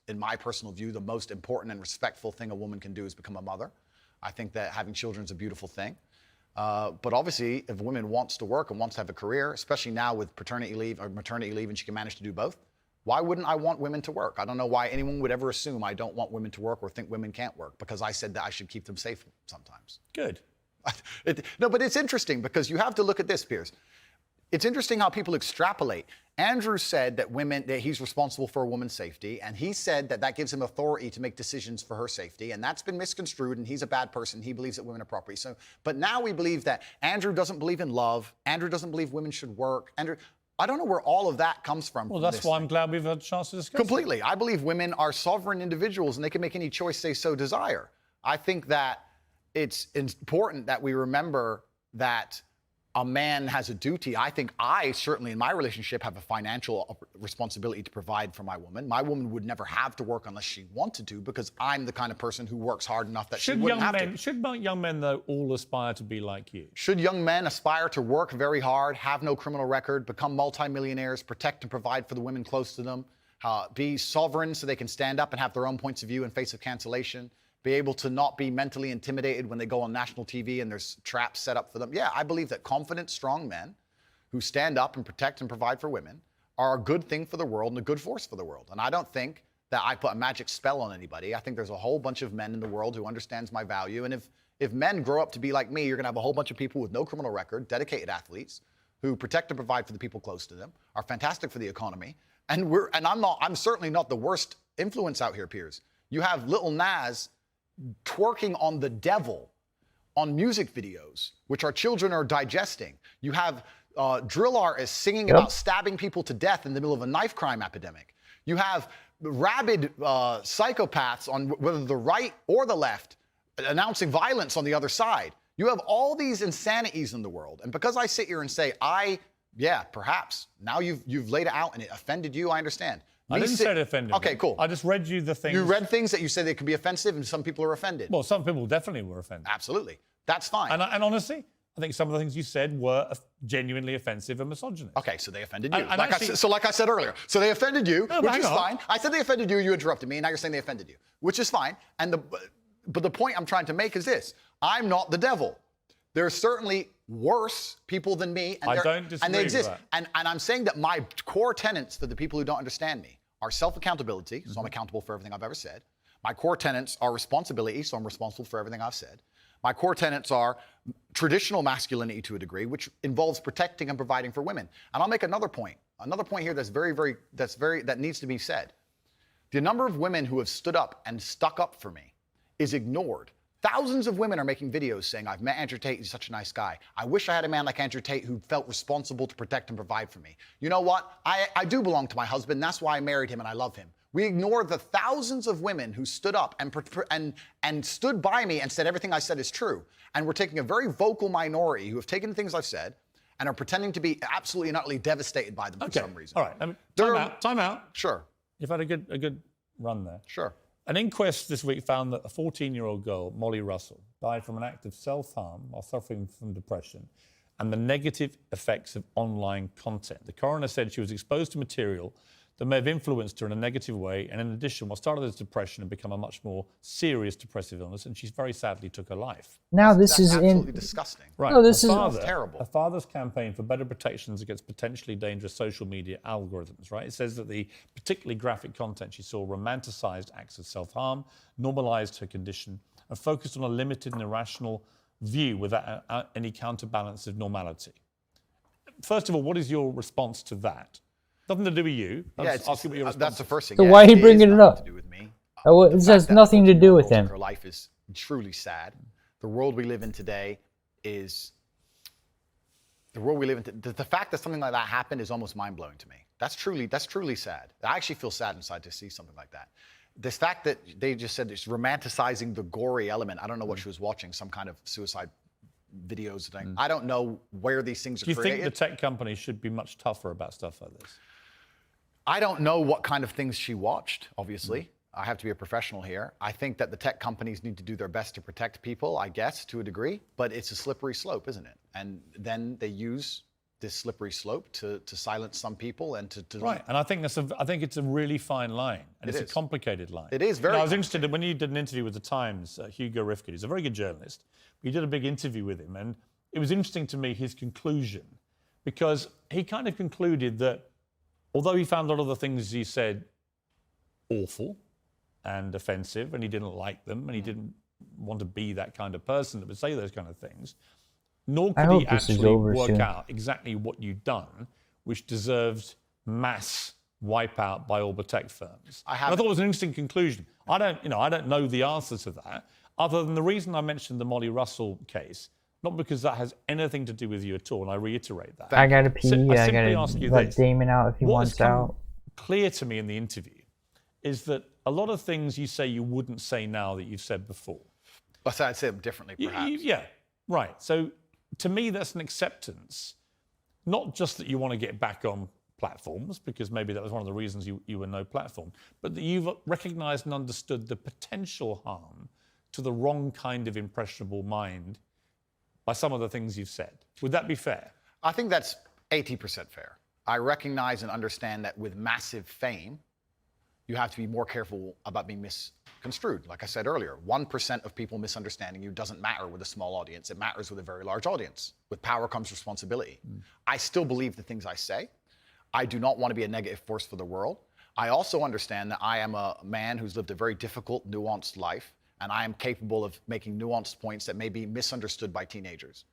A: in my personal view, the most important and respectful thing a woman can do is become a mother. I think that having children is a beautiful thing. But obviously, if a woman wants to work and wants to have a career, especially now with paternity leave or maternity leave, and she can manage to do both, why wouldn't I want women to work? I don't know why anyone would ever assume I don't want women to work or think women can't work, because I said that I should keep them safe sometimes.
C: Good.
A: No, but it's interesting because you have to look at this, Piers. It's interesting how people extrapolate. Andrew said that he's responsible for a woman's safety, and he said that gives him authority to make decisions for her safety, and that's been misconstrued, and he's a bad person. He believes that women are property. But now we believe that Andrew doesn't believe in love. Andrew doesn't believe women should work. Andrew, I don't know where all of that comes from.
C: Well, that's why I'm glad we've had a chance to discuss
A: completely. I believe women are sovereign individuals, and they can make any choice they so desire. I think that it's important that we remember that a man has a duty. I think I certainly in my relationship have a financial responsibility to provide for my woman. My woman would never have to work unless she wanted to, because I'm the kind of person who works hard enough that she wouldn't have to.
C: Should young men, though, all aspire to be like you?
A: Should young men aspire to work very hard, have no criminal record, become multimillionaires, protect and provide for the women close to them, be sovereign so they can stand up and have their own points of view in face of cancellation, be able to not be mentally intimidated when they go on national TV and there's traps set up for them? Yeah, I believe that confident, strong men who stand up and protect and provide for women are a good thing for the world and a good force for the world. And I don't think that I put a magic spell on anybody. I think there's a whole bunch of men in the world who understands my value. And if men grow up to be like me, you're gonna have a whole bunch of people with no criminal record, dedicated athletes, who protect and provide for the people close to them, are fantastic for the economy. And I'm certainly not the worst influence out here, Piers. You have Lil Nas twerking on the devil on music videos, which our children are digesting. You have drill artists singing about stabbing people to death in the middle of a knife crime epidemic. You have rabid psychopaths on whether the right or the left announcing violence on the other side. You have all these insanities in the world. And because I sit here and say, yeah, perhaps, now you've laid it out and it offended you, I understand.
C: I didn't say it offended me.
A: Okay, cool.
C: I just read you the things.
A: You read things that you said they could be offensive, and some people are offended.
C: Well, some people definitely were offended.
A: Absolutely. That's fine.
C: And honestly, I think some of the things you said were genuinely offensive and misogynist.
A: Okay, so they offended you. Like I said earlier, so they offended you, which is fine. I said they offended you, you interrupted me, and now you're saying they offended you, which is fine. But the point I'm trying to make is this. I'm not the devil. There are certainly worse people than me, and
C: I don't disagree
A: and they exist.
C: With that.
A: And I'm saying that my core tenets for the people who don't understand me are self-accountability, so I'm accountable for everything I've ever said. My core tenets are responsibility, so I'm responsible for everything I've said. My core tenets are traditional masculinity to a degree, which involves protecting and providing for women. And I'll make another point here that needs to be said. The number of women who have stood up and stuck up for me is ignored. Thousands of women are making videos saying, I've met Andrew Tate, he's such a nice guy. I wish I had a man like Andrew Tate who felt responsible to protect and provide for me. You know what? I do belong to my husband, that's why I married him and I love him. We ignore the thousands of women who stood up and stood by me and said everything I said is true. And we're taking a very vocal minority who have taken things I've said and are pretending to be absolutely and utterly devastated by them for some reason.
C: All right, time out.
A: Sure.
C: You've had a good run there.
A: Sure.
C: An inquest this week found that a 14-year-old girl, Molly Russell, died from an act of self-harm while suffering from depression and the negative effects of online content. The coroner said she was exposed to material that may have influenced her in a negative way, and in addition, what started as depression had become a much more serious depressive illness, and she very sadly took her life.
B: Now
A: That's absolutely disgusting.
C: Right.
B: No, this is
A: terrible.
C: A father's campaign for better protections against potentially dangerous social media algorithms, right? It says that the particularly graphic content she saw romanticized acts of self-harm, normalized her condition, and focused on a limited and irrational view without any counterbalance of normality. First of all, what is your response to that? Nothing to do with you.
A: That's the first thing.
B: So why are you bringing it up?
A: To do with me.
B: It has nothing to do with him.
A: Her life is truly sad. The world we live in today is the world we live in. The fact that something like that happened is almost mind blowing to me. That's truly sad. I actually feel sad inside to see something like that. this fact that they just said it's romanticizing the gory element. I don't know what she was watching, some kind of suicide videos thing. I don't know where these things are
C: Do you
A: created.
C: think the tech companies should be much tougher about stuff like this?
A: I don't know what kind of things she watched, obviously. I have to be a professional here. I think that the tech companies need to do their best to protect people, I guess, to a degree, but it's a slippery slope, isn't it? And then they use this slippery slope to silence some people and to
C: Right, and I think it's a really fine line, and it's a complicated line.
A: It is very.
C: I was interested in when you did an interview with the Times. Hugo Rifkin, he's a very good journalist. You did a big interview with him, and it was interesting to me his conclusion, because he kind of concluded that although he found a lot of the things he said awful and offensive, and he didn't like them, and he didn't want to be that kind of person that would say those kind of things, nor could he actually work out exactly what you'd done, which deserved mass wipeout by all the tech firms. I thought it was an interesting conclusion. I don't know the answer to that, other than the reason I mentioned the Molly Russell case, not because that has anything to do with you at all, and I reiterate that.
B: I gotta pee. I gotta let Damon out if he wants out.
C: Clear to me in the interview is that a lot of things you say you wouldn't say now that you've said before.
A: But I'd say them differently, perhaps.
C: Yeah, right. So to me, that's an acceptance, not just that you want to get back on platforms, because maybe that was one of the reasons you were no platform, but that you've recognized and understood the potential harm to the wrong kind of impressionable mind by some of the things you've said. Would that be fair?
A: I think that's 80% fair. I recognize and understand that with massive fame, you have to be more careful about being misconstrued. Like I said earlier, 1% of people misunderstanding you doesn't matter with a small audience. It matters with a very large audience. With power comes responsibility. I still believe the things I say. I do not want to be a negative force for the world. I also understand that I am a man who's lived a very difficult, nuanced life, and I am capable of making nuanced points that may be misunderstood by teenagers.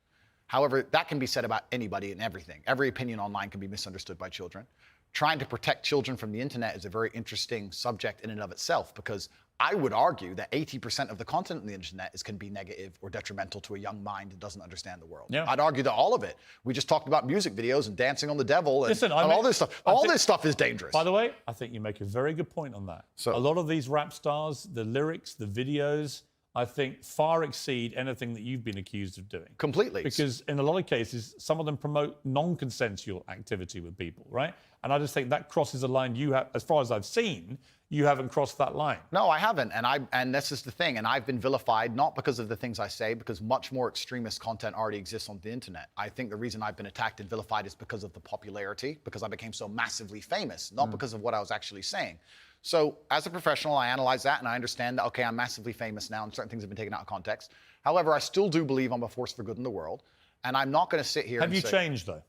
A: However, that can be said about anybody and everything. Every opinion online can be misunderstood by children. Trying to protect children from the internet is a very interesting subject in and of itself, because I would argue that 80% of the content on the internet can be negative or detrimental to a young mind that doesn't understand the world. Yeah. I'd argue that all of it. We just talked about music videos and dancing on the devil and all this stuff. All this stuff is dangerous.
C: By the way, I think you make a very good point on that. So, a lot of these rap stars, the lyrics, the videos, I think far exceed anything that you've been accused of doing.
A: Completely.
C: Because in a lot of cases, some of them promote non-consensual activity with people, right? And I just think that crosses a line you have, as far as I've seen, you haven't crossed that line.
A: No, I haven't. And this is the thing. And I've been vilified, not because of the things I say, because much more extremist content already exists on the internet. I think the reason I've been attacked and vilified is because of the popularity, because I became so massively famous, not because of what I was actually saying. So as a professional, I analyze that and I understand that, okay, I'm massively famous now and certain things have been taken out of context. However, I still do believe I'm a force for good in the world. And I'm not going to sit here
C: and say... Have you changed, though?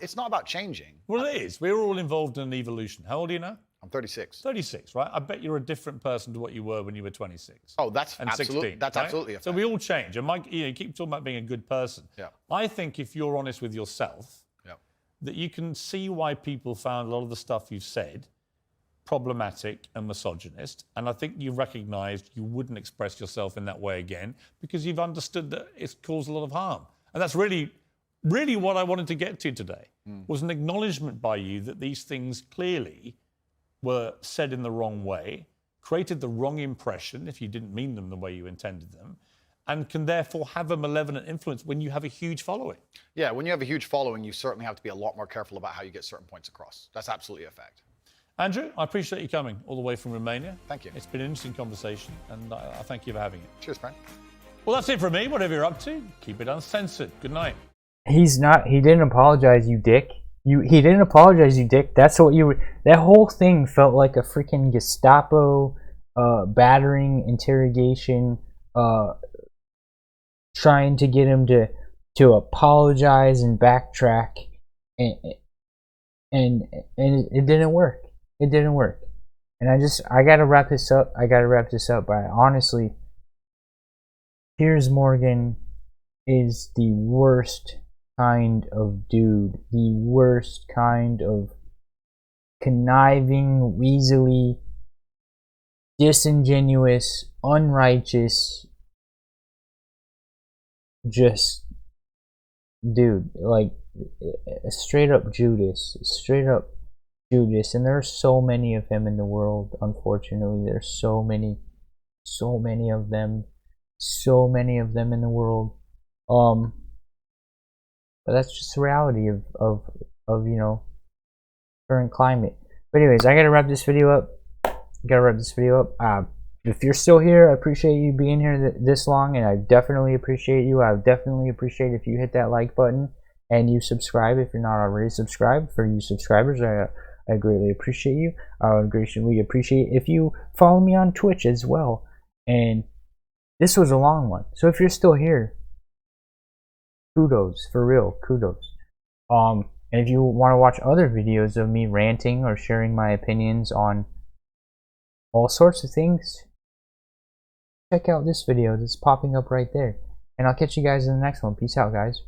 A: It's not about changing.
C: Well, it is. We're all involved in an evolution. How old are you now?
A: I'm 36.
C: 36, right? I bet you're a different person to what you were when you were 26.
A: Oh, that's absolutely,
C: 16,
A: that's
C: right?
A: absolutely a fact.
C: So we all change. And Mike, you keep talking about being a good person.
A: Yeah.
C: I think if you're honest with yourself, that you can see why people found a lot of the stuff you've said problematic and misogynist. And I think you've recognized you wouldn't express yourself in that way again because you've understood that it's caused a lot of harm. And that's really what I wanted to get to today, was an acknowledgement by you that these things clearly were said in the wrong way, created the wrong impression if you didn't mean them the way you intended them, and can therefore have a malevolent influence when you have a huge following.
A: Yeah, when you have a huge following, you certainly have to be a lot more careful about how you get certain points across. That's absolutely a fact.
C: Andrew, I appreciate you coming all the way from Romania.
A: Thank you.
C: It's been an interesting conversation, and I thank you for having it.
A: Cheers, friend.
C: Well, that's it from me. Whatever you're up to, keep it uncensored. Good night.
B: He didn't apologize, you dick. He didn't apologize, you dick. That's what you were. That whole thing felt like a freaking Gestapo battering interrogation, trying to get him to apologize and backtrack, and it didn't work. It didn't work. And I gotta wrap this up. But honestly, Piers Morgan is the worst kind of dude, the worst kind of conniving, weaselly, disingenuous, unrighteous, just dude, like straight up Judas, straight up do this, and there are so many of him in the world. Unfortunately, there's so many of them, in the world. But that's just the reality of you know, current climate. But anyways, I gotta wrap this video up. If you're still here, I appreciate you being here this long, and I definitely appreciate you. I would definitely appreciate if you hit that like button and you subscribe if you're not already subscribed. For you subscribers, I greatly appreciate you. I would greatly appreciate if you follow me on Twitch as well. And this was a long one, so if you're still here, kudos, for real, kudos. And if you want to watch other videos of me ranting or sharing my opinions on all sorts of things, check out this video that's popping up right there. And I'll catch you guys in the next one. Peace out, guys.